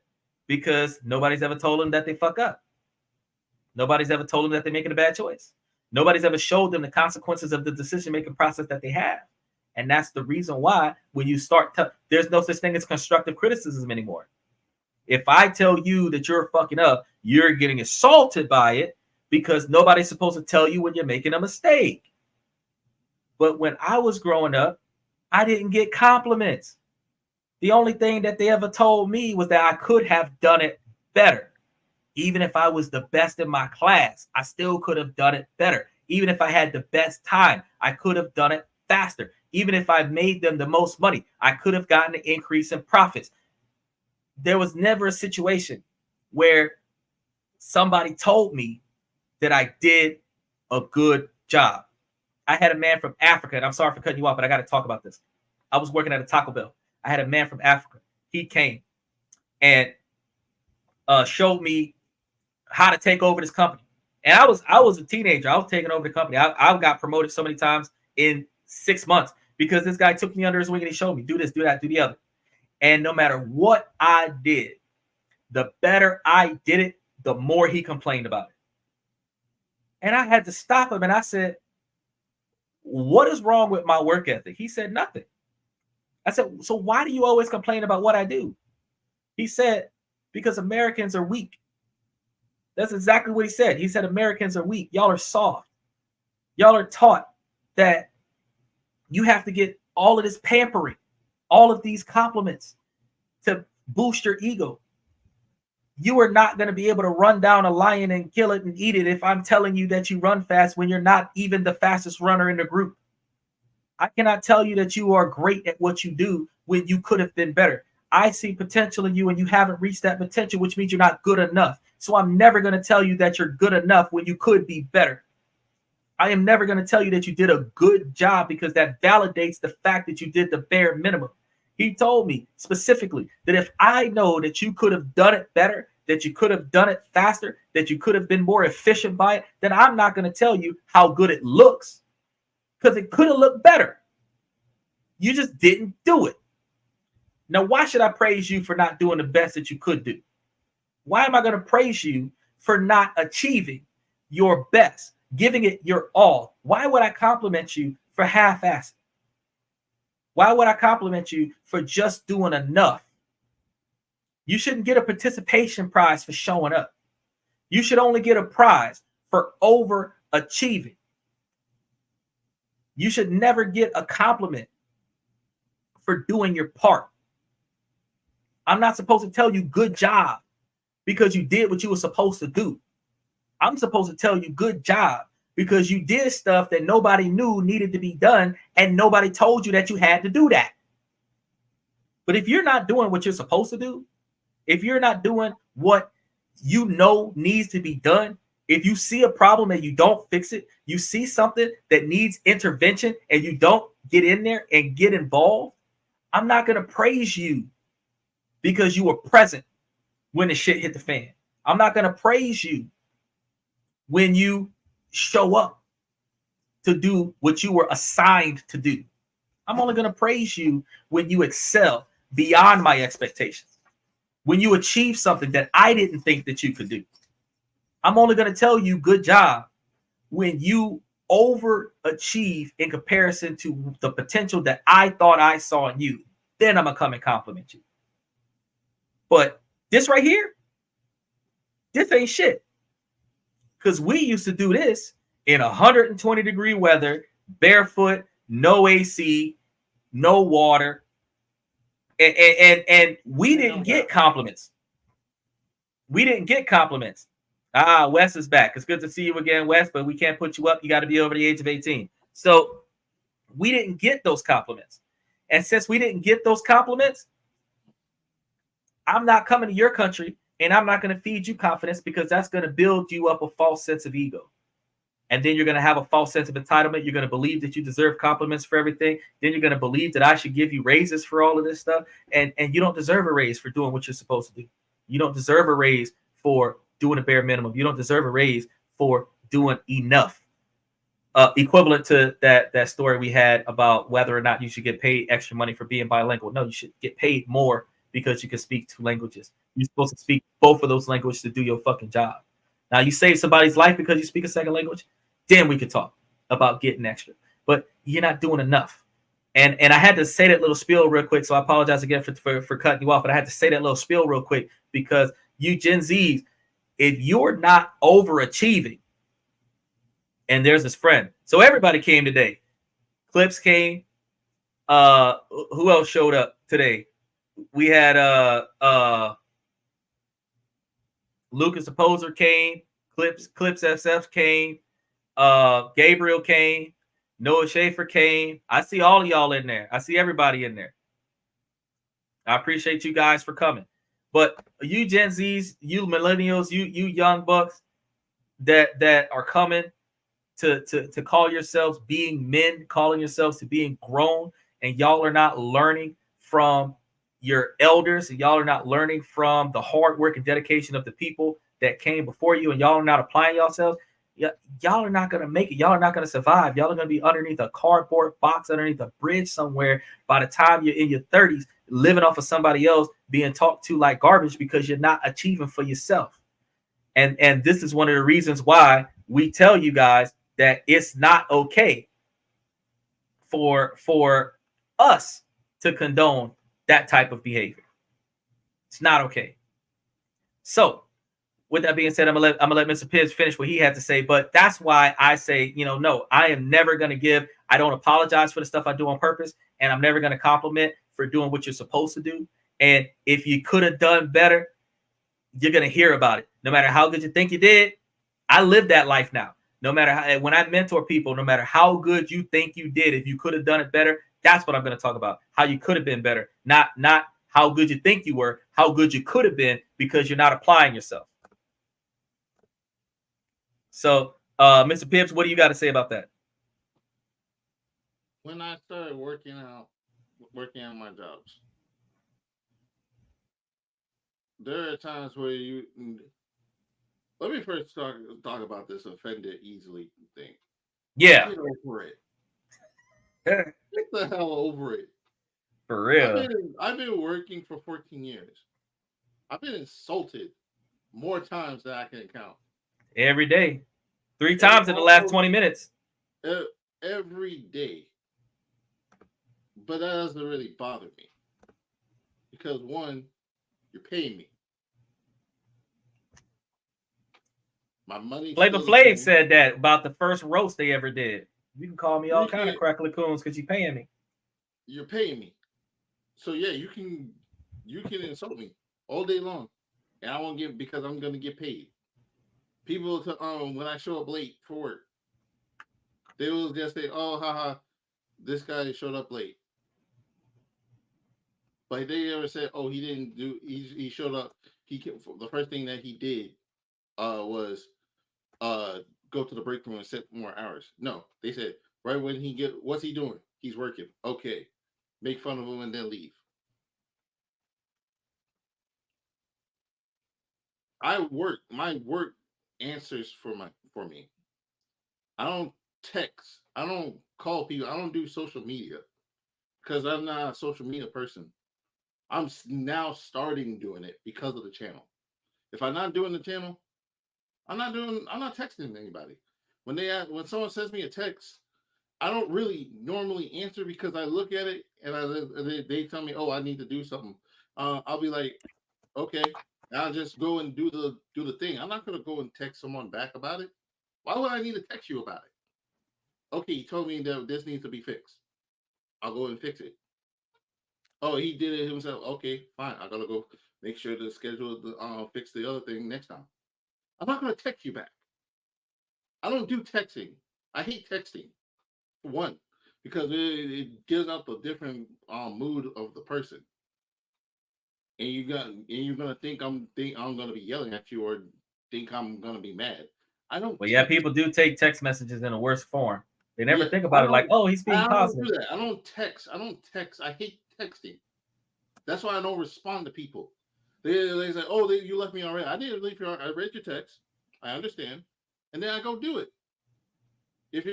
[SPEAKER 1] because nobody's ever told them that they fuck up. Nobody's ever told them that they're making a bad choice. Nobody's ever showed them the consequences of the decision-making process that they have. And that's the reason why when you start, there's no such thing as constructive criticism anymore. If I tell you that you're fucking up, you're getting assaulted by it because nobody's supposed to tell you when you're making a mistake. But when I was growing up, I didn't get compliments. The only thing that they ever told me was that I could have done it better. Even if I was the best in my class, I still could have done it better. Even if I had the best time, I could have done it faster. Even if I made them the most money, I could have gotten an increase in profits. There was never a situation where somebody told me that I did a good job. I had a man from Africa, and I'm sorry for cutting you off, but I got to talk about this. I was working at a Taco Bell. I had a man from Africa. He came and showed me how to take over this company. And I was a teenager. I was taking over the company. I got promoted so many times in 6 months because this guy took me under his wing and he showed me, do this, do that, do the other. And no matter what I did, the better I did it, the more he complained about it. And I had to stop him. And I said, what is wrong with my work ethic? He said, nothing. I said, so why do you always complain about what I do? He said, because Americans are weak. That's exactly what he said. He said, Americans are weak. Y'all are soft. Y'all are taught that you have to get all of this pampering, all of these compliments to boost your ego. You are not going to be able to run down a lion and kill it and eat it if I'm telling you that you run fast when you're not even the fastest runner in the group. I cannot tell you that you are great at what you do when you could have been better. I see potential in you and you haven't reached that potential, which means you're not good enough. So I'm never going to tell you that you're good enough when you could be better. I am never going to tell you that you did a good job because that validates the fact that you did the bare minimum. He told me specifically that if I know that you could have done it better, that you could have done it faster, that you could have been more efficient by it, then I'm not going to tell you how good it looks because it could have looked better. You just didn't do it. Now, why should I praise you for not doing the best that you could do? Why am I going to praise you for not achieving your best, giving it your all? Why would I compliment you for half-assing? Why would I compliment you for just doing enough? You shouldn't get a participation prize for showing up. You should only get a prize for overachieving. You should never get a compliment for doing your part. I'm not supposed to tell you good job because you did what you were supposed to do. I'm supposed to tell you good job because you did stuff that nobody knew needed to be done and nobody told you that you had to do that. But if you're not doing what you're supposed to do, if you're not doing what you know needs to be done, if you see a problem and you don't fix it, you see something that needs intervention and you don't get in there and get involved, I'm not going to praise you because you were present when the shit hit the fan. I'm not going to praise you when you show up to do what you were assigned to do. I'm only going to praise you when you excel beyond my expectations, when you achieve something that I didn't think that you could do. I'm only going to tell you good job when you overachieve in comparison to the potential that I thought I saw in you. Then I'm going to come and compliment you. But this right here, this ain't shit. Because we used to do this in 120-degree weather, barefoot, no AC, no water. And we didn't get compliments. We didn't get compliments. Wes is back. It's good to see you again, Wes, but we can't put you up. You got to be over the age of 18. So we didn't get those compliments. And since we didn't get those compliments, I'm not coming to your country and I'm not going to feed you confidence, because that's going to build you up a false sense of ego. And then you're going to have a false sense of entitlement. You're going to believe that you deserve compliments for everything. Then you're going to believe that I should give you raises for all of this stuff. And you don't deserve a raise for doing what you're supposed to do. You don't deserve a raise for doing a bare minimum. You don't deserve a raise for doing enough. Equivalent to that story we had about whether or not you should get paid extra money for being bilingual. No, you should get paid more because you can speak 2 languages. You're supposed to speak both of those languages to do your fucking job. Now, you save somebody's life because you speak a second language, then we could talk about getting extra. But you're not doing enough. And I had to say that little spiel real quick, so I apologize again for cutting you off, but I had to say that little spiel real quick because you Gen Zs, if you're not overachieving, and there's this friend. So everybody came today. Clips came. Who else showed up today? We had Lucas the Poser came. Clips SF came. Gabriel came. Noah Schaefer came. I see all of y'all in there. I see everybody in there. I appreciate you guys for coming. But you Gen Zs, you millennials, you young bucks that are coming to call yourselves being men, calling yourselves to being grown, and y'all are not learning from your elders, and y'all are not learning from the hard work and dedication of the people that came before you, and y'all are not applying yourselves, y'all are not going to make it. Y'all are not going to survive. Y'all are going to be underneath a cardboard box, underneath a bridge somewhere by the time you're in your 30s, living off of somebody else, being talked to like garbage because you're not achieving for yourself. And this is one of the reasons why we tell you guys that it's not okay for us to condone that type of behavior. It's not okay. So with that being said, I'm gonna let Mr. Pibbs finish what he had to say. But that's why I say, no, I am never gonna give. I don't apologize for the stuff I do on purpose, and I'm never gonna compliment for doing what you're supposed to do. And if you could have done better, you're gonna hear about it. No matter how good you think you did, I live that life now. No matter how, when I mentor people, no matter how good you think you did, if you could have done it better, that's what I'm going to talk about. How you could have been better, not how good you think you were, how good you could have been because you're not applying yourself. So, Mr. Pibbs, what do you got to say about that?
[SPEAKER 2] When I started working on my jobs, there are times where let me first talk about this offended easily thing.
[SPEAKER 1] Yeah.
[SPEAKER 2] Get over it. Get the hell over it.
[SPEAKER 1] For real.
[SPEAKER 2] I've been working for 14 years. I've been insulted more times than I can count.
[SPEAKER 1] Every day. 3 times in the last 20 minutes.
[SPEAKER 2] Every day. But that doesn't really bother me. Because one, you're paying me. My money.
[SPEAKER 1] Flavor Flav said that about the first roast they ever did. You can call me all kind of crackly coons because you're paying me.
[SPEAKER 2] You're paying me. So yeah, you can insult me all day long. And I won't get, because I'm gonna get paid. People when I show up late for work, they will just say, "Oh, haha, this guy showed up late." But they ever said, "Oh, he didn't do. He showed up. The first thing that he did was go to the break room and set more hours." No, they said right when what's he doing? He's working. Okay, make fun of him and then leave. My work answers for me. I don't text. I don't call people. I don't do social media because I'm not a social media person. I'm now starting doing it because of the channel. If I'm not doing the channel, I'm not texting anybody. When someone sends me a text, I don't really normally answer because I look at it and they tell me, "Oh, I need to do something." I'll be like, "Okay," and I'll just go and do the thing. I'm not gonna go and text someone back about it. Why would I need to text you about it? Okay, he told me that this needs to be fixed. I'll go and fix it. Oh, he did it himself. Okay, fine. I gotta go make sure to schedule the fix the other thing next time. I'm not gonna text you back. I don't do texting. I hate texting for one because it gives out the different mood of the person, and you're gonna think I'm gonna be yelling at you or think I'm gonna be mad. I don't
[SPEAKER 1] Well, yeah,
[SPEAKER 2] text.
[SPEAKER 1] people do take text messages in a worse form. They never
[SPEAKER 2] Yeah,
[SPEAKER 1] think about it like, oh, he's being
[SPEAKER 2] I don't
[SPEAKER 1] positive.
[SPEAKER 2] do that. I don't text. I don't text. I hate texting. That's why I don't respond to people. They say, "Oh, you left me already." I didn't leave you. I read your text. I understand, and then I go do it. It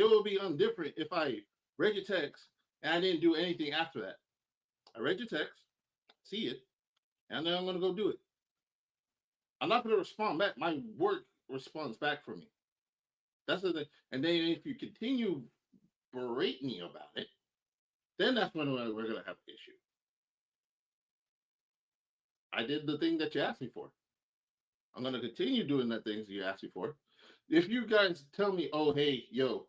[SPEAKER 2] will be undifferent if I read your text and I didn't do anything after that. I read your text, see it, and then I'm gonna go do it. I'm not gonna respond back. My work responds back for me. That's the thing. And then if you continue berating me about it, then that's when we're gonna have an issue. I did the thing that you asked me for. I'm gonna continue doing the things you asked me for. If you guys tell me, "Oh, hey, yo,"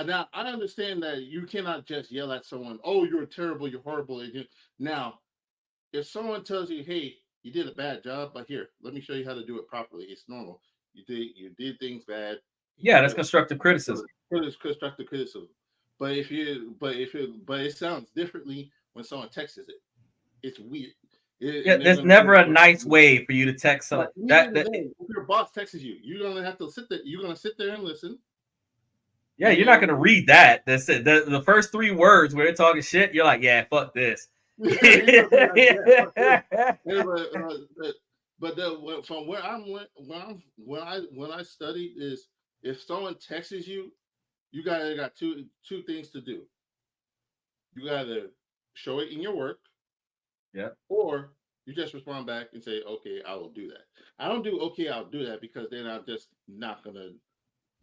[SPEAKER 2] now I understand that you cannot just yell at someone, "Oh, you're terrible, you're horrible." Now, if someone tells you, "Hey, you did a bad job, but here, let me show you how to do it properly. It's normal. You did things bad. You
[SPEAKER 1] Yeah,
[SPEAKER 2] did
[SPEAKER 1] that's
[SPEAKER 2] it."
[SPEAKER 1] constructive criticism.
[SPEAKER 2] It's constructive criticism. But it sounds differently when someone texts it. It's weird.
[SPEAKER 1] Yeah,
[SPEAKER 2] And they're
[SPEAKER 1] there's
[SPEAKER 2] gonna
[SPEAKER 1] never
[SPEAKER 2] say,
[SPEAKER 1] a nice way for you to text
[SPEAKER 2] but
[SPEAKER 1] someone.
[SPEAKER 2] even then, if your boss texts you, you're gonna have to sit there. You're gonna sit there and listen,
[SPEAKER 1] Yeah,
[SPEAKER 2] and
[SPEAKER 1] you're not
[SPEAKER 2] then
[SPEAKER 1] gonna read that. That's it. The first three words where they're talking shit, you're like, yeah, fuck this.
[SPEAKER 2] you're gonna be like, "Yeah, fuck this." Yeah, from where I'm when I studied is if someone texts you, you got two things to do. You gotta show it in your work,
[SPEAKER 1] Yeah.
[SPEAKER 2] or you just respond back and say, "Okay, I will do that." I don't do "Okay, I'll do that" because then I'm just not gonna.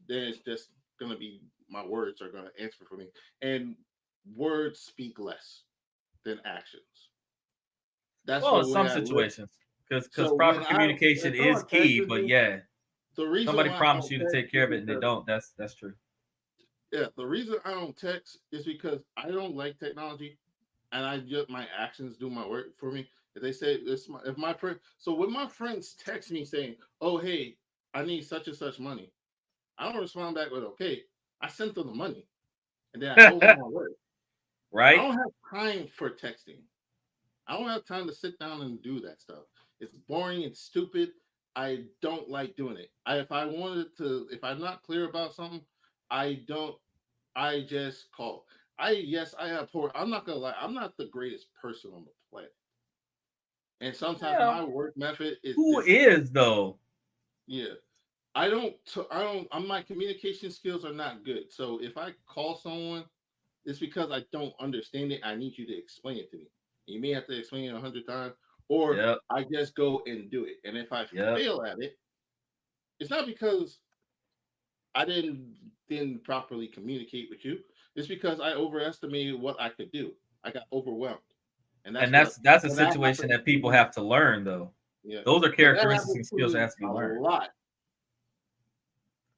[SPEAKER 2] Then it's just gonna be my words are gonna answer for me, and words speak less than actions. That's
[SPEAKER 1] Well,
[SPEAKER 2] the
[SPEAKER 1] in
[SPEAKER 2] way
[SPEAKER 1] some
[SPEAKER 2] I look.
[SPEAKER 1] situations, because
[SPEAKER 2] So
[SPEAKER 1] proper
[SPEAKER 2] if
[SPEAKER 1] communication is
[SPEAKER 2] someone
[SPEAKER 1] key.
[SPEAKER 2] texted
[SPEAKER 1] But
[SPEAKER 2] me,
[SPEAKER 1] yeah,
[SPEAKER 2] the reason
[SPEAKER 1] somebody
[SPEAKER 2] why I
[SPEAKER 1] promised
[SPEAKER 2] don't
[SPEAKER 1] you to
[SPEAKER 2] text
[SPEAKER 1] take
[SPEAKER 2] is
[SPEAKER 1] care of it and they
[SPEAKER 2] because
[SPEAKER 1] don't. That's true.
[SPEAKER 2] yeah, the reason I don't text is because I don't like technology, and I just my actions do my work for me. If they say if my friend, so when my friends text me saying, "Oh hey, I need such and such money," I don't respond back with "Okay." I sent them the money, and then I go on my work. I
[SPEAKER 1] Right?
[SPEAKER 2] don't have time for texting. I don't have time to sit down and do that stuff. It's boring and stupid. I don't like doing it. If I wanted to, if I'm not clear about something, I don't. I just call. I have poor. I'm not gonna lie. I'm not the greatest person on the planet, and sometimes
[SPEAKER 1] Yeah.
[SPEAKER 2] my work method is
[SPEAKER 1] Who
[SPEAKER 2] different.
[SPEAKER 1] is though?
[SPEAKER 2] Yeah, I don't. I don't. My communication skills are not good. So if I call someone, it's because I don't understand it. I need you to explain it to me. You may have to explain it 100 times, or
[SPEAKER 1] Yep.
[SPEAKER 2] I just go and do it. And if I
[SPEAKER 1] Yep.
[SPEAKER 2] fail at it, it's not because I didn't properly communicate with you. It's because I overestimated what I could do. I got overwhelmed, and
[SPEAKER 1] And that's a
[SPEAKER 2] and that
[SPEAKER 1] situation
[SPEAKER 2] happens
[SPEAKER 1] that
[SPEAKER 2] to
[SPEAKER 1] people
[SPEAKER 2] me.
[SPEAKER 1] have to learn though.
[SPEAKER 2] Yeah,
[SPEAKER 1] Those are
[SPEAKER 2] but that
[SPEAKER 1] characteristics
[SPEAKER 2] happens
[SPEAKER 1] and
[SPEAKER 2] to
[SPEAKER 1] skills that
[SPEAKER 2] me
[SPEAKER 1] has to be
[SPEAKER 2] a
[SPEAKER 1] learned.
[SPEAKER 2] lot.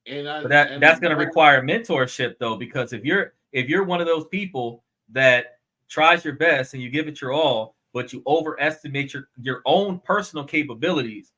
[SPEAKER 2] And
[SPEAKER 1] But that's going to
[SPEAKER 2] that
[SPEAKER 1] require mentorship though, because if you're one of those people that tries your best and you give it your all, but you overestimate your own personal capabilities,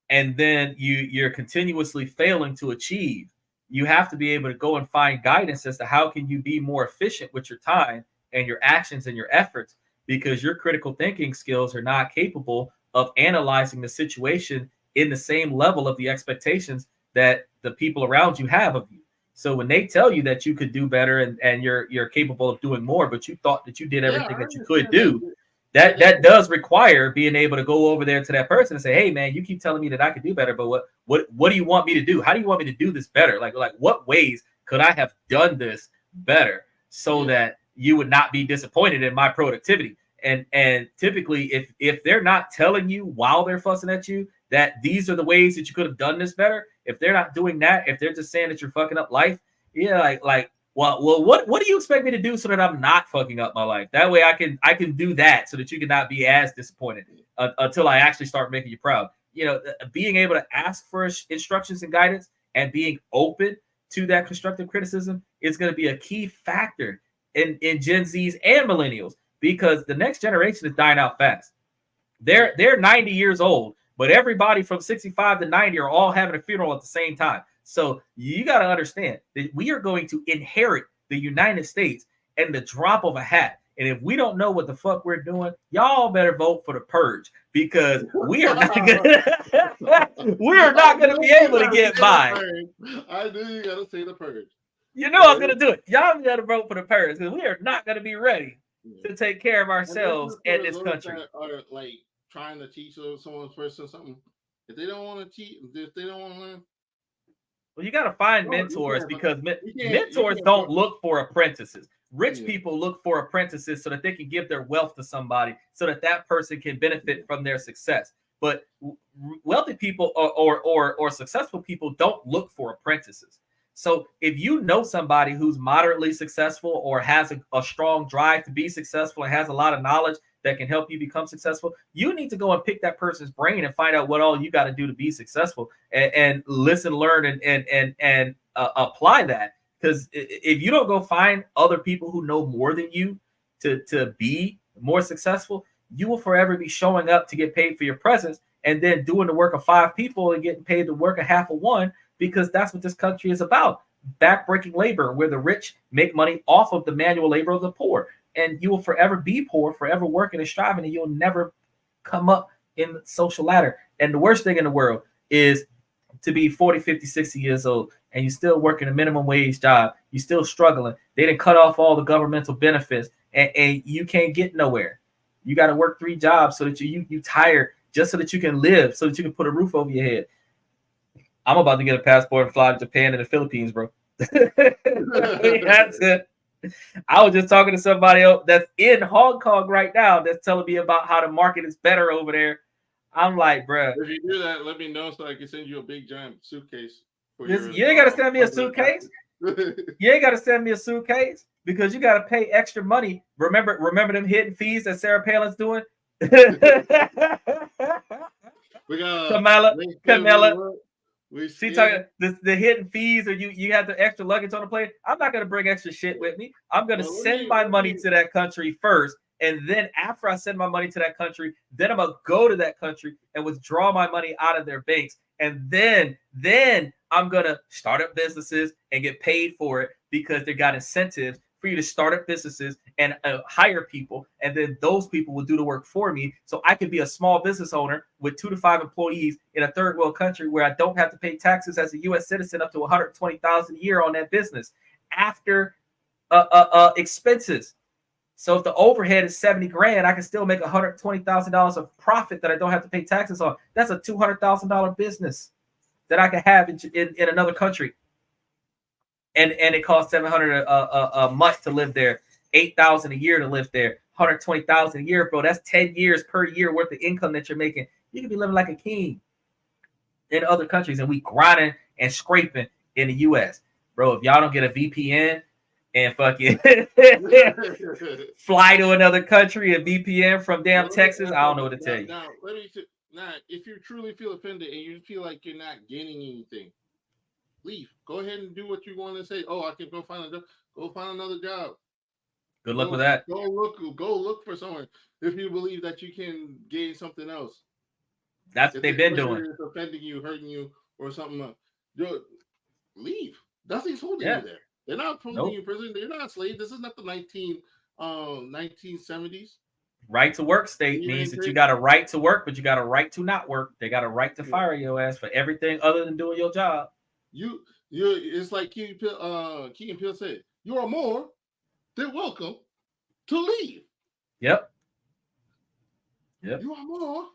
[SPEAKER 1] and then you're continuously failing to achieve, you have to be able to go and find guidance as to how can you be more efficient with your time and your actions and your efforts, because your critical thinking skills are not capable of analyzing the situation in the same level of the expectations that the people around you have of you. So when they tell you that you could do better and you're capable of doing more, but you thought that you did
[SPEAKER 2] yeah,
[SPEAKER 1] everything
[SPEAKER 2] I
[SPEAKER 1] that you could
[SPEAKER 2] understand
[SPEAKER 1] do,
[SPEAKER 2] that.
[SPEAKER 1] that does require being able to go over there to that person and say, hey man, you keep telling me that I could do better, but what do you want me to do? How do you want me to do this better? Like what ways could I have done this better so that you would not be disappointed in my productivity? And typically if they're not telling you while they're fussing at you that these are the ways that you could have done this better, if they're not doing that, if they're just saying that you're fucking up life, well, what do you expect me to do so that I'm not fucking up my life? That way I can do that so that you cannot be as disappointed until I actually start making you proud. You know, being able to ask for instructions and guidance and being open to that constructive criticism is going to be a key factor in Gen Zs and millennials, because the next generation is dying out fast. They're 90 years old, but everybody from 65 to 90 are all having a funeral at the same time. So you got to understand that we are going to inherit the United States in the drop of a hat. And if we don't know what the fuck we're doing, y'all better vote for the purge, because we are not gonna be able to get by.
[SPEAKER 2] I knew you gotta say the purge.
[SPEAKER 1] You know I was gonna do it. Y'all gotta vote for the purge, because we are not gonna be ready to take care of ourselves and this country.
[SPEAKER 2] Are like trying to teach someone's person something. If they don't want to teach, if they don't want to learn.
[SPEAKER 1] Well, you got to find mentors, because mentors don't look for apprentices. Rich people look for apprentices so that they can give their wealth to somebody so that that person can benefit from their success. But wealthy people or successful people don't look for apprentices. So if you know somebody who's moderately successful or has a strong drive to be successful and has a lot of knowledge that can help you become successful, you need to go and pick that person's brain and find out what all you got to do to be successful, and listen, learn, and apply that. Because if you don't go find other people who know more than you to be more successful, you will forever be showing up to get paid for your presence and then doing the work of 5 people and getting paid the work of half of one, because that's what this country is about. Backbreaking labor, where the rich make money off of the manual labor of the poor. And you will forever be poor, forever working and striving, and you'll never come up in the social ladder. And the worst thing in the world is to be 40, 50, 60 years old and you still working a minimum wage job. You're still struggling. They didn't cut off all the governmental benefits, and you can't get nowhere. You got to work 3 jobs so that you tired, just so that you can live, so that you can put a roof over your head. I'm about to get a passport and fly to Japan and the Philippines, bro. That's it. I was just talking to somebody else that's in Hong Kong right now that's telling me about how the market is better over there. I'm like, bro.
[SPEAKER 2] If you do that, let me know so I can send you a big giant suitcase.
[SPEAKER 1] You ain't got to send me a suitcase. You ain't got to send me a suitcase, because you got to pay extra money. Remember them hidden fees that Sarah Palin's doing?
[SPEAKER 2] We got
[SPEAKER 1] Camilla. She talking the hidden fees, or you have the extra luggage on the plane. I'm not gonna bring extra shit with me. I'm gonna send my money to that country first, and then after I send my money to that country, then I'm gonna go to that country and withdraw my money out of their banks, and then I'm gonna start up businesses and get paid for it, because they got incentives for you to start up businesses and hire people, and then those people will do the work for me, so I can be a small business owner with 2 to 5 employees in a third world country where I don't have to pay taxes as a U.S. citizen up to $120,000 a year on that business after expenses. So if the overhead is $70,000, I can still make $120,000 of profit that I don't have to pay taxes on. That's a $200,000 business that I can have in another country. And it costs $700 a month to live there, $8,000 a year to live there, $120,000 a year, bro. That's 10 years per year worth of income that you're making. You can be living like a king in other countries, and we grinding and scraping in the U.S., bro. If y'all don't get a VPN and fucking fly to another country, a VPN from damn Texas, I don't know what to tell you.
[SPEAKER 2] Now, if you truly feel offended and you feel like you're not gaining anything, leave. Go ahead and do what you want to say. Oh, I can go find a job. Go find another job.
[SPEAKER 1] Good luck with that.
[SPEAKER 2] Go look for someone if you believe that you can gain something else.
[SPEAKER 1] That's what they've been doing.
[SPEAKER 2] It's offending you, hurting you, or something. Leave. Nothing's holding you there. They're not putting you in prison. They're not slaves. This is not the 1970s.
[SPEAKER 1] Right to work state means that you got a right to work, but you got a right to not work. They got a right to fire your ass for everything other than doing your job.
[SPEAKER 2] You it's like Key and Peele said, you are more than welcome to leave.
[SPEAKER 1] Yep. Yep.
[SPEAKER 2] You want more?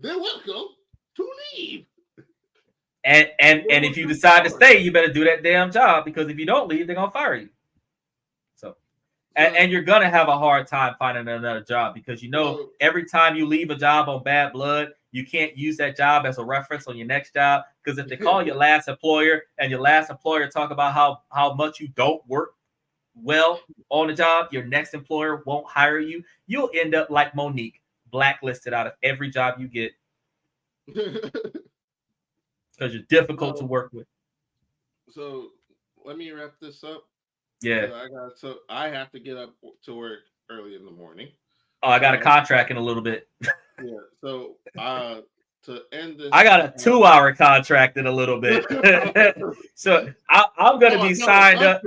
[SPEAKER 2] They're welcome to leave.
[SPEAKER 1] And if you decide to stay, you better do that damn job, because if you don't leave, they're gonna fire you. So and you're gonna have a hard time finding another job, because every time you leave a job on bad blood, you can't use that job as a reference on your next job. Because if they call your last employer and your last employer talk about how much you don't work well on the job, your next employer won't hire you. You'll end up like Monique, blacklisted out of every job you get, because you're difficult to work with.
[SPEAKER 2] So let me wrap this up.
[SPEAKER 1] Yeah.
[SPEAKER 2] I have to get up to work early in the morning.
[SPEAKER 1] Oh, I got a contract in a little bit.
[SPEAKER 2] Yeah. So to end this,
[SPEAKER 1] I got a 2-hour contract in a little bit. So I'm gonna be signed up.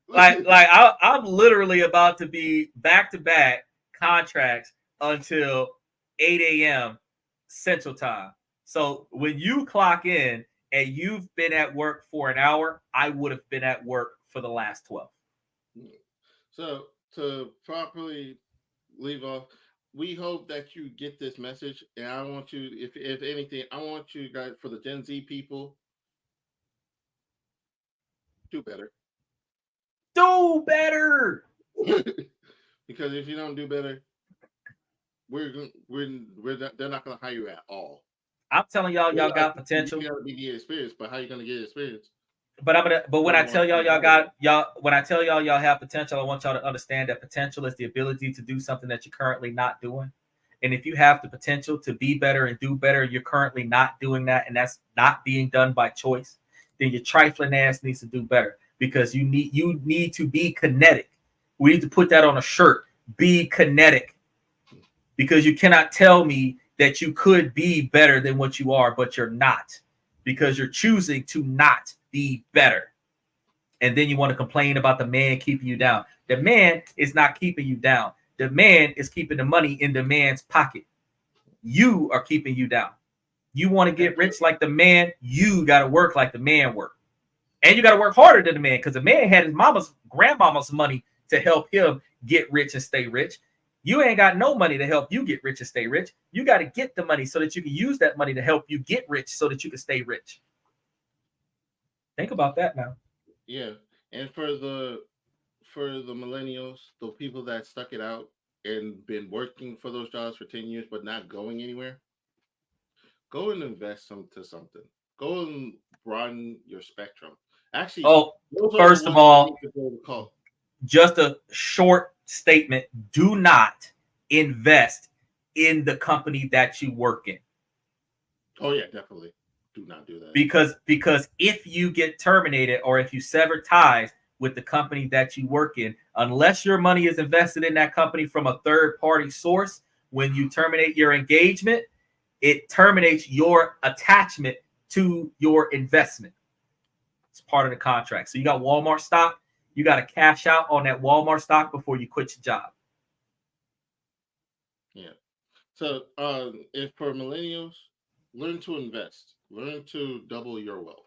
[SPEAKER 1] Like I'm literally about to be back-to-back contracts until 8 a.m. Central Time. So when you clock in and you've been at work for an hour, I would have been at work for the last 12.
[SPEAKER 2] So to properly leave off, we hope that you get this message, and I want you, if anything, I want you guys, for the Gen Z people, do better.
[SPEAKER 1] Do better.
[SPEAKER 2] Because if you don't do better, they're not going to hire you at all.
[SPEAKER 1] I'm telling y'all got potential.
[SPEAKER 2] You got to be the experience, but how are you going to get experience?
[SPEAKER 1] But when I tell y'all when I tell y'all have potential, I want y'all to understand that potential is the ability to do something that you're currently not doing. And if you have the potential to be better and do better, you're currently not doing that, and that's not being done by choice, then your trifling ass needs to do better, because you need to be kinetic. We need to put that on a shirt. Be kinetic. Because you cannot tell me that you could be better than what you are, but you're not, because you're choosing to not be better. And then you want to complain about the man keeping you down. The man is not keeping you down. The man is keeping the money in the man's pocket. You are keeping you down. You want to get rich like the man, you got to work like the man worked. And you got to work harder than the man, because the man had his grandmama's money to help him get rich and stay rich. You ain't got no money to help you get rich and stay rich. You got to get the money so that you can use that money to help you get rich so that you can stay rich. Think about that now.
[SPEAKER 2] Yeah. And for the millennials, the people that stuck it out and been working for those jobs for 10 years but not going anywhere, go and invest into something. Go and broaden your spectrum. Actually,
[SPEAKER 1] first of all, just a short statement: do not invest in the company that you work in.
[SPEAKER 2] Oh yeah, definitely. Do not do that.
[SPEAKER 1] Because if you get terminated, or if you sever ties with the company that you work in, unless your money is invested in that company from a third-party source, when you terminate your engagement, it terminates your attachment to your investment. It's part of the contract. So you got Walmart stock, you got to cash out on that Walmart stock before you quit your job.
[SPEAKER 2] Yeah. So if for millennials, learn to invest. Learn to double your wealth.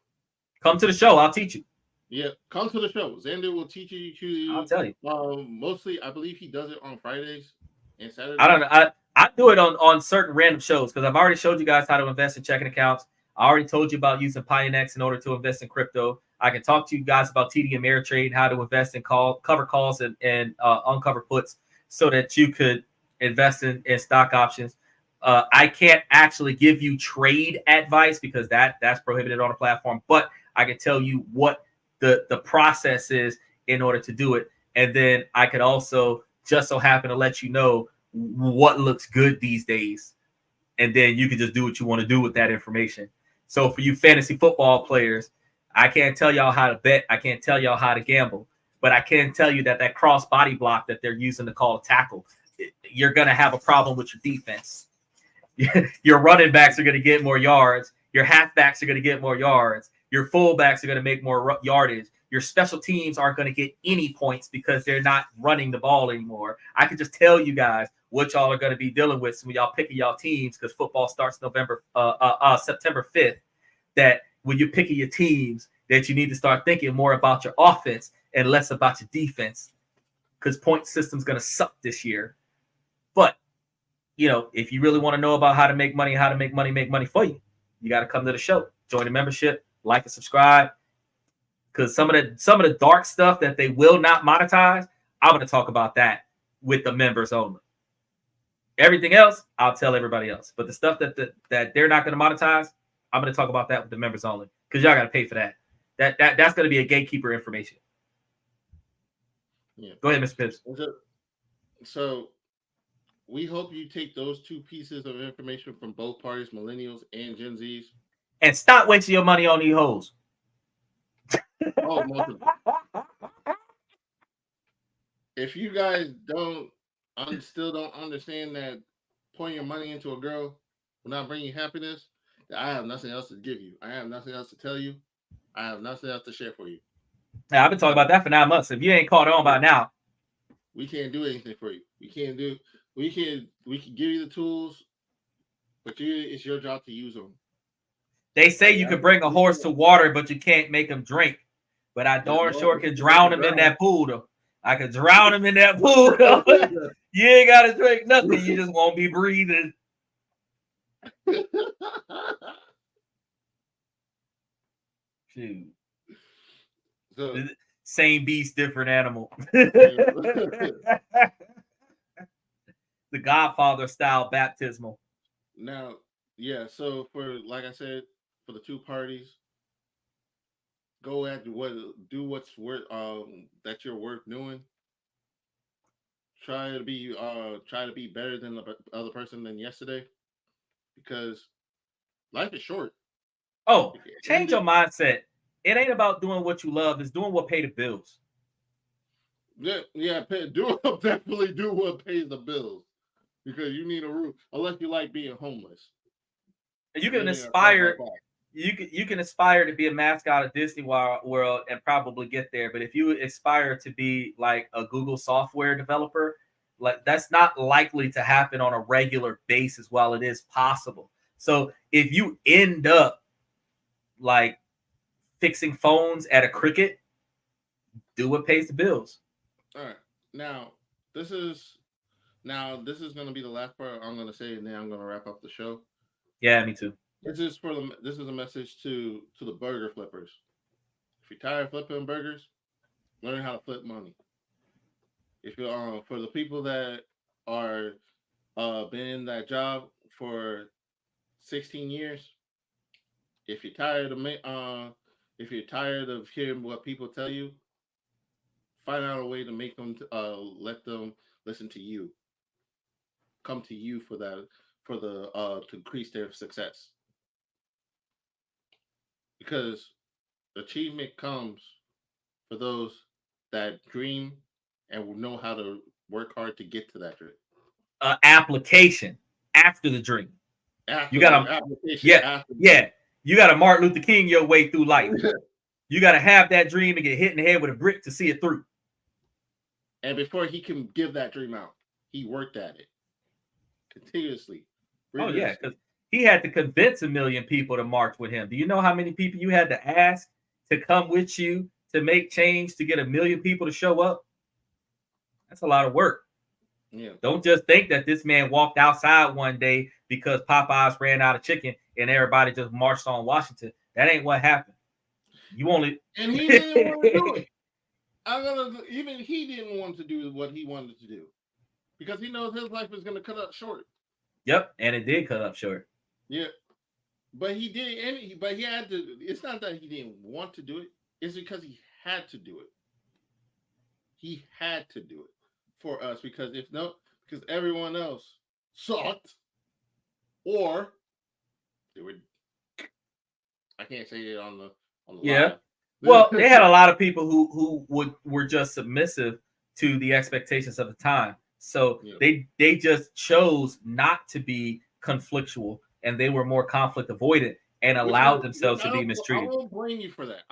[SPEAKER 1] Come to the show. I'll teach you.
[SPEAKER 2] Yeah, come to the show. Xander will teach you.
[SPEAKER 1] I'll tell you.
[SPEAKER 2] Mostly, I believe he does it on Fridays and Saturdays.
[SPEAKER 1] I don't know. I do it on certain random shows, because I've already showed you guys how to invest in checking accounts. I already told you about using Pionex in order to invest in crypto. I can talk to you guys about TD Ameritrade, how to invest in cover calls and uncover puts, so that you could invest in stock options. I can't actually give you trade advice, because that's prohibited on the platform, but I can tell you what the process is in order to do it. And then I could also just so happen to let you know what looks good these days. And then you can just do what you want to do with that information. So for you fantasy football players, I can't tell y'all how to bet. I can't tell y'all how to gamble, but I can tell you that cross body block that they're using to call a tackle, you're going to have a problem with your defense. Your running backs are going to get more yards. Your halfbacks are going to get more yards. Your fullbacks are going to make more yardage. Your special teams aren't going to get any points because they're not running the ball anymore. I can just tell you guys what y'all are going to be dealing with when y'all picking y'all teams, because football starts September 5th. That when you're picking your teams, that you need to start thinking more about your offense and less about your defense, because point system's going to suck this year. But if you really want to know about how to make money for you, you got to come to the show, join the membership, like and subscribe. Because some of the dark stuff that they will not monetize, I'm going to talk about that with the members only. Everything else, I'll tell everybody else. But the stuff that they're not going to monetize, I'm going to talk about that with the members only. Because y'all got to pay for that. That's going to be a gatekeeper information.
[SPEAKER 2] Yeah.
[SPEAKER 1] Go ahead, Mr. Pips.
[SPEAKER 2] So we hope you take those two pieces of information from both parties, millennials and Gen Zs,
[SPEAKER 1] and stop wasting your money on these hoes.
[SPEAKER 2] Oh, if you guys still don't understand that pouring your money into a girl will not bring you happiness, I have nothing else to give you. I have nothing else to tell you. I have nothing else to share for you.
[SPEAKER 1] Yeah, I've been talking about that for 9 months. If you ain't caught on by now,
[SPEAKER 2] we can't do anything for you. We can give you the tools, but it's your job to use them.
[SPEAKER 1] They say you can bring a horse to water, but you can't make him drink. But I darn sure can drown him in that pool, though. I can drown him in that pool, though. You ain't got to drink nothing. You just won't be breathing. Shoot. So, same beast, different animal. The Godfather style baptismal.
[SPEAKER 2] Now, yeah, so like I said, for the two parties, go at what's worth that you're worth doing. Try to be better than the other person than yesterday, because life is short.
[SPEAKER 1] Oh, change your mindset. It ain't about doing what you love; it's doing what pay the bills.
[SPEAKER 2] Definitely do what pays the bills, because you need a roof. Unless you like being homeless,
[SPEAKER 1] you can aspire. You can aspire to be a mascot of Disney World and probably get there. But if you aspire to be like a Google software developer, like that's not likely to happen on a regular basis, while it is possible. So if you end up like fixing phones at a Cricket, do what pays the bills.
[SPEAKER 2] All right. Now this is going to be the last part I'm going to say, and then I'm going to wrap up the show.
[SPEAKER 1] Yeah, me too.
[SPEAKER 2] This is a message to the burger flippers. If you're tired of flipping burgers, learn how to flip money. If you're for the people that are been in that job for 16 years, if you're tired of hearing what people tell you, find out a way to make them let them listen to you. Come to you to increase their success. Because achievement comes for those that dream and will know how to work hard to get to that dream.
[SPEAKER 1] Application after the dream. You got to you got to Martin Luther King your way through life. You got to have that dream and get hit in the head with a brick to see it through.
[SPEAKER 2] And before he can give that dream out, he worked at it continuously.
[SPEAKER 1] Oh yeah, because he had to convince 1 million people to march with him. Do you know how many people you had to ask to come with you to make change to get 1 million people to show up? That's a lot of work.
[SPEAKER 2] Yeah.
[SPEAKER 1] Don't just think that this man walked outside one day because Popeyes ran out of chicken and everybody just marched on Washington. That ain't what happened.
[SPEAKER 2] And he didn't want to do it. Even he didn't want to do what he wanted to do because he knows his life is going to cut up short.
[SPEAKER 1] Yep, and it did cut up short.
[SPEAKER 2] Yeah, but he did, but he had to. It's not that he didn't want to do it; it's because he had to do it. He had to do it for us because because everyone else sucked, or they would. I can't say it on the
[SPEAKER 1] yeah.
[SPEAKER 2] line.
[SPEAKER 1] Well, they had a lot of people who were just submissive to the expectations of the time. So they just chose not to be conflictual, and they were more conflict avoidant and allowed themselves to be mistreated.
[SPEAKER 2] I won't blame you for that.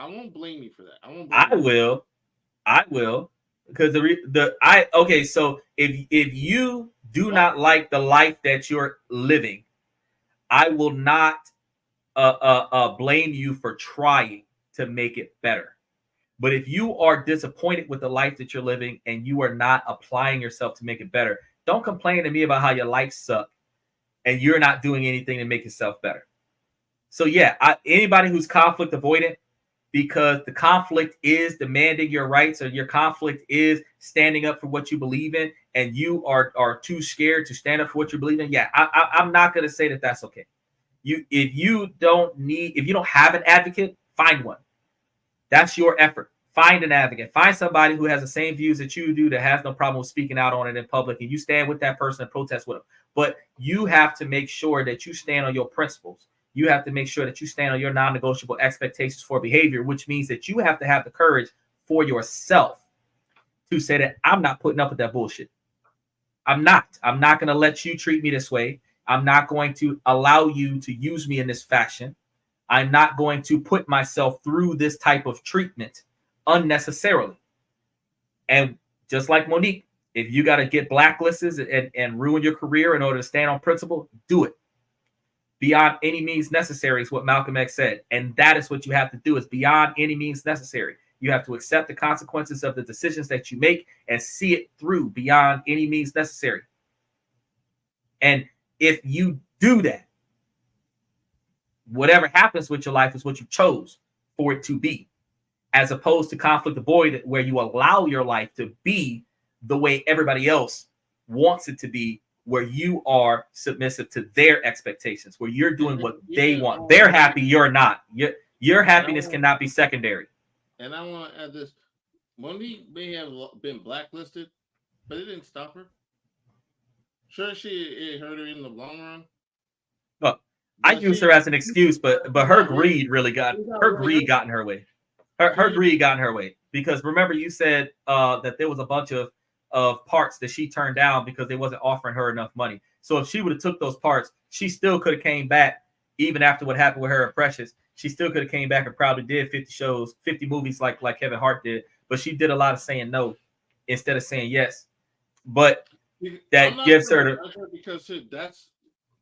[SPEAKER 2] I
[SPEAKER 1] will, because so if you do not like the life that you're living, I will not blame you for trying to make it better. But if you are disappointed with the life that you're living and you are not applying yourself to make it better, don't complain to me about how your life sucks and you're not doing anything to make yourself better. So yeah, anybody who's conflict avoidant, because the conflict is demanding your rights, or your conflict is standing up for what you believe in, and you are too scared to stand up for what you believe in. Yeah, I'm not going to say that that's okay. If you don't have an advocate, find one. That's your effort. Find an advocate. Find somebody who has the same views that you do, that has no problem with speaking out on it in public, and you stand with that person and protest with them. But you have to make sure that you stand on your principles. You have to make sure that you stand on your non-negotiable expectations for behavior, which means that you have to have the courage for yourself to say that I'm not putting up with that bullshit. I'm not going to let you treat me this way. I'm not going to allow you to use me in this fashion. I'm not going to put myself through this type of treatment unnecessarily. And just like Monique, if you got to get blacklisted and ruin your career in order to stand on principle, do it. Beyond any means necessary is what Malcolm X said. And that is what you have to do, is beyond any means necessary. You have to accept the consequences of the decisions that you make and see it through beyond any means necessary. And if you do that, whatever happens with your life is what you chose for it to be, as opposed to conflict avoidant, where you allow your life to be the way everybody else wants it to be, where you are submissive to their expectations, where you're doing what they want. They're happy, you're not. Your happiness cannot be secondary.
[SPEAKER 2] And I want to add this. Monique may have been blacklisted, but it didn't stop her. Sure, it hurt her in the long run.
[SPEAKER 1] Well, I use her as an excuse, but her greed really got in her way. Her greed got in her way, because remember you said that there was a bunch of parts that she turned down because they wasn't offering her enough money. So if she would have took those parts, she still could have came back, even after what happened with her and Precious. She still could have came back and probably did 50 shows, 50 movies like Kevin Hart did. But she did a lot of saying no instead of saying yes. But that gives her the,
[SPEAKER 2] because that's,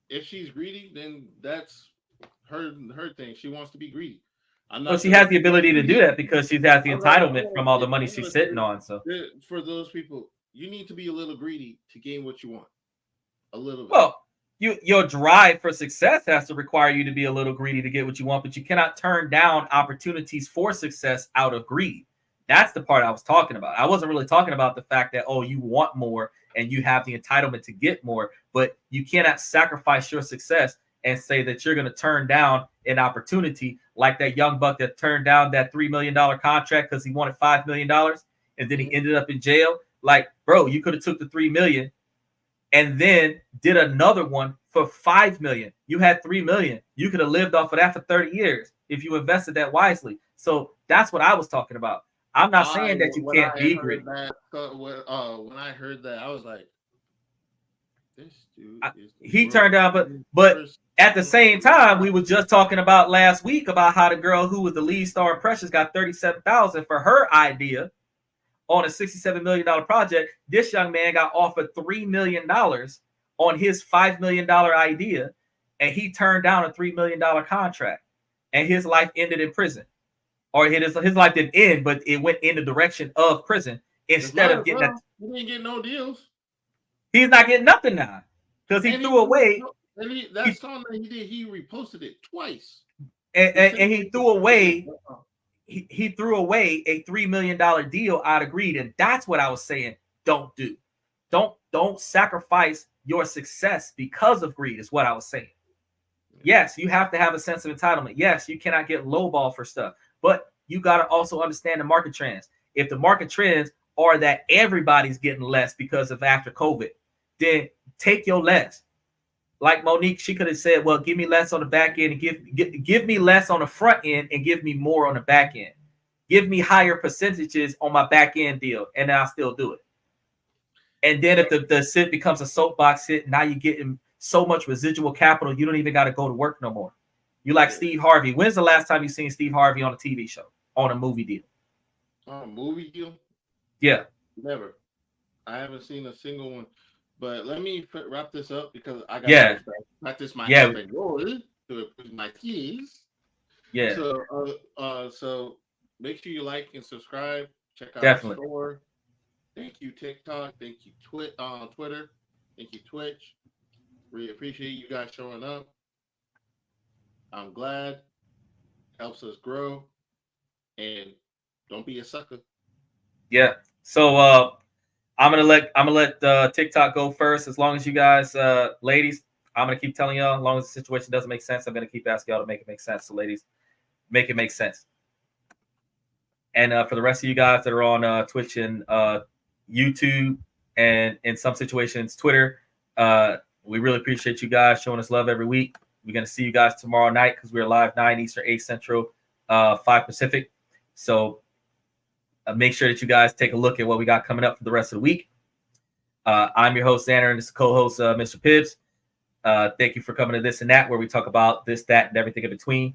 [SPEAKER 2] if she's greedy, then that's her thing. She wants to be greedy.
[SPEAKER 1] Well, she has the ability to do that because she has the entitlement from all the money she's sitting on. So
[SPEAKER 2] for those people, you need to be a little greedy to gain what you want. A little bit.
[SPEAKER 1] Well, your drive for success has to require you to be a little greedy to get what you want, but you cannot turn down opportunities for success out of greed. That's the part I was talking about. I wasn't really talking about the fact that, oh, you want more and you have the entitlement to get more, but you cannot sacrifice your success and say that you're going to turn down an opportunity like that young buck that turned down that $3 million contract because he wanted $5 million and then he ended up in jail. Like, bro, you could have took the $3 million and then did another one for $5 million. You had $3 million. You could have lived off of that for 30 years if you invested that wisely. So that's what I was talking about. I'm not saying that you can't be greedy.
[SPEAKER 2] When I heard that, I was like, this dude
[SPEAKER 1] he turned down, but at the same time, we were just talking about last week about how the girl who was the lead star in Precious got $37,000 for her idea on a $67 million project. This young man got offered $3 million on his $5 million idea, and he turned down a $3 million contract, and his life ended in prison. Or his life didn't end, but it went in the direction of prison instead of getting that.
[SPEAKER 2] He didn't get no deals.
[SPEAKER 1] He's not getting nothing now because he threw away.
[SPEAKER 2] That song that he did, he reposted it twice.
[SPEAKER 1] And he threw away. He threw away a $3 million deal out of greed, and that's what I was saying. Don't do. Don't sacrifice your success because of greed. Is what I was saying. Yes, you have to have a sense of entitlement. Yes, you cannot get lowball for stuff. But you got to also understand the market trends. If the market trends are that everybody's getting less because of after COVID, then take your less. Like Monique, she could have said, well, give me less on the back end and give me less on the front end and give me more on the back end. Give me higher percentages on my back end deal, and I'll still do it. And then if the sit becomes a soapbox hit, now you're getting so much residual capital, you don't even got to go to work no more. You like Steve Harvey. When's the last time you seen Steve Harvey on a TV show, on a movie deal?
[SPEAKER 2] On a movie deal?
[SPEAKER 1] Yeah.
[SPEAKER 2] Never. I haven't seen a single one. But let me wrap this up because I got
[SPEAKER 1] to
[SPEAKER 2] practice my Espanol to my keys.
[SPEAKER 1] Yeah.
[SPEAKER 2] So make sure you like and subscribe. Check out
[SPEAKER 1] Definitely.
[SPEAKER 2] the store. Thank you, TikTok. Thank you, Twitter. Thank you, Twitch. really appreciate you guys showing up. I'm glad. Helps us grow. And don't be a sucker.
[SPEAKER 1] Yeah. So I'm gonna let TikTok go first. As long as you guys, ladies, I'm gonna keep telling y'all. As long as the situation doesn't make sense, I'm gonna keep asking y'all to make it make sense. So, ladies, make it make sense. And for the rest of you guys that are on Twitch and YouTube, and in some situations Twitter, we really appreciate you guys showing us love every week. We're gonna see you guys tomorrow night because we're live 9 Eastern, 8 Central, 5 Pacific. So make sure that you guys take a look at what we got coming up for the rest of the week. I'm your host, Xander, and this is co-host, Mr. Pibbs. Thank you for coming to This and That, where we talk about this, that, and everything in between.